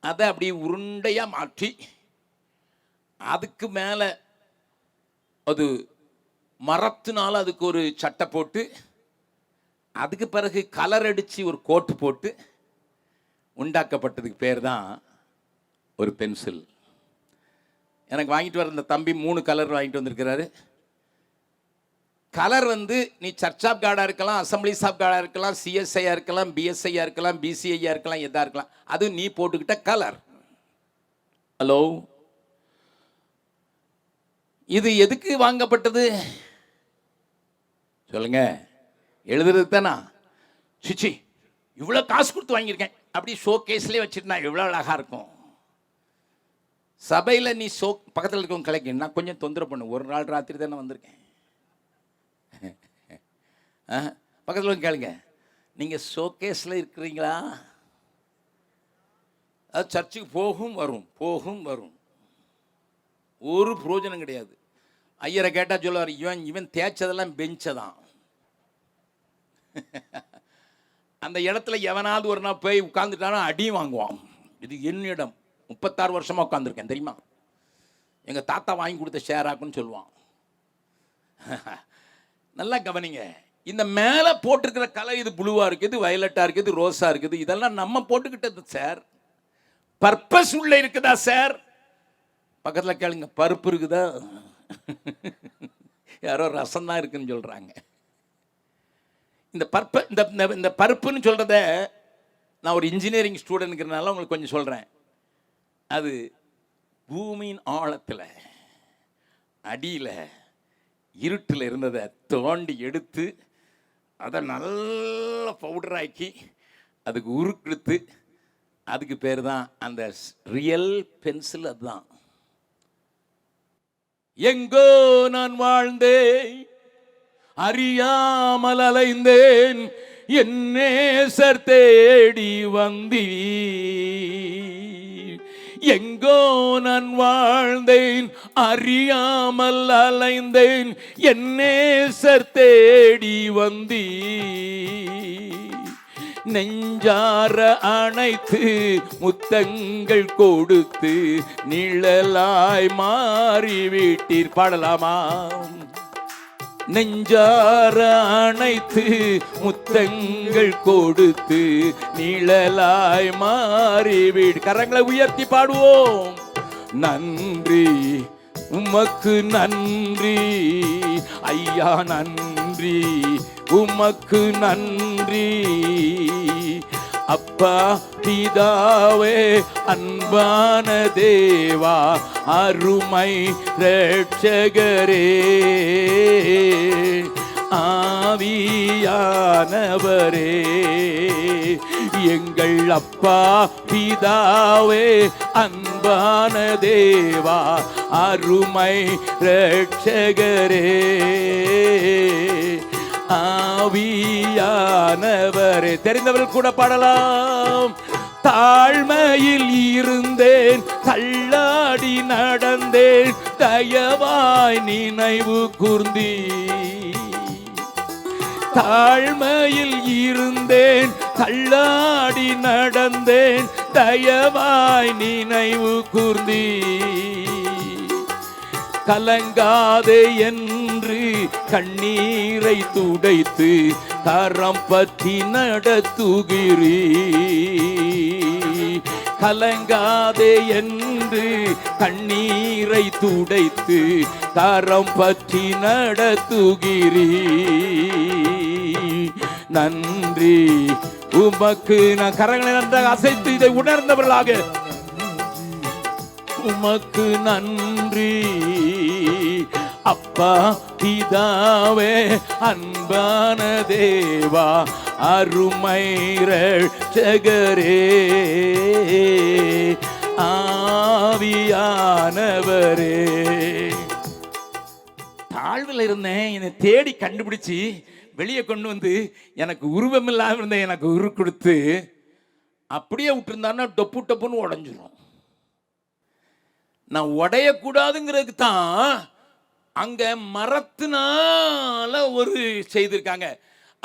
அதை அப்படி உருண்டையாக மாற்றி அதுக்கு மேலே அது மரத்தினால அதுக்கு ஒரு சட்டை போட்டு அதுக்கு பிறகு கலர் அடித்து ஒரு கோட்டு போட்டு உண்டாக்கப்பட்டதுக்கு பேர் தான் ஒரு பென்சில். எனக்கு வாங்கிட்டு வர இந்த தம்பி 3 கலர் வாங்கிட்டு வந்திருக்கிறாரு. கலர் நீ சர்ச் ஆஃப் கார்டாக இருக்கலாம், அசம்பிளிஸ் ஆஃப் கார்டாக இருக்கலாம், சிஎஸ்ஐயாக இருக்கலாம், பிஎஸ்ஐயாக இருக்கலாம், பிசிஐயாக இருக்கலாம், எதாக இருக்கலாம். அது நீ போட்டுக்கிட்ட கலர். ஹலோ, இது எதுக்கு வாங்கப்பட்டது சொல்லுங்க? எழுதுறது தானா? சிச்சி, இவ்வளோ காசு கொடுத்து வாங்கியிருக்கேன் அப்படி ஷோ கேஸ்லேயே வச்சுருந்தா எவ்வளோ அழகாக இருக்கும். சபையில் நீ பக்கத்தில் இருக்கவங்க கலைக்கு நான் கொஞ்சம் தொந்தரவு பண்ணு. ஒரு நாள் ராத்திரி தானே வந்திருக்கேன். பக்கத்தில் கேளுங்க, நீங்கள் ஷோ கேஸில் இருக்கிறீங்களா? அது சர்ச்சுக்கு போகும் வரும், ஒரு பிரயோஜனம் கிடையாது. ஐயரை கேட்டால் சொல்லுவார், இவன் தேய்ச்சதெல்லாம் பெஞ்சதான். அந்த இடத்துல எவனாவது ஒரு நாள் போய் உட்கார்ந்துட்டானா அடி வாங்குவான். இது என்னிடம் 36 வருஷமாக உட்காந்துருக்கேன் தெரியுமா, எங்கள் தாத்தா வாங்கி கொடுத்த ஷேராக்குன்னு சொல்லுவான். நல்லா கவனிங்க, இந்த மேலே போட்டிருக்கிற கலர் இது ப்ளூவாக இருக்குது, வயலட்டாக இருக்குது, ரோஸாக இருக்குது. இதெல்லாம் நம்ம போட்டுக்கிட்டது சார். பர்பஸ் உள்ள இருக்குதா சார்? பக்கத்தில் கேளுங்க, பருப்பு இருக்குதா? யாரோ ரசம் தான் இருக்குன்னு சொல்கிறாங்க. இந்த பருப்புன்னு சொல்கிறத நான் ஒரு இன்ஜினியரிங் ஸ்டூடெண்ட்ங்கிறதுனால உங்களுக்கு கொஞ்சம் சொல்கிறேன். அது பூமியின் ஆழத்தில் அடியில் இருட்டில் இருந்ததை தோண்டி எடுத்து அதை நல்ல பவுடராக்கி அதுக்கு உருக்கெடுத்து அதுக்கு பேர் தான் அந்த ரியல் பென்சில். அதுதான் எங்கோ நான் வாழ்ந்தேன், அறியாமல் அலைந்தேன், என் நேசர் தேடி வந்தீர். எங்கோ நான் வாழ்ந்தேன், அறியாமல் அலைந்தேன், என் நேசர் தேடி வந்தீர். நெஞ்சார அணைத்து முத்தங்கள் கொடுத்து நிழலாய் மாறிவிட்டீர். பாடலாமா? நெஞ்சார அணைத்து முத்தங்கள் கொடுத்து நிழலாய் மாறிவிடு. கரங்களை உயர்த்தி பாடுவோம். நன்றி உமக்கு நன்றி ஐயா, நன்றி உமக்கு நன்றி அப்பா பிதாவே, அன்பான தேவா, அருமை இரட்சகரே, ஆவியானவரே, எங்கள் அப்பா பிதாவே, அன்பான தேவா, அருமை இரட்சகரே, ஆவியானவரே. தெரிந்தவர்கள் கூட பாடலாம். தாழ்மையில் இருந்தேன், தள்ளாடி நடந்தேன், தயவாய் நினைவு கூர்ந்தீ. தாழ்மையில் இருந்தேன், தள்ளாடி நடந்தேன், தயவாய் நினைவு கூர்ந்தீ. கலங்காதே என்று கண்ணீரை துடைத்து கரம் பற்றி நடத்துகிறீ. கலங்காதே என்று கண்ணீரை துடைத்து கரம் பற்றி நடத்துகிறீ. நன்றி உமக்கு. நான் கரங்களை நன்றாக அசைத்து இதை உணர்ந்தவர்களாக உமக்கு நன்றி அப்பா பிதாவே, அன்பான தேவா, அருமை இரட்சகரே, ஆவியானவரே. தாழ்வில் இருந்தேன், என்னை தேடி கண்டுபிடிச்சி வெளியே கொண்டு வந்து எனக்கு உருவம் இல்லாமல் இருந்தேன், எனக்கு உரு கொடுத்து அப்படியே விட்டுருந்தான்னா டொப்பு டொப்புன்னு உடஞ்சிரும். நான் உடையக்கூடாதுங்கிறதுக்கு தான் அங்க மரத்தினால ஒரு செய்திருக்காங்க.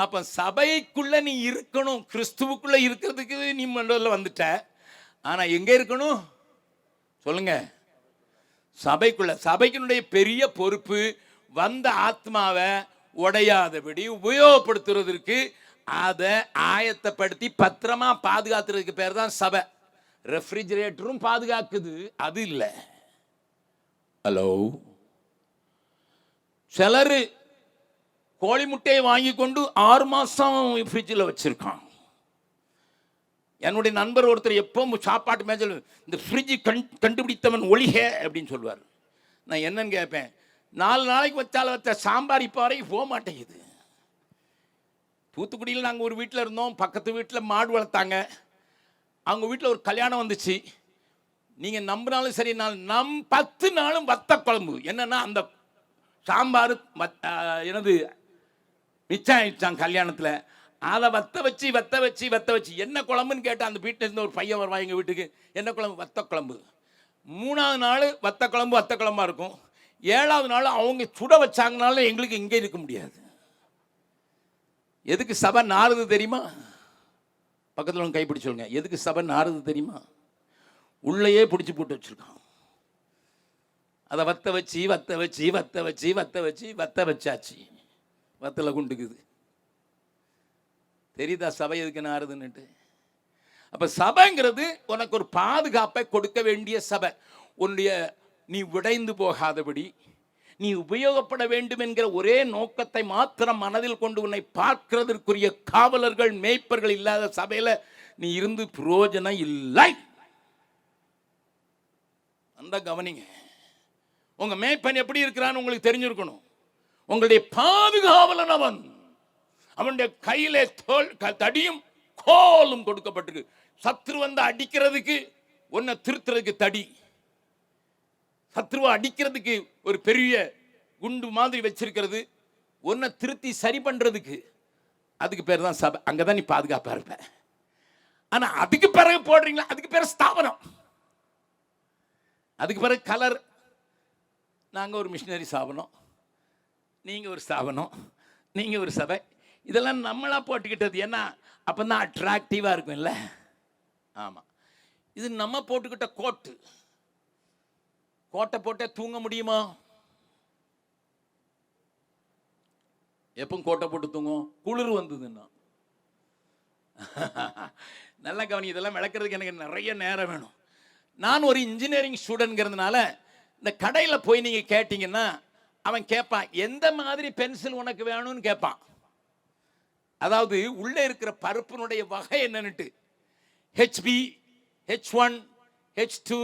அப்ப சபைக்குள்ள நீ இருக்கணும், கிறிஸ்துவுக்குள்ள இருக்கிறதுக்கு நீ மண்டல வந்துட்ட. ஆனா எங்க இருக்கணும் சொல்லுங்க? சபைக்குள்ள. சபைக்கினுடைய பெரிய பொறுப்பு வந்த ஆத்மாவை உடையாதபடி உபயோகப்படுத்துறதுக்கு அதை ஆயத்தப்படுத்தி பத்திரமா பாதுகாத்துறதுக்கு பேர் தான் சபை. ரெஃப்ரிஜரேட்டரும் பாதுகாக்குது, அது இல்லை. ஹலோ, சிலர் கோழி முட்டையை வாங்கி கொண்டு 6 மாசம் ஃப்ரிட்ஜில் வச்சிருக்கான். என்னுடைய நண்பர் ஒருத்தர் எப்போ சாப்பாட்டு மேஜல் இந்த ஃப்ரிட்ஜ் கண்டுபிடித்தவன் ஒளிக அப்படின்னு சொல்லுவார். நான் என்னன்னு கேட்பேன், 4 நாளைக்கு வச்சால வச்ச சாம்பார் இப்போ வரைக்கும் போக மாட்டேங்குது. தூத்துக்குடியில் நாங்கள் ஒரு வீட்டில் இருந்தோம், பக்கத்து வீட்டில் மாடு வளர்த்தாங்க. அவங்க வீட்டில் ஒரு கல்யாணம் வந்துச்சு. நீங்கள் நம்பினாலும் சரி, 10 நாளும் வத்த குழம்பு. என்னன்னா அந்த சாம்பார் என்னது மிச்சம் ஆயிடுச்சான் கல்யாணத்தில். அதை வத்த வச்சு என்ன குழம்புன்னு கேட்டால் அந்த வீட்டில் இருந்த ஒரு பையன் வருவான் எங்கள் வீட்டுக்கு. என்ன குழம்பு? வத்த குழம்பு. 3ஆவது நாள் வத்த குழம்பா இருக்கும். 7ஆவது நாள் அவங்க சுட வச்சாங்கனால எங்களுக்கு இங்கே இருக்க முடியாது. எதுக்கு சபை நாறுது தெரியுமா? பக்கத்தில் ஒன்று கைப்பிடி சொல்லுங்க. எதுக்கு சபை நாறுது தெரியுமா? உள்ளேயே பிடிச்சி போட்டு வச்சிருக்கான். அதை வத்த வச்சாச்சு. வத்தலை குண்டுக்குது. தெரியுதா சபை எதுக்கு நாறுதுன்னுட்டு? அப்ப சபைங்கிறது உனக்கு ஒரு பாதுகாப்பை கொடுக்க வேண்டிய சபை. உன்னுடைய நீ உடைந்து போகாதபடி நீ உபயோகப்பட வேண்டும் என்கிற ஒரே நோக்கத்தை மாத்திரம் மனதில் கொண்டு உன்னை பார்க்கிறதற்குரிய காவலர்கள் மேய்ப்பர்கள் இல்லாத சபையில நீ இருந்து பிரயோஜனம் இல்லை. அந்த கவனிங்க. உங்க மேய்ப்பன் எப்படி இருக்கிறான்னு உங்களுக்கு தெரிஞ்சிருக்கணும். உங்களுடைய பாதுகாவலன் அவன். அவனுடைய கையிலே தடியும் கோலும் கொடுக்கப்பட்டிருக்கு. சத்ரு வந்து அடிக்கிறதுக்கு ஒன்னை திருத்துறதுக்கு தடி, சத்ருவை அடிக்கிறதுக்கு ஒரு பெரிய குண்டு மாதிரி வச்சிருக்கிறது, ஒன்னை திருத்தி சரி பண்றதுக்கு. அதுக்கு பேர் தான் சபை. அங்கதான் நீ பாதுகாப்பா இருப்ப. ஆனா அதுக்கு பிறகு போடுறீங்களா, அதுக்கு பேர் ஸ்தாபனம். அதுக்கு பிறகு கலர். நாங்கள் ஒரு மிஷினரி ஸ்தாபனம், நீங்கள் ஒரு ஸ்தாபனம், நீங்கள் ஒரு சபை. இதெல்லாம் நம்மளா போட்டுக்கிட்டது. ஏன்னா அப்போ தான் அட்ராக்டிவாக இருக்கும் இல்லை? ஆமாம். இது நம்ம போட்டுக்கிட்ட கோட்டை போட்டே தூங்க முடியுமா? எப்போ கோட்டை போட்டு தூங்கும்? குளிர் வந்ததுன்னா. நல்ல கவனி. இதெல்லாம் விளக்குறதுக்கு எனக்கு நிறைய நேரம் வேணும். நான் ஒரு இன்ஜினியரிங் ஸ்டூடெண்ட்ங்கிறதுனால இந்த கடையில் போய் நீங்கள் கேட்டீங்கன்னா அவன் கேட்பான், எந்த மாதிரி பென்சில் உனக்கு வேணும்னு கேட்பான். அதாவது உள்ளே இருக்கிற பருப்பினுடைய வகை என்னன்னுட்டு. HB, H1, H2,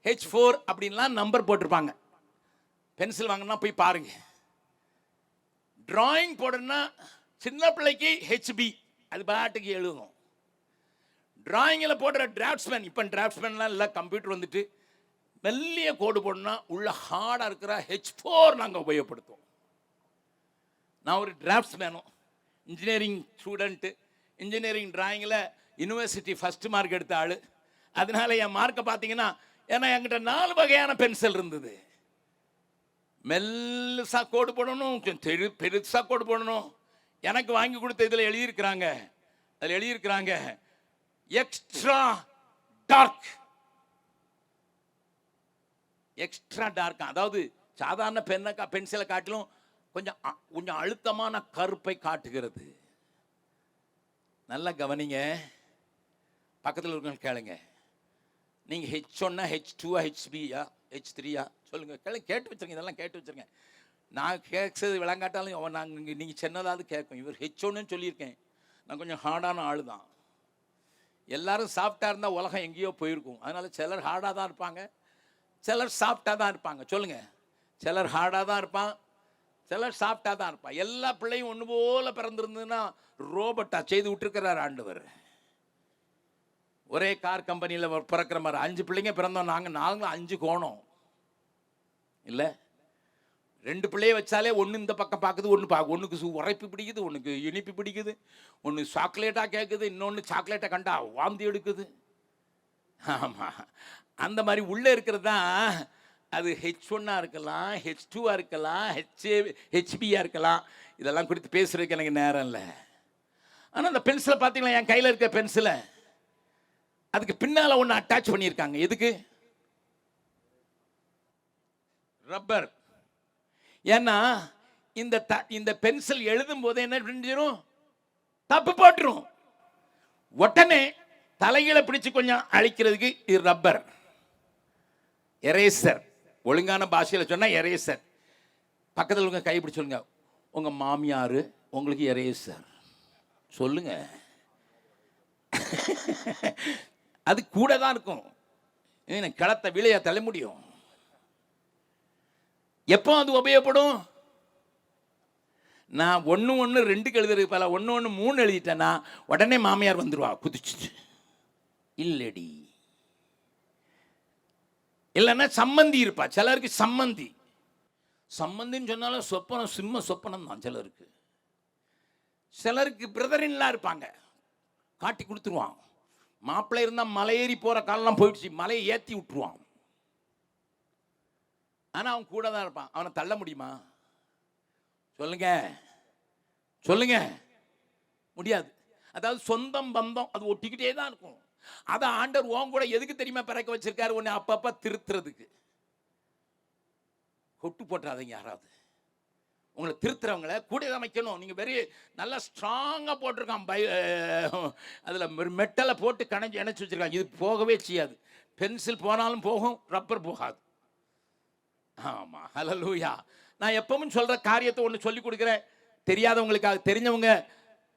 H4 அப்படின்லாம் நம்பர் போட்டிருப்பாங்க. பென்சில் வாங்கினா போய் பாருங்க. டிராயிங் போடணும்னா சின்ன பிள்ளைக்கு HB அது பாட்டுக்கு எழுதும். டிராயிங்கில் போடுற டிராஃப்ட்ஸ்மேன், இப்போ டிராஃப்ட்ஸ்மேன்லாம் இல்லை, கம்ப்யூட்டர் வந்துட்டு மெல்லிய கோடு போடணும்னா உள்ள ஹார்டாக இருக்கிற H4 நாங்கள் உபயோகப்படுத்துவோம். நான் ஒரு டிராஃப்ட்ஸ்மேனும் இன்ஜினியரிங் ஸ்டூடெண்ட்டு. இன்ஜினியரிங் டிராயிங்கில் யூனிவர்சிட்டி ஃபஸ்ட்டு மார்க் எடுத்த ஆள். அதனால என் மார்க்கை பார்த்தீங்கன்னா, ஏன்னா என்கிட்ட 4 வகையான பென்சில் இருந்தது. மெல்லுசா கோடு போடணும், பெருசாக கோடு போடணும். எனக்கு வாங்கி கொடுத்த இதில் எழுதியிருக்கிறாங்க, அதில் எழுதியிருக்கிறாங்க எக்ஸ்ட்ரா டார்க். எக்ஸ்ட்ரா டார்க் அதாவது சாதாரண பென்சிலை காட்டிலும் கொஞ்சம் அழுத்தமான கருப்பை காட்டுகிறது. நல்லா கவனிங்க. பக்கத்தில் இருக்கவங்க கேளுங்க. நீங்கள் H1, H2, HB, H3 சொல்லுங்க. கேட்டு வச்சிருங்க. இதெல்லாம் கேட்டு வச்சிருங்க. நான் கேட்கறது விளங்காட்டாலும் நாங்கள் நீங்கள் சின்னதாவது கேட்கும். இவர் H1 சொல்லியிருக்கேன். நான் கொஞ்சம் ஹார்டான ஆள் தான். எல்லாரும் சாஃப்டாக இருந்தால் உலகம் எங்கேயோ போயிருக்கும். அதனால சிலர் ஹார்டாக தான் இருப்பாங்க, சிலர் சாஃப்டாக தான் இருப்பாங்க. சொல்லுங்க. சிலர் ஹார்டாக தான் இருப்பான், சிலர் சாஃப்டாக தான் இருப்பான். எல்லா பிள்ளையும் ஒன்று போல பிறந்திருந்ததுன்னா ரோபோட்டா செய்து விட்டுருக்கிறார் ஆண்டவர். ஒரே கார் கம்பெனியில் பிறக்கிற மாதிரி 5 பிள்ளைங்க பிறந்தோம். நாங்கள் 5 கோணம் இல்லை. 2 பிள்ளைய வச்சாலே ஒன்று இந்த பக்கம் பார்க்குது, ஒன்றுக்கு உரைப்பு பிடிக்குது, ஒன்றுக்கு இனிப்பு பிடிக்குது, ஒன்று சாக்லேட்டாக கேட்குது, இன்னொன்று சாக்லேட்டை கண்டா வாந்தி எடுக்குது. ஆமாம், அந்த மாதிரி உள்ளே இருக்கிறது தான் அது H1 இருக்கலாம், H2 இருக்கலாம், HB இருக்கலாம். இதெல்லாம் குறித்து பேசுறதுக்கு எனக்கு நேரம் இல்லை. ஆனால் அந்த பென்சிலை பார்த்தீங்களா, என் கையில் இருக்க பென்சிலை அதுக்கு பின்னால் ஒன்று அட்டாச் பண்ணியிருக்காங்க. எதுக்கு? ரப்பர். ஏன்னா இந்த பென்சில் எழுதும் போது என்ன செஞ்சிடும், தப்பு போட்டுரும். உடனே தலைகளை பிடிச்சு கொஞ்சம் அழிக்கிறதுக்கு இது ரப்பர், எரேசர். ஒழுங்கான பாஷையில் சொன்னா எரேசர். பக்கத்தில் உங்க கை பிடிச்சு சொல்லுங்க, உங்க மாமியார் உங்களுக்கு எரேசர் சொல்லுங்க. அது கூட தான் இருக்கும். களத்தை விளையா தள்ள முடியும். எப்போ அது உபயோகப்படும்? நான் 1-1-2 எழுதுறதுக்கு பல 1-1-3 எழுதிட்டேன்னா உடனே மாமியார் வந்துருவா குதிச்சு. இல்லடி, இல்லைன்னா சம்மந்தி இருப்பா. சிலருக்கு சம்மந்தின்னு சொன்னாலும் சொப்பனம், சிம்ம சொப்பனம் தான் சிலருக்கு. சிலருக்கு பிரதரின்லாம் இருப்பாங்க, காட்டி கொடுத்துருவான். மாப்பிள்ளை இருந்தால் மலை ஏறி போகிற காலம்லாம் போயிடுச்சு, மலையை ஏற்றி விட்டுருவான். ஆனால் அவன் கூட தான் இருப்பான். அவனை தள்ள முடியுமா? சொல்லுங்க, முடியாது. அதாவது சொந்தம் பந்தம் அது ஒட்டிக்கிட்டே தான் இருக்கும். அதை ஆண்டவர் உன் கூட எதுக்கு தெரியுமா பிறக்க வச்சிருக்காரு? உன்னை அப்பப்ப திருத்துறதுக்கு. கொட்டு போட்டுறாதீங்க. யாராவது உங்களை திருத்துறவங்களை கூட தான் வைக்கணும். நீங்கள் வெறும் நல்லா ஸ்ட்ராங்காக போட்டிருக்கான், அதில் மெட்டலை போட்டு இணைச்சி வச்சிருக்காங்க. இது போகவே செய்யாது. பென்சில் போனாலும் போகும், ரப்பர் போகாது. ஆமாம், ஹல்லேலூயா. நான் எப்பவும் சொல்கிற காரியத்தை ஒன்று சொல்லி கொடுக்குறேன். தெரியாதவங்களுக்காக. தெரிஞ்சவங்க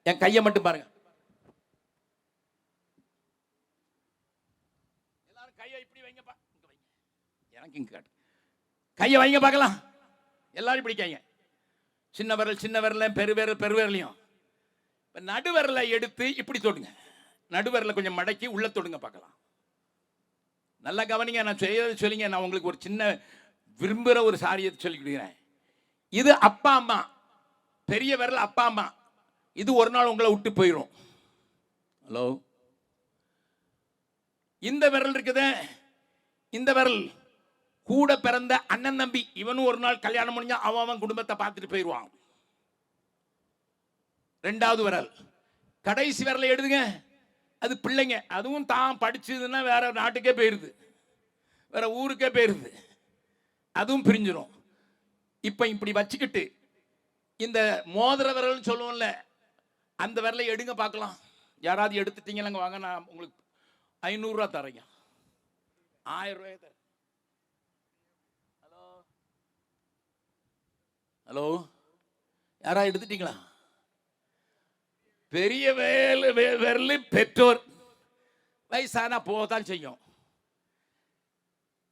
என் கையை மட்டும் பாருங்க. எல்லாரும் கையை இப்படி வைங்கப்பா. எனக்கு இங்கே காட்டு. கையை வைங்க பார்க்கலாம். எல்லாரும் இப்படி கைங்க. சின்ன விரல் பெருவிரலையும் இப்போ நடுவிரலை எடுத்து இப்படி தொடுங்க. நடுவிரலை கொஞ்சம் மடக்கி உள்ள தொடுங்க பார்க்கலாம். நல்லா கவனிங்க. நான் செய்யறது சொல்லிங்க. நான் உங்களுக்கு ஒரு சின்ன விரும்புகிற ஒரு சாரியத்தை சொல்லி கொடுக்குறேன். இது அப்பா அம்மா, பெரிய விரல் அப்பா அம்மா. இது ஒரு நாள் உங்களை விட்டு போயிடும். ஹலோ, இந்த விரல் இருக்குது, இந்த விரல் கூட பிறந்த அண்ணன் தம்பி. இவனும் ஒரு நாள் கல்யாணம் முடிஞ்சா அவன் குடும்பத்தை பார்த்துட்டு போயிடுவான். ரெண்டாவது விரல், கடைசி விரலை எடுதுங்க, அது பிள்ளைங்க. அதுவும் தான் படிச்சதுன்னா வேற நாட்டுக்கே போயிருது, வேற ஊருக்கே போயிருது, அதுவும் பிரிஞ்சிடும். இப்ப இப்படி வச்சுக்கிட்டு இந்த மோதிர விரல் சொல்லுவோம்ல, அந்த விரலை எடுங்க பார்க்கலாம். யாராவது எடுத்துட்டீங்களா? வாங்க, நான் உங்களுக்கு 500 ரூபா தரேங்க. 1000 ரூபாய் தரேன். ஹலோ, யாராவது எடுத்துட்டீங்களா? பெரிய விரல் பெற்றோர், வயசானா போகத்தான் செய்யும்.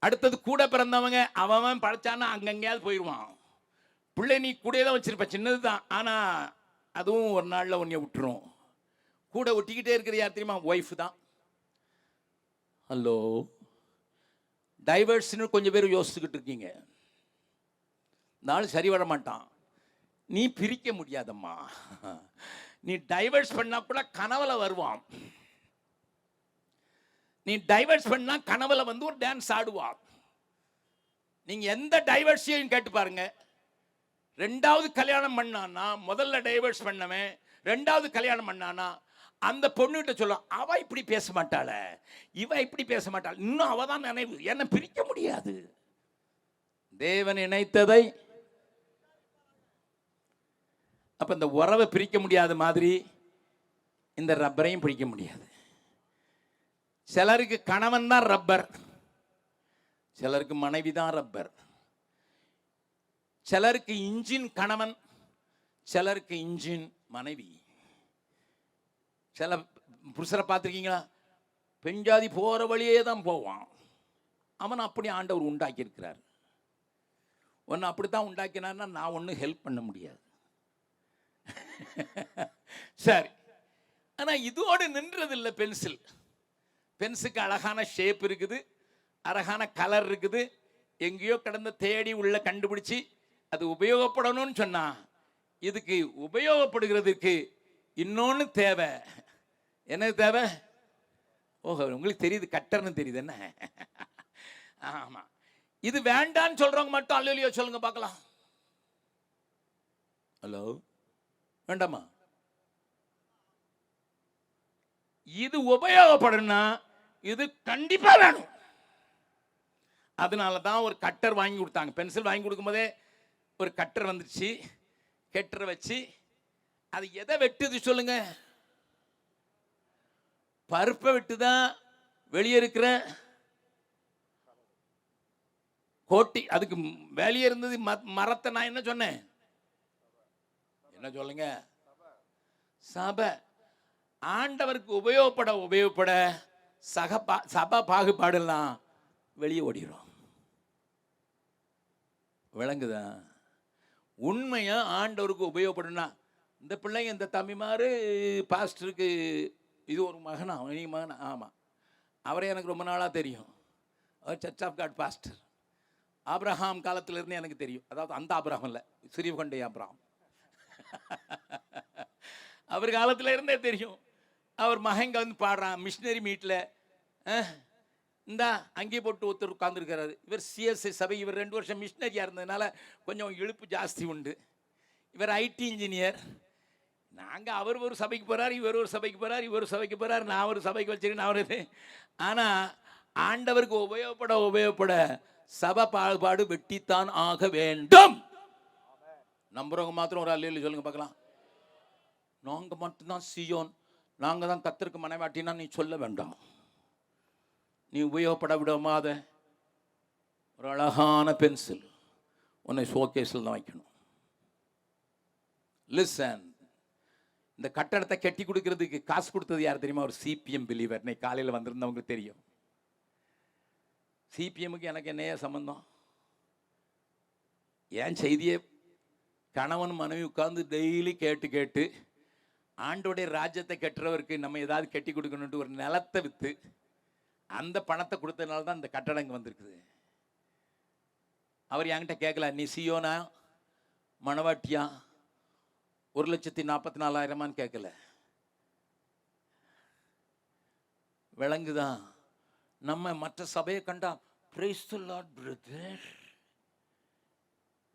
அடுத்தது கூட பிறந்தவங்க. அவன் படைச்சானா அங்கங்கேயாவது போயிடுவான். பிள்ளை நீ கூட தான் வச்சிருப்ப, சின்னது தான். ஆனால் அதுவும் ஒரு நாளில் ஒன்றை விட்டுரும். கூட ஒட்டிக்கிட்டே இருக்கிற யார் தெரியுமா? ஒய்ஃப் தான். ஹலோ, டைவர்ஸ்னு கொஞ்சம் பேர் யோசிச்சுக்கிட்டு இருக்கீங்க. நாள் சரி வர மாட்டான். நீ பிரிக்க முடியாதம்மா. நீ டைவர்ஸ் பண்ணா கூட கனவுல வருவான். நீ டைவர்ஸ் பண்ணா கனவுல வந்து ஒரு டான்ஸ் ஆடுவான். நீங்க எந்த டைவர்ஸையும் கேட்டு பாருங்க. ரெண்டாவது கல்யாணம் பண்ணானா, முதல்ல டைவர்ஸ் பண்ணவன் ரெண்டாவது கல்யாணம் பண்ணானா, அந்த பொண்ணுகிட்ட சொல்ல, அவ இப்படி பேச மாட்டாள, இவ இப்படி பேச மாட்டாள், இன்னும் அவ தான் நினைவு. என்ன பிரிக்க முடியாது. தேவன் இணைத்ததை அப்ப இந்த உறவை பிரிக்க முடியாத மாதிரி இந்த ரப்பரையும் பிரிக்க முடியாது. சிலருக்கு கணவன் தான் ரப்பர், சிலருக்கு மனைவி தான் ரப்பர். சிலருக்கு இன்ஜின் கணவன், சிலருக்கு இன்ஜின் மனைவி. சில புருஷரை பார்த்துருக்கீங்களா? பெண்ஜாதி போகிற வழியே தான் போவான். அவன் அப்படி ஆண்டவர் உண்டாக்கி இருக்கிறார். ஒன்று அப்படித்தான் உண்டாக்கினார்னா நான் ஒன்றும் ஹெல்ப் பண்ண முடியாது. சரி, ஆனால் இதோடு நின்றதில்லை பென்சில். பென்ஸுக்கு அழகான ஷேப் இருக்குது, அழகான கலர் இருக்குது. எங்கேயோ கடந்து தேடி உள்ள கண்டுபிடிச்சி அது உபயோகப்படணும்னு சொன்னா, இதுக்கு உபயோகப்படுகிறதுக்கு இன்னொன்று தேவை. என்ன தேவை? ஓஹோ, உங்களுக்கு தெரியுது, கட்டர்னு தெரியுது. என்ன? ஆமாம், இது வேண்டான்னு சொல்றவங்க மட்டும் அல்லேலூயா சொல்லுங்க பார்க்கலாம். ஹலோ, வேண்டாமா? இது உபயோகப்படும்னா இது கண்டிப்பா வேணும். அதனால தான் ஒரு கட்டர் வாங்கி கொடுத்தாங்க. பென்சில் வாங்கி கொடுக்கும் போதே ஒரு கட்டர் வந்துச்சு. கட்டரை வச்சு அது எதை வெட்டுது சொல்லுங்க? பருப்பை வெட்டுதான், வெளியே இருக்கிற கோட்டி. அதுக்கு வெளியே இருந்தது மரத்தை. நான் என்ன சொன்னேன்? என்ன சொல்லுங்க? சபை. ஆண்டவருக்கு உபயோகப்பட சபை பாகுபாடெல்லாம் வெளியே ஓடிடும். விளங்குதா? உண்மையா ஆண்டவருக்கு உபயோகப்படுனா, இந்த பிள்ளைங்க இந்த தம்பிமாரு பாஸ்டருக்கு இது ஒரு மகனா, இனி மகனா? ஆமாம், அவரே எனக்கு ரொம்ப நாளாக தெரியும். அவர் church of God pastor. Abraham காலத்திலிருந்து எனக்கு தெரியும். அதாவது அந்த ஆபிரகாம் இல்லை, சிறியகொண்டை ஆபிரகாம். அவர் காலத்தில் இருந்தே தெரியும். அவர் மகங்க வந்து பாடுறான் மிஷினரி மீட்டில். இந்தா அங்கே போட்டு ஒருத்தர் உட்கார்ந்துருக்கிறாரு. இவர் சிஎஸ்ஐ சபை. இவர் 2 வருஷம் மிஷினரியாக இருந்ததுனால கொஞ்சம் இழுப்பு ஜாஸ்தி உண்டு. இவர் ஐடி இன்ஜினியர். நாங்கள் அவர் ஒரு சபைக்கு போகிறார், இவர் ஒரு சபைக்கு போகிறார், இவர் ஒரு சபைக்கு போகிறார், நான் ஒரு சபைக்கு வச்சுருக்கேன் அவர் இது. ஆனால் ஆண்டவருக்கு உபயோகப்பட சபை பாகுபாடு வெட்டித்தான் ஆக வேண்டும். நம்புறவங்க மாத்திரம் ஒரு அல்லேலூயா சொல்லுங்க பார்க்கலாம். நாங்கள் மட்டும்தான் சியோன், நாங்கள் தான் கர்த்தருக்கு மனைவாட்டினா நீ சொல்ல வேண்டாம். நீ உபயோகப்பட விடாத ஒரு அழகான பென்சில் உன்னை ஷோகேஸில் தான் வைக்கணும். லிசன். இந்த கட்டடத்தை கட்டி கொடுக்கறதுக்கு காசு கொடுத்தது யார் தெரியுமா? ஒரு சிபிஎம் பிலீவர். இன்னைக்கு காலையில் வந்திருந்தவங்களுக்கு தெரியும். சிபிஎம்முக்கு எனக்கு என்னைய சம்பந்தம்? ஏன் செய்தியே கணவன் மனைவி உட்கார்ந்து டெய்லி கேட்டு ஆண்டோடைய ராஜ்யத்தை கட்டுறவருக்கு நம்ம ஏதாவது கட்டி கொடுக்கணுன்ட்டு ஒரு நிலத்தை விற்று அந்த பணத்தை கொடுத்ததுனால தான் இந்த கட்டடம் இங்கே வந்திருக்குது. அவர் என்கிட்ட கேட்கல, நீ சியோனா மணவாட்டியா 1,44,000 கேட்கல. விளங்குதான்? நம்ம மற்ற சபையை கண்டா praise the Lord brother.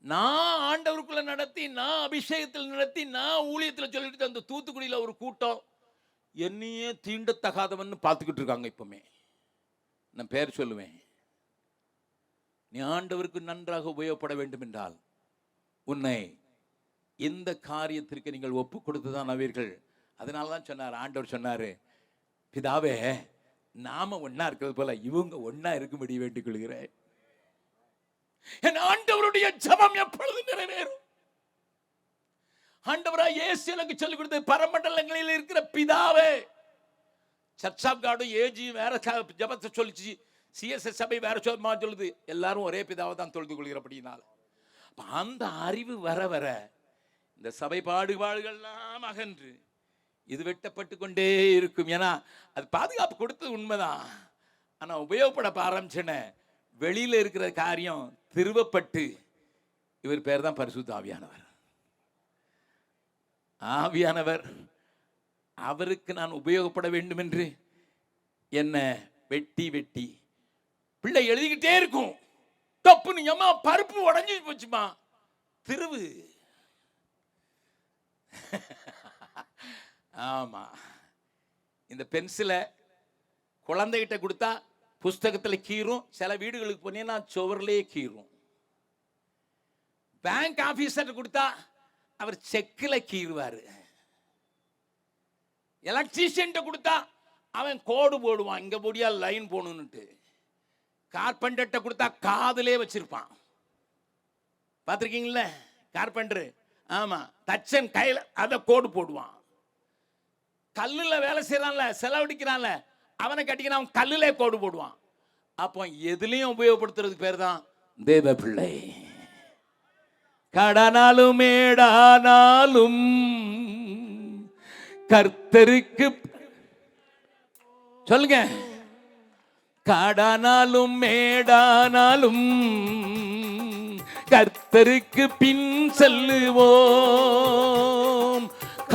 நான் ஆண்டவருக்குள்ள நடத்தி, நான் அபிஷேகத்தில் நடத்தி, நான் ஊழியத்தில் சொல்லிட்டு அந்த தூத்துக்குடியில் ஒரு கூட்டம் என்னையே தீண்டத்தகாதவன்னு பார்த்துக்கிட்டு இருக்காங்க. இப்பவுமே நான் பேர் சொல்லுவேன். நீ ஆண்டவருக்கு நன்றாக உபயோகப்பட வேண்டும் என்றால் உன்னை இந்த காரியத்திற்கு நீங்கள் ஒப்பு கொடுத்துதான் நவீர்கள். அதனால தான் சொன்னார், ஆண்டவர் சொன்னாரு, பிதாவே நாம ஒன்னா இருக்கிறது போல இவங்க ஒன்னா இருக்கும்படி வேண்டிக் கொள்கிறேன். என் ஆண்டவருடைய ஜெபம் எப்பொழுது நிறைவேறும்? ஆண்டவரா இயேசு எனக்கு சொல்லிக் கொடுத்தது, பரமண்டலங்களில் இருக்கிற பிதாவே. சர்ச் ஆஃப் காடும் ஏஜியும் வேற ஜெபத்தை சொல்லிச்சு, சிஎஸ்எஸ் சபை வேற சொல்லுது. எல்லாரும் ஒரே பிதாவை தான் தொழுது கொள்கிறபடினால அந்த அறிவு வர வர இந்த சபை பாடுபாடுகள்லாம் அகன்று இது வெட்டப்பட்டு கொண்டே இருக்கும். ஏன்னா அது பாதுகாப்பு கொடுத்தது உண்மைதான். ஆனா உபயோகப்பட ஆரம்பிச்சேன வெளியில இருக்கிற காரியம் திருவப்பட்டு, இவர் பேர் தான் பரிசுத்த ஆவியானவர். ஆவியானவர் அவருக்கு நான் உபயோகப்பட வேண்டும் என்று என்ன வெட்டி பிள்ளை எழுதிக்கிட்டே இருக்கும். தப்புன்னு ஏமா பருப்பு உடஞ்சி போச்சுமா, திருவு. ஆமா, இந்த பென்சிலை குழந்தைகிட்ட கொடுத்தா புஸ்தகத்தில் கீறும். சில வீடுகளுக்கு போனீங்கன்னா சுவர்லேயே கீறும். பேங்க் ஆபீசர் கொடுத்தா அவர் செக்கில் கீறுவாரு. எலக்ட்ரீஷியன் கொடுத்தா அவன் கோடு போடுவான், இங்க போடியா லைன் போடணும்னுட்டு. கார்பெண்டர் கொடுத்தா காதுலே வச்சிருப்பான். பார்த்துருக்கீங்களா கார்பெண்டர்? ஆமா, தச்சன் கையில அத கோடு போடுவான். கல்லுல வேலை செய்யறான்ல, செலவழிக்கிறான்ல, அவனை கட்டிக்கிற அவன் கல்லுல கோடு போடுவான். அப்போ எதுலையும் உபயோகப்படுத்துறதுக்கு பேர் தான் தேவ பிள்ளை. கடனாலும் மேடானாலும் கர்த்தருக்கு சொல்லுங்க, காடானாலும் மேடானாலும் கர்த்தருக்கு பின் செல்லுவோம்.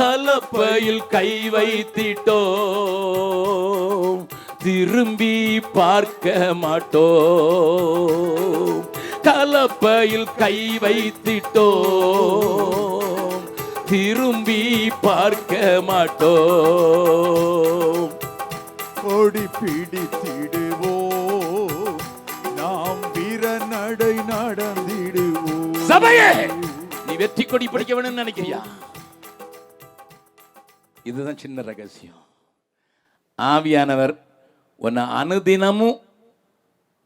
கலப்பையில் கை வைத்திட்டோம், திரும்பி பார்க்க மாட்டோம். கலப்பையில் கை வைத்திட்டோம், திரும்பி பார்க்க மாட்டோம். கொடி பிடித்திடுவோம், நாம் வீர நடை நடந்திடுவோம். சபையே, நீ வெற்றி கொடி பிடிக்க வேணும்னு நினைக்கிறியா? இதுதான் சின்ன ரகசியம். ஆவியானவர் உன்னை அனுதினமும்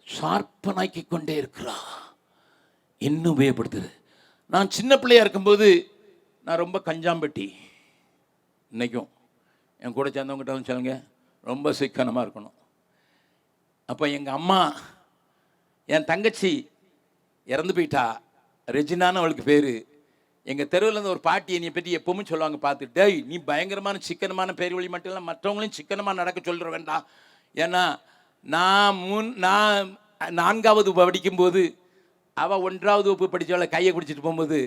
ஷார்ப்பனாக்கி கொண்டே இருக்கிறார். இன்னும் உபயோகப்படுத்துது. நான் சின்ன பிள்ளையா இருக்கும்போது நான் ரொம்ப கஞ்சாம்பட்டி. இன்னைக்கும் என் கூட சேர்ந்தவங்ககிட்ட சொல்லுங்க, ரொம்ப சிக்கனமாக இருக்கணும். அப்போ எங்கள் அம்மா, என் தங்கச்சி இறந்து போயிட்டா, ரெஜினான்னு அவளுக்கு பேர். எங்கள் தெருவில் இருந்து ஒரு பாட்டி என்னை பற்றி எப்பவுமே சொல்லுவாங்க, பார்த்து, டேய் நீ பயங்கரமான சிக்கனமான பேர் வழி மட்டும் இல்லை, மற்றவங்களையும் சிக்கனமாக நடக்க சொல்கிற வேண்டாம். ஏன்னா நான் 4வது படிக்கும்போது அவள் 1வது வகுப்பு படித்தவளை கையை பிடிச்சிட்டு போகும்போது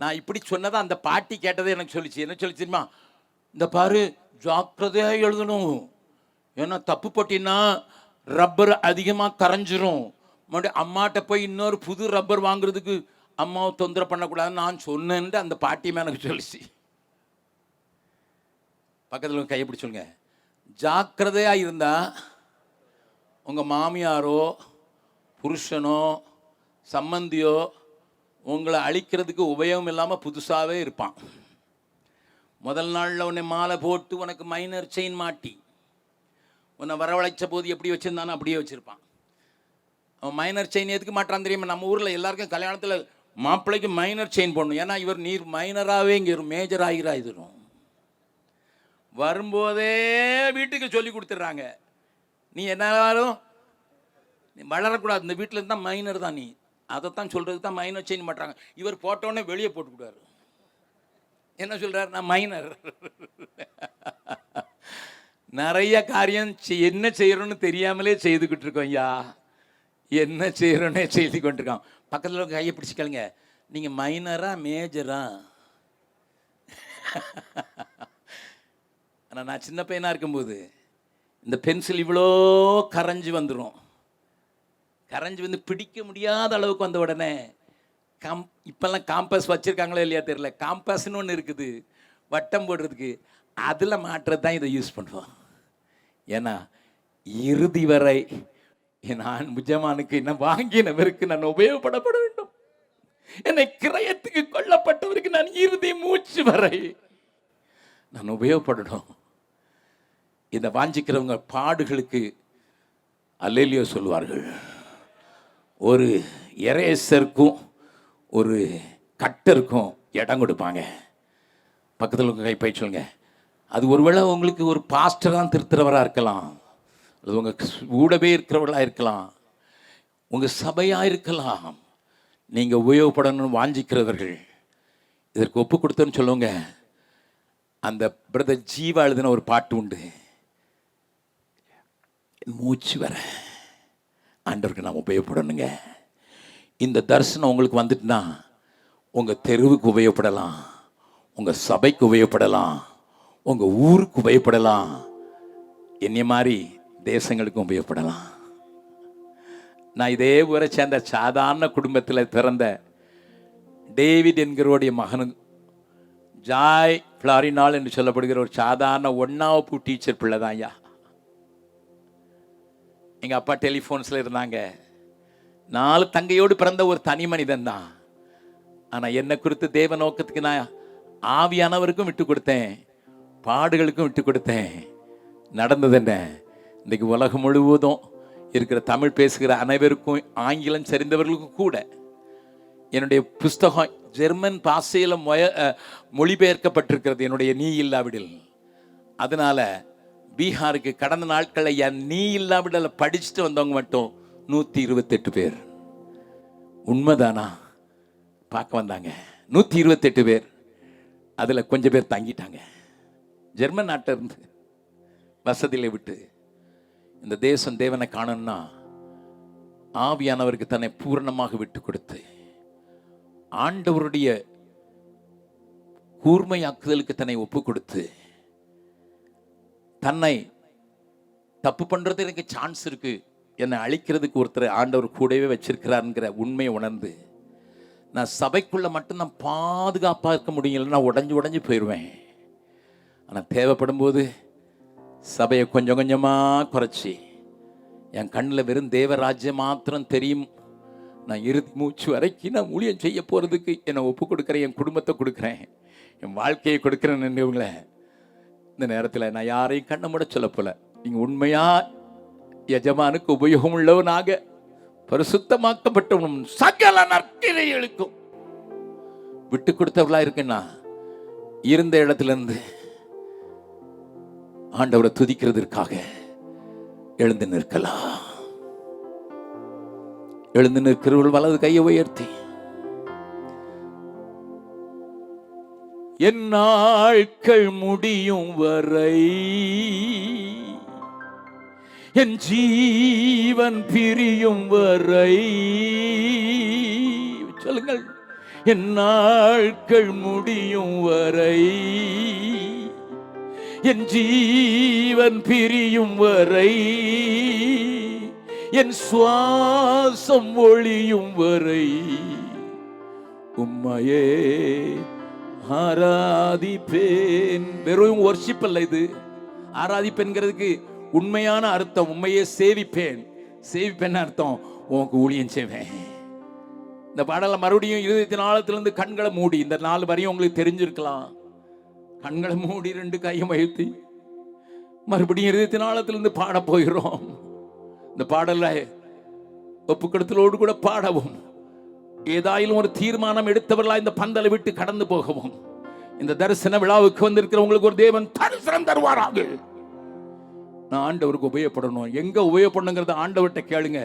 நான் இப்படி சொன்னதை அந்த பாட்டி கேட்டதை எனக்கு சொல்லிச்சு. என்ன சொல்லி தெரியுமா? இந்த பாரு, ஜாக்கிரதையாக எழுதணும், ஏன்னா தப்பு போட்டின்னா ரப்பர் அதிகமாக கரைஞ்சிரும். மறுபடியும் அம்மாட்ட போய் இன்னொரு புது ரப்பர் வாங்குறதுக்கு அம்மாவை தொந்தரவு பண்ணக்கூடாதுன்னு நான் சொன்னேன்ட்டு அந்த பாட்டியுமே எனக்கு சொல்லிச்சு. பக்கத்தில் கையை பிடிச்சுங்க. ஜாக்கிரதையாக இருந்தால் உங்கள் மாமியாரோ புருஷனோ சம்மந்தியோ உங்களை அழிக்கிறதுக்கு உபயோகம் இல்லாமல் புதுசாகவே இருப்பான். முதல் நாளில் உன்னை மாலை போட்டு உனக்கு மைனர் செயின் மாட்டி உன்னை வரவழைச்ச போது எப்படி வச்சுருந்தானோ அப்படியே வச்சுருப்பான். அவன் மைனர் செயின் எதுக்கு மாட்டான் தெரியுமா? நம்ம ஊரில் எல்லாருக்கும் கல்யாணத்தில் மாப்பிள்ளைக்கு மைனர் செயின் போடணும். ஏன்னா இவர் நீர் மைனராகவே இங்கே ஒரு மேஜர் ஆகிராயிடும். வரும்போதே வீட்டுக்கு சொல்லி கொடுத்துட்றாங்க, நீ என்னாலும் நீ வளரக்கூடாது, இந்த வீட்டில் இருந்தால் மைனர் தான், நீ அதைத்தான் சொல்கிறதுக்கு தான் மைனர் செயின் மாட்டாங்க. இவர் போட்டோன்னே வெளியே போட்டுக்கூடாரு. என்ன சொல்கிறார்? நான் மைனர். நிறைய காரியம் என்ன செய்யறோன்னு தெரியாமலே செய்துக்கிட்டு இருக்கோம். ஐயா, என்ன செய்யறோன்னே செய்து கொண்டிருக்கோம். பக்கத்தில் கையை பிடிச்சிக்கலுங்க, நீங்கள் மைனரா மேஜரா? ஆனால் நான் சின்ன பையனாக இருக்கும்போது இந்த பென்சில் இவ்வளோ கரைஞ்சி வந்துடும். கரைஞ்சி வந்து பிடிக்க முடியாத அளவுக்கு வந்த உடனே இப்போல்லாம் காம்பஸ் வச்சுருக்காங்களோ இல்லையா தெரியல, காம்பஸ்ன்னு ஒன்று இருக்குது வட்டம் போடுறதுக்கு, அதில் மாட்டுறது தான் இதை யூஸ் பண்ணுவோம். ஏன்னா இறுதி வரை நான் முஜமானுக்கு என்ன வாங்கினவருக்கு நான் உபயோகப்படப்பட வேண்டும். என்னை கிரயத்துக்கு கொல்லப்பட்டவருக்கு நான் இறுதி மூச்சு வரை நான் உபயோகப்படணும். இதை வாஞ்சிக்கிறவங்க பாடுகளுக்கு அல்லேலியோ சொல்வார்கள். ஒரு எரேசருக்கும் ஒரு கட்டருக்கும் இடம் கொடுப்பாங்க. பக்கத்தில் உங்கள் கை போய் சொல்லுங்க. அது ஒருவேளை உங்களுக்கு ஒரு பாஸ்டர் தான் திருத்துறவராக இருக்கலாம், அது உங்கள் கூடவே இருக்கிறவர்களாக இருக்கலாம், உங்கள் சபையாக இருக்கலாம். நீங்கள் உபயோகப்படணும்னு வாஞ்சிக்கிறவர்கள் இதற்கு ஒப்பு கொடுத்தோன்னு சொல்லுவாங்க. அந்த பிரதர் ஜீவா எழுதின ஒரு பாட்டு உண்டு, மூச்சு வர ஆண்டவருக்கு நான் உபயோகப்படணுங்க. இந்த தரிசனம் உங்களுக்கு வந்துட்டுனா உங்கள் தெருவுக்கு உபயோகப்படலாம், உங்கள் சபைக்கு உபயோகப்படலாம், உங்கள் ஊருக்கு உபயோகப்படலாம், என்னைய மாதிரி தேசங்களுக்கும் உபயோகப்படலாம். நான் இதே ஊரை சேர்ந்த சாதாரண குடும்பத்தில் பிறந்த டேவிட் என்கிறோடைய மகனு ஜாய் ஃப்ளாரினால் என்று சொல்லப்படுகிற ஒரு சாதாரண 1வது டீச்சர் பிள்ளை தான் ஐயா. எங்கள் அப்பா டெலிஃபோன்ஸில் இருந்தாங்க. 4 தங்கையோடு பிறந்த ஒரு தனி மனிதன் தான். ஆனால் என்னை குறித்து தேவ நோக்கத்துக்கு நான் ஆவியானவருக்கும் விட்டு கொடுத்தேன், பாடுகளுக்கும் விட்டு கொடுத்தேன். நடந்தது என்ன? இன்றைக்கு உலகம் முழுவதும் இருக்கிற தமிழ் பேசுகிற அனைவருக்கும், ஆங்கிலம் தெரிந்தவர்களுக்கும் கூட என்னுடைய புஸ்தகம் ஜெர்மன் பாஷையில் மொழிபெயர்க்கப்பட்டிருக்கிறது, என்னுடைய நீ இல்லாவிடில். அதனால் பீகாருக்கு கடந்த நாட்களில் என் நீ இல்லாவிடல படிச்சுட்டு வந்தவங்க மட்டும் 128 பேர். உண்மைதானா? பார்க்க வந்தாங்க 128 பேர். அதில் கொஞ்சம் பேர் தங்கிட்டாங்க ஜெர்மன் நாட்டில் இருந்து வசதியில் விட்டு. இந்த தேசம் தேவனை காணணும்னா ஆவியானவருக்கு தன்னை பூரணமாக விட்டு கொடுத்து ஆண்டவருடைய கூர்மையாக்குதலுக்கு தன்னை ஒப்பு கொடுத்து தன்னை தப்பு பண்றது எனக்கு சான்ஸ் இருக்கு, என்னை அழிக்கிறதுக்கு ஒருத்தர் ஆண்டவர் கூடவே வச்சிருக்கிறாருங்கிற உண்மையை உணர்ந்து நான் சபைக்குள்ள மட்டும்தான் பாதுகாப்பாக இருக்க முடியல, நான் உடஞ்சு போயிடுவேன். ஆனால் தேவைப்படும் போது சபையை கொஞ்சம் கொஞ்சமாக குறைச்சி என் கண்ணில் வெறும் தேவராஜ்யம் மாத்திரம் தெரியும், நான் இறுதி மூச்சு வரைக்கும் நான் ஊழியம் செய்ய போகிறதுக்கு என்னை ஒப்பு கொடுக்குறேன், என் குடும்பத்தை கொடுக்குறேன், என் வாழ்க்கையை கொடுக்குறேன்னு இவங்கள இந்த நேரத்தில் நான் யாரையும் கண்ண மூட சொல்ல போல. நீங்கள் உண்மையாக எஜமானுக்கு உபயோகம் உள்ளவனாக பரிசுத்தமாக்கப்பட்டவனும் சகல நற்கிரைகளுக்கும் விட்டு கொடுத்தவர்களா இருக்குன்னா இருந்த இடத்துல இருந்து ஆண்டவரை துதிக்கிறதுக்காக எழுந்து நிற்கலாம். எழுந்து நிற்கிறவர்கள் வலது கையை உயர்த்தி, என் நாட்கள் முடியும் வரை, என் ஜீவன் பிரியும் வரை, சொல்லுங்கள், என் நாட்கள் முடியும் வரை, என் ஜீவன் பிரியும் வரை, என் சுவாசம் ஒளியும் வரை உம்மையே ஆராதிப்பேன். வெறும் வொர்ஷிப் அல்ல இது. ஆராதிப்பேன்கிறதுக்கு உண்மையான அர்த்தம் உண்மையே சேவிப்பேன். சேவிப்பேன் அர்த்தம் உனக்கு ஊழியம் செய்வேன். இந்த பாடலை மறுபடியும் இருதயத்தின் ஆழத்திலிருந்து கண்களை மூடி, இந்த 4 வரையும் உங்களுக்கு தெரிஞ்சிருக்கலாம். கண்களை மூடி 2 கையை மகிழ்த்தி மறுபடியும் இருதயத்தின் ஆழத்திலிருந்து பாட போகிறோம். இந்த பாடலை ஒப்புக்கொடுத்தலோடு கூட பாடவும், ஏதாயிலும் ஒரு தீர்மானம் எடுத்தவர்களா இந்த பந்தலை விட்டு கடந்து போகவும், இந்த தரிசன விழாவுக்கு வந்திருக்கிறவங்களுக்கு ஒரு தேவன் தரிசனம் தருவாராக. நான் ஆண்டவருக்கு உபயோகப்படணும். எங்க உபயோகப்படணுங்கிறத ஆண்டவர்கிட்ட கேளுங்க.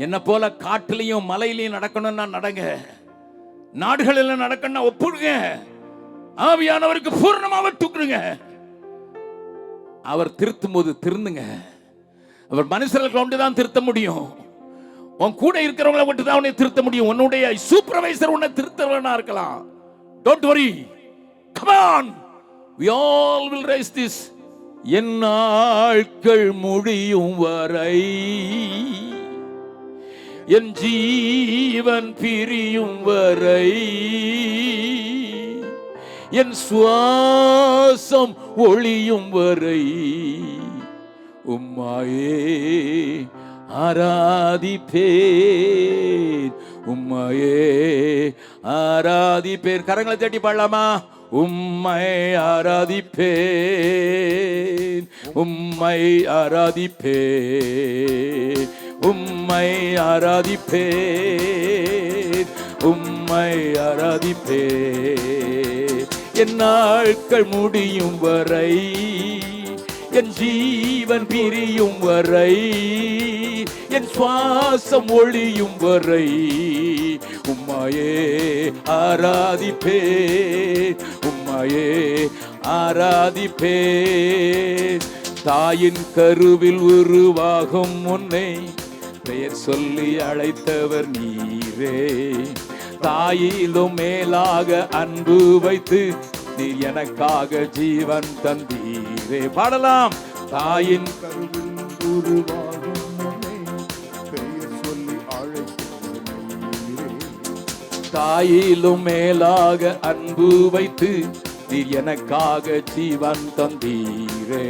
என்ன போல காட்டிலையும் மலையிலையும் நடக்கணும்னா நடங்க, நாடுகளில் நடக்கணும்னா ஒப்புடுங்க, ஆவியானவருக்கு பூர்ணமாக தூக்குங்க. அவர் திருத்தும் போது திருந்துங்க. அவர் மனுஷர்களுக்கு ஒன்றுதான் திருத்த முடியும். உன் கூட இருக்கிறவங்களை மட்டும் தான் உன்னை திருத்த முடியும். உன்னுடைய சூப்பர்வைசர் உன்னை திருத்தவனா இருக்கலாம். Don't worry, come on, we all will raise this. என் நாட்கள் முடியும் வரை, என் ஜீவன் பிரியும் வரை, என் சுவாசம் ஒளியும் வரை உம்மையே ஆராதிப்பேன், உம்மையே ஆராதிப்பேன். கரங்களை தட்டி பாடலாமா? உம்மை ஆராதிப்பேன், உம்மை ஆராதிப்பேன், உம்மை ஆராதிப்பேன், உம்மை ஆராதிப்பேன். என் நாட்கள் முடியும் வரை, என் ஜீவன் பிரியும் வரை, என் சுவாசம் ஒளியும் வரை உம்மையே ஆராதிப்பேன், உம்மையே ஆராதிப்பேன். தாயின் கருவில் உருவாகும் முன்னை பெயர் சொல்லி அழைத்தவர் நீரே, தாயிலும் மேலாக அன்பு வைத்து நீ எனக்காக ஜீவன் தந்தீரே. பாடலாம். தாயின் கருவில் உருவாகும் முன்னே பெயர் சொல்லி அழைத்தீரே, தாயிலும் மேலாக அன்பு வைத்து நீ எனக்காக ஜீவன் தந்தீரே.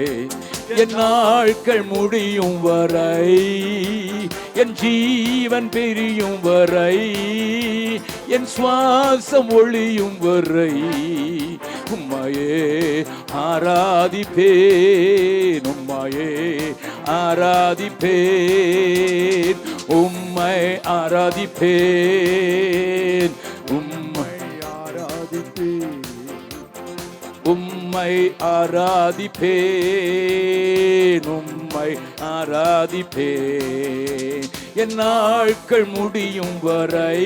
என் நாட்கள் முடியும் வரை, என் ஜீவன் பிரியும் வரை, என் சுவாசம் ஒளியும் வரை உம்மையே ஆராதிப்பேன், உம்மையே ஆராதிப்பேன், உம்மை ஆராதிப்பேன், உம்மை ஆராதிப்பேன், உம்மை ஆராதிப்பேன், உம்மை ஆராதிப்பேன். என் நாட்கள் முடியும் வரை,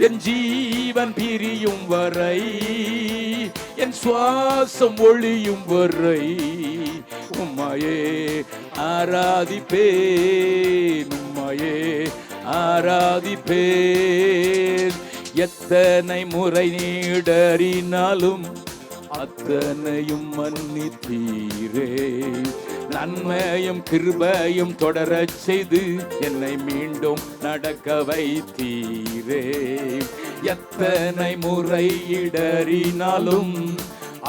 என் ஜீவன் பிரியும் வரை, என் சுவாசம் ஒளியும் வரை உம்மையே ஆராதிப்பேன், உம்மையே ஆராதிப்பேன். எத்தனை முறை நீடறினாலும் அத்தனையும் மன்னித்தீரே. நன்மையும் கிருபையும் தொடரச் செய்து என்னை மீண்டும் நடக்க வைத்தீரே. எத்தனை முறை இடறினாலும்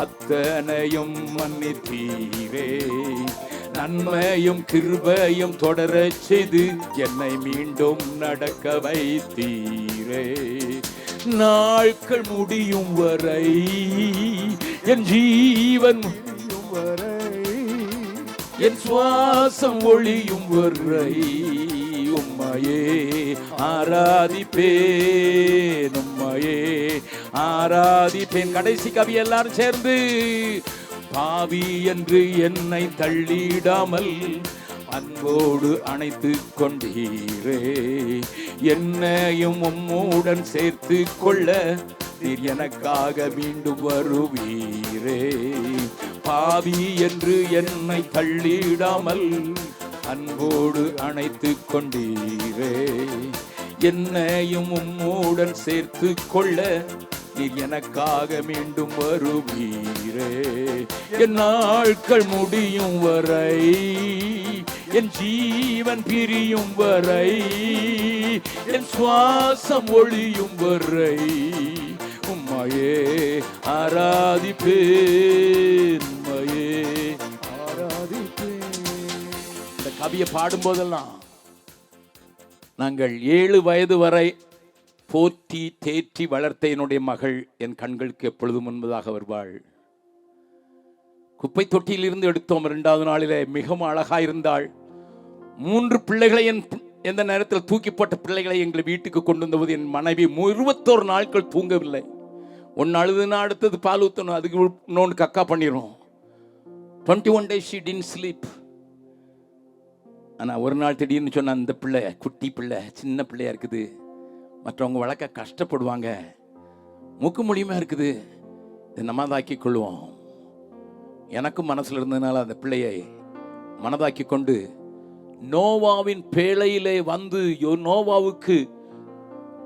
அத்தனையும் மன்னித்தீரே. நன்மையும் கிருபையும் தொடரச் செய்து என்னை மீண்டும் நடக்க வைத்தீரே. நாட்கள் முடியும் வரை என் ஜீவன் முடியும் வரை என் சுவாசம் ஒளியும் வரை உம்மையே ஆராதிப்பேன், உம்மையே ஆராதிப்பேன். கடைசி கவி எல்லாரும் சேர்ந்து, பாவி என்று என்னை தள்ளிடாமல் அன்போடு அணைத்து கொண்டீரே. என்னையும் உம்முடன் சேர்த்து கொள்ள நீர் எனக்காக மீண்டும் வருவீரே. பாவி என்று என்னை தள்ளிடாமல் அன்போடு அணைத்து கொண்டீரே. என்னையும் உம்முடன் சேர்த்து கொள்ள நீர் எனக்காக மீண்டும் வருவீரே. என் நாட்கள் முடியும் வரை என் ஜீவன் பிரியும் வரை என் சுவாசம் ஒளியும் வரை உம்மையே ஆராதிப்பேன், உம்மையே ஆராதிப்பேன். இந்த கவியை பாடும் போதெல்லாம் நாங்கள் 7 வயது வரை போற்றி தேற்றி வளர்த்த என்னுடைய மகள் என் கண்களுக்கு எப்பொழுதும் முன்பதாக வருவாள். குப்பை தொட்டியில் இருந்து எடுத்தோம். 2வது நாளிலே மிகவும் அழகாக இருந்தாள். 3 பிள்ளைகளை எந்த நேரத்தில் தூக்கி போட்ட பிள்ளைகளை எங்கள் வீட்டுக்கு கொண்டு வந்தபோது என் மனைவி 21 நாட்கள் தூங்கவில்லை. ஒன்று அழுதுனா அடுத்தது பால் ஊற்றணும், அதுக்கு இன்னொன்று கக்கா பண்ணிடும். 21 days she didn't sleep. ஆனால் ஒரு நாள் திடீர்னு சொன்ன, அந்த பிள்ளை குட்டி பிள்ளை சின்ன பிள்ளையா இருக்குது, மற்றவங்க வளர்க்க கஷ்டப்படுவாங்க, மூக்கு மூலியமாக இருக்குது, இதை நம்மதாக்கி கொள்வோம். எனக்கும் மனசில் இருந்ததுனால அந்த பிள்ளையை மனதாக்கி கொண்டு நோவாவின் பேழையிலே வந்து நோவாவுக்கு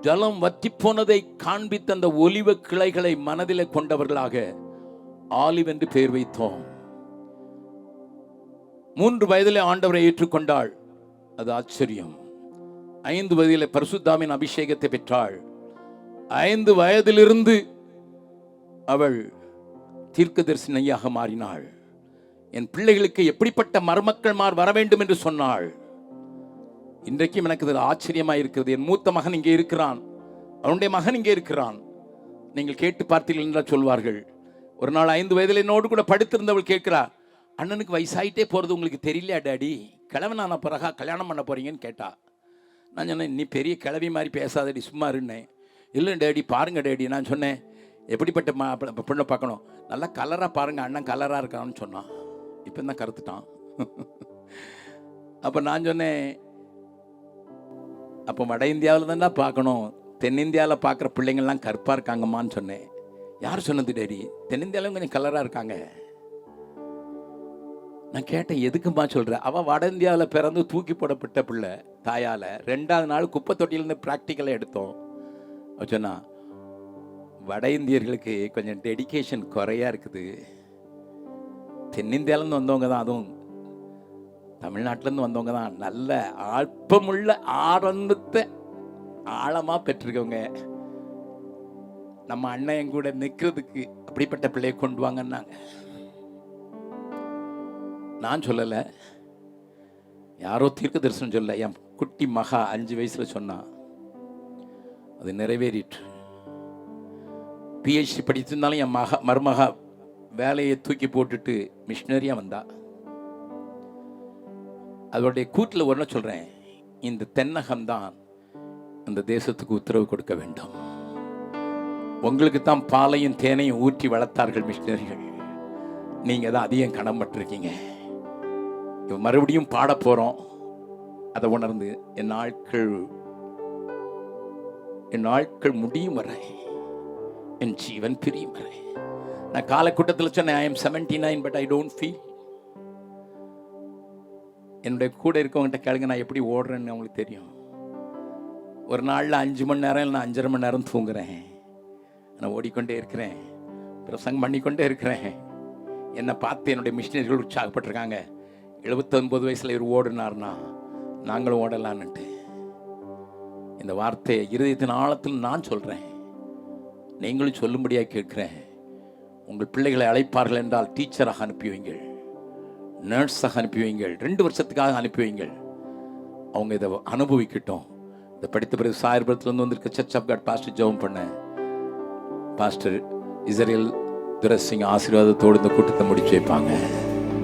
ஜலம் வற்றி போனதை காண்பித்த அந்த ஒலிவ கிளைகளை மனதிலே கொண்டவர்களாக ஆலிவ் என்று பெயர் வைத்தோம். 3 வயதிலே ஆண்டவரை ஏற்றுக்கொண்டாள். அது ஆச்சரியம். 5 வயதிலே பரிசுத்தாவின் அபிஷேகத்தை பெற்றாள். 5 வயதிலிருந்து அவள் தீர்க்கதரிசனியாக மாறினாள். என் பிள்ளைகளுக்கு எப்படிப்பட்ட மருமக்கள்மார் வர வேண்டும் என்று சொன்னாள். இன்றைக்கும் எனக்கு இது ஆச்சரியமாக இருக்கிறது. என் மூத்த மகன் இங்கே இருக்கிறான், அவனுடைய மகன் இங்கே இருக்கிறான். நீங்கள் கேட்டு பார்த்தீர்கள் என்றால் சொல்வார்கள். ஒரு நாள் 5 வயதில் என்னோடு கூட படுத்திருந்தவள் கேட்கிறா, அண்ணனுக்கு வயசாயிட்டே போகிறது உங்களுக்கு தெரியலையா டாடி, கிழவனான பிறகா கல்யாணம் பண்ண போறீங்கன்னு கேட்டா. நான் சொன்னேன், நீ பெரிய கிழவி மாதிரி பேசாதடி, சும்மா இருந்தேன். இல்லை டேடி பாருங்க டேடி. நான் சொன்னேன், எப்படிப்பட்ட பொண்ணை பார்க்கணும், நல்லா கலராக பாருங்க, அண்ணன் கலராக இருக்கான்னு சொன்னான். இப்போ தான் கருத்துட்டான். அப்போ நான் சொன்னேன், அப்போ வட இந்தியாவில் தான்டா பார்க்கணும், தென்னிந்தியாவில் பார்க்குற பிள்ளைங்கள்லாம் கருப்பாக இருக்காங்கம்மான்னு சொன்னேன். யார் சொன்னது டேடி, தென்னிந்தியாவிலும் கொஞ்சம் கலராக இருக்காங்க. நான் கேட்டேன், எதுக்குமா சொல்கிற? அவள் வட இந்தியாவில் பிறந்து தூக்கி போடப்பட்ட பிள்ளை தாயால். 2வது நாள் குப்பை தொட்டியிலேருந்து ப்ராக்டிக்கலை எடுத்தோம். சொன்னா, வட இந்தியர்களுக்கு கொஞ்சம் டெடிகேஷன் குறையா இருக்குது, தென்னிந்தியாவிலேருந்து வந்தவங்க தான், அதுவும் தமிழ்நாட்டிலேருந்து வந்தவங்க தான் நல்ல அல்பமுள்ள ஆரம்பத்தை ஆழமாக பெற்றிருக்கவங்க. நம்ம அண்ணன் என் கூட நிற்கிறதுக்கு அப்படிப்பட்ட பிள்ளையை கொண்டு வாங்கன்னாங்க. நான் சொல்லலை, யாரோ தீர்க்க தரிசனம் சொல்ல, என் குட்டி மகா 5 வயசுல சொன்னா. அது நிறைவேறிட்டு. பிஹெச்டி படித்திருந்தாலும் என் மருமகா வேலையை தூக்கி போட்டுட்டு மிஷினரியாக வந்தா. அதோடைய கூட்டில் ஒன்று சொல்கிறேன், இந்த தென்னகம்தான் அந்த தேசத்துக்கு உத்தரவு கொடுக்க வேண்டும். உங்களுக்கு தான் பாலையும் தேனையும் ஊற்றி வளர்த்தார்கள் மிஷினரிகள், நீங்கள் தான் அதிகம் கடன்பட்டிருக்கீங்க. மறுபடியும் பாட போகிறோம். அதை உணர்ந்து என் நாட்கள் முடியும் வரை, என் ஜீவன் பிரியும் வரை. நான் காலக்கூட்டத்தில் சொன்னேன், I am 79 but I don't feel. என்னுடைய கூட இருக்கவங்ககிட்ட கேளுங்க, நான் எப்படி ஓடுறேன்னு அவங்களுக்கு தெரியும். ஒரு நாளில் 5 மணி நேரம் இல்லை 5.5 மணி நேரம் தூங்குறேன். நான் ஓடிக்கொண்டே இருக்கிறேன். பிரசங்கம் பண்ணிக்கொண்டே இருக்கிறேன். என்னை பார்த்து என்னுடைய மிஷினரிகள் உற்சாகப்பட்டிருக்காங்க. 79 வயசுல இவர் ஓடினார்னா நாங்களும் ஓடலான்னுட்டு. இந்த வார்த்தையை இருதயத்தின் ஆழத்தில் நான் சொல்றேன், நீங்களும் சொல்லும்படியாக கேட்கிறேன். உங்கள் பிள்ளைகளை அழைப்பார்கள் என்றால் டீச்சராக அனுப்பி வைங்கள், நர்ஸாக அனுப்பி வைங்கள், 2 வருஷத்துக்காக அனுப்பி வைங்கள். அவங்க இதை அனுபவிக்கட்டும். இதை படித்த பிறகு சாயர்புரத்துலேருந்து வந்திருக்க சர்ச் ஆஃப் காட் பாஸ்டர் ஜெபம் பண்ண பாஸ்டர் இஸ்ரேல் துரசிங் ஆசீர்வாதத்தோடு இந்த கூட்டத்தை முடிச்சு வைப்பாங்க.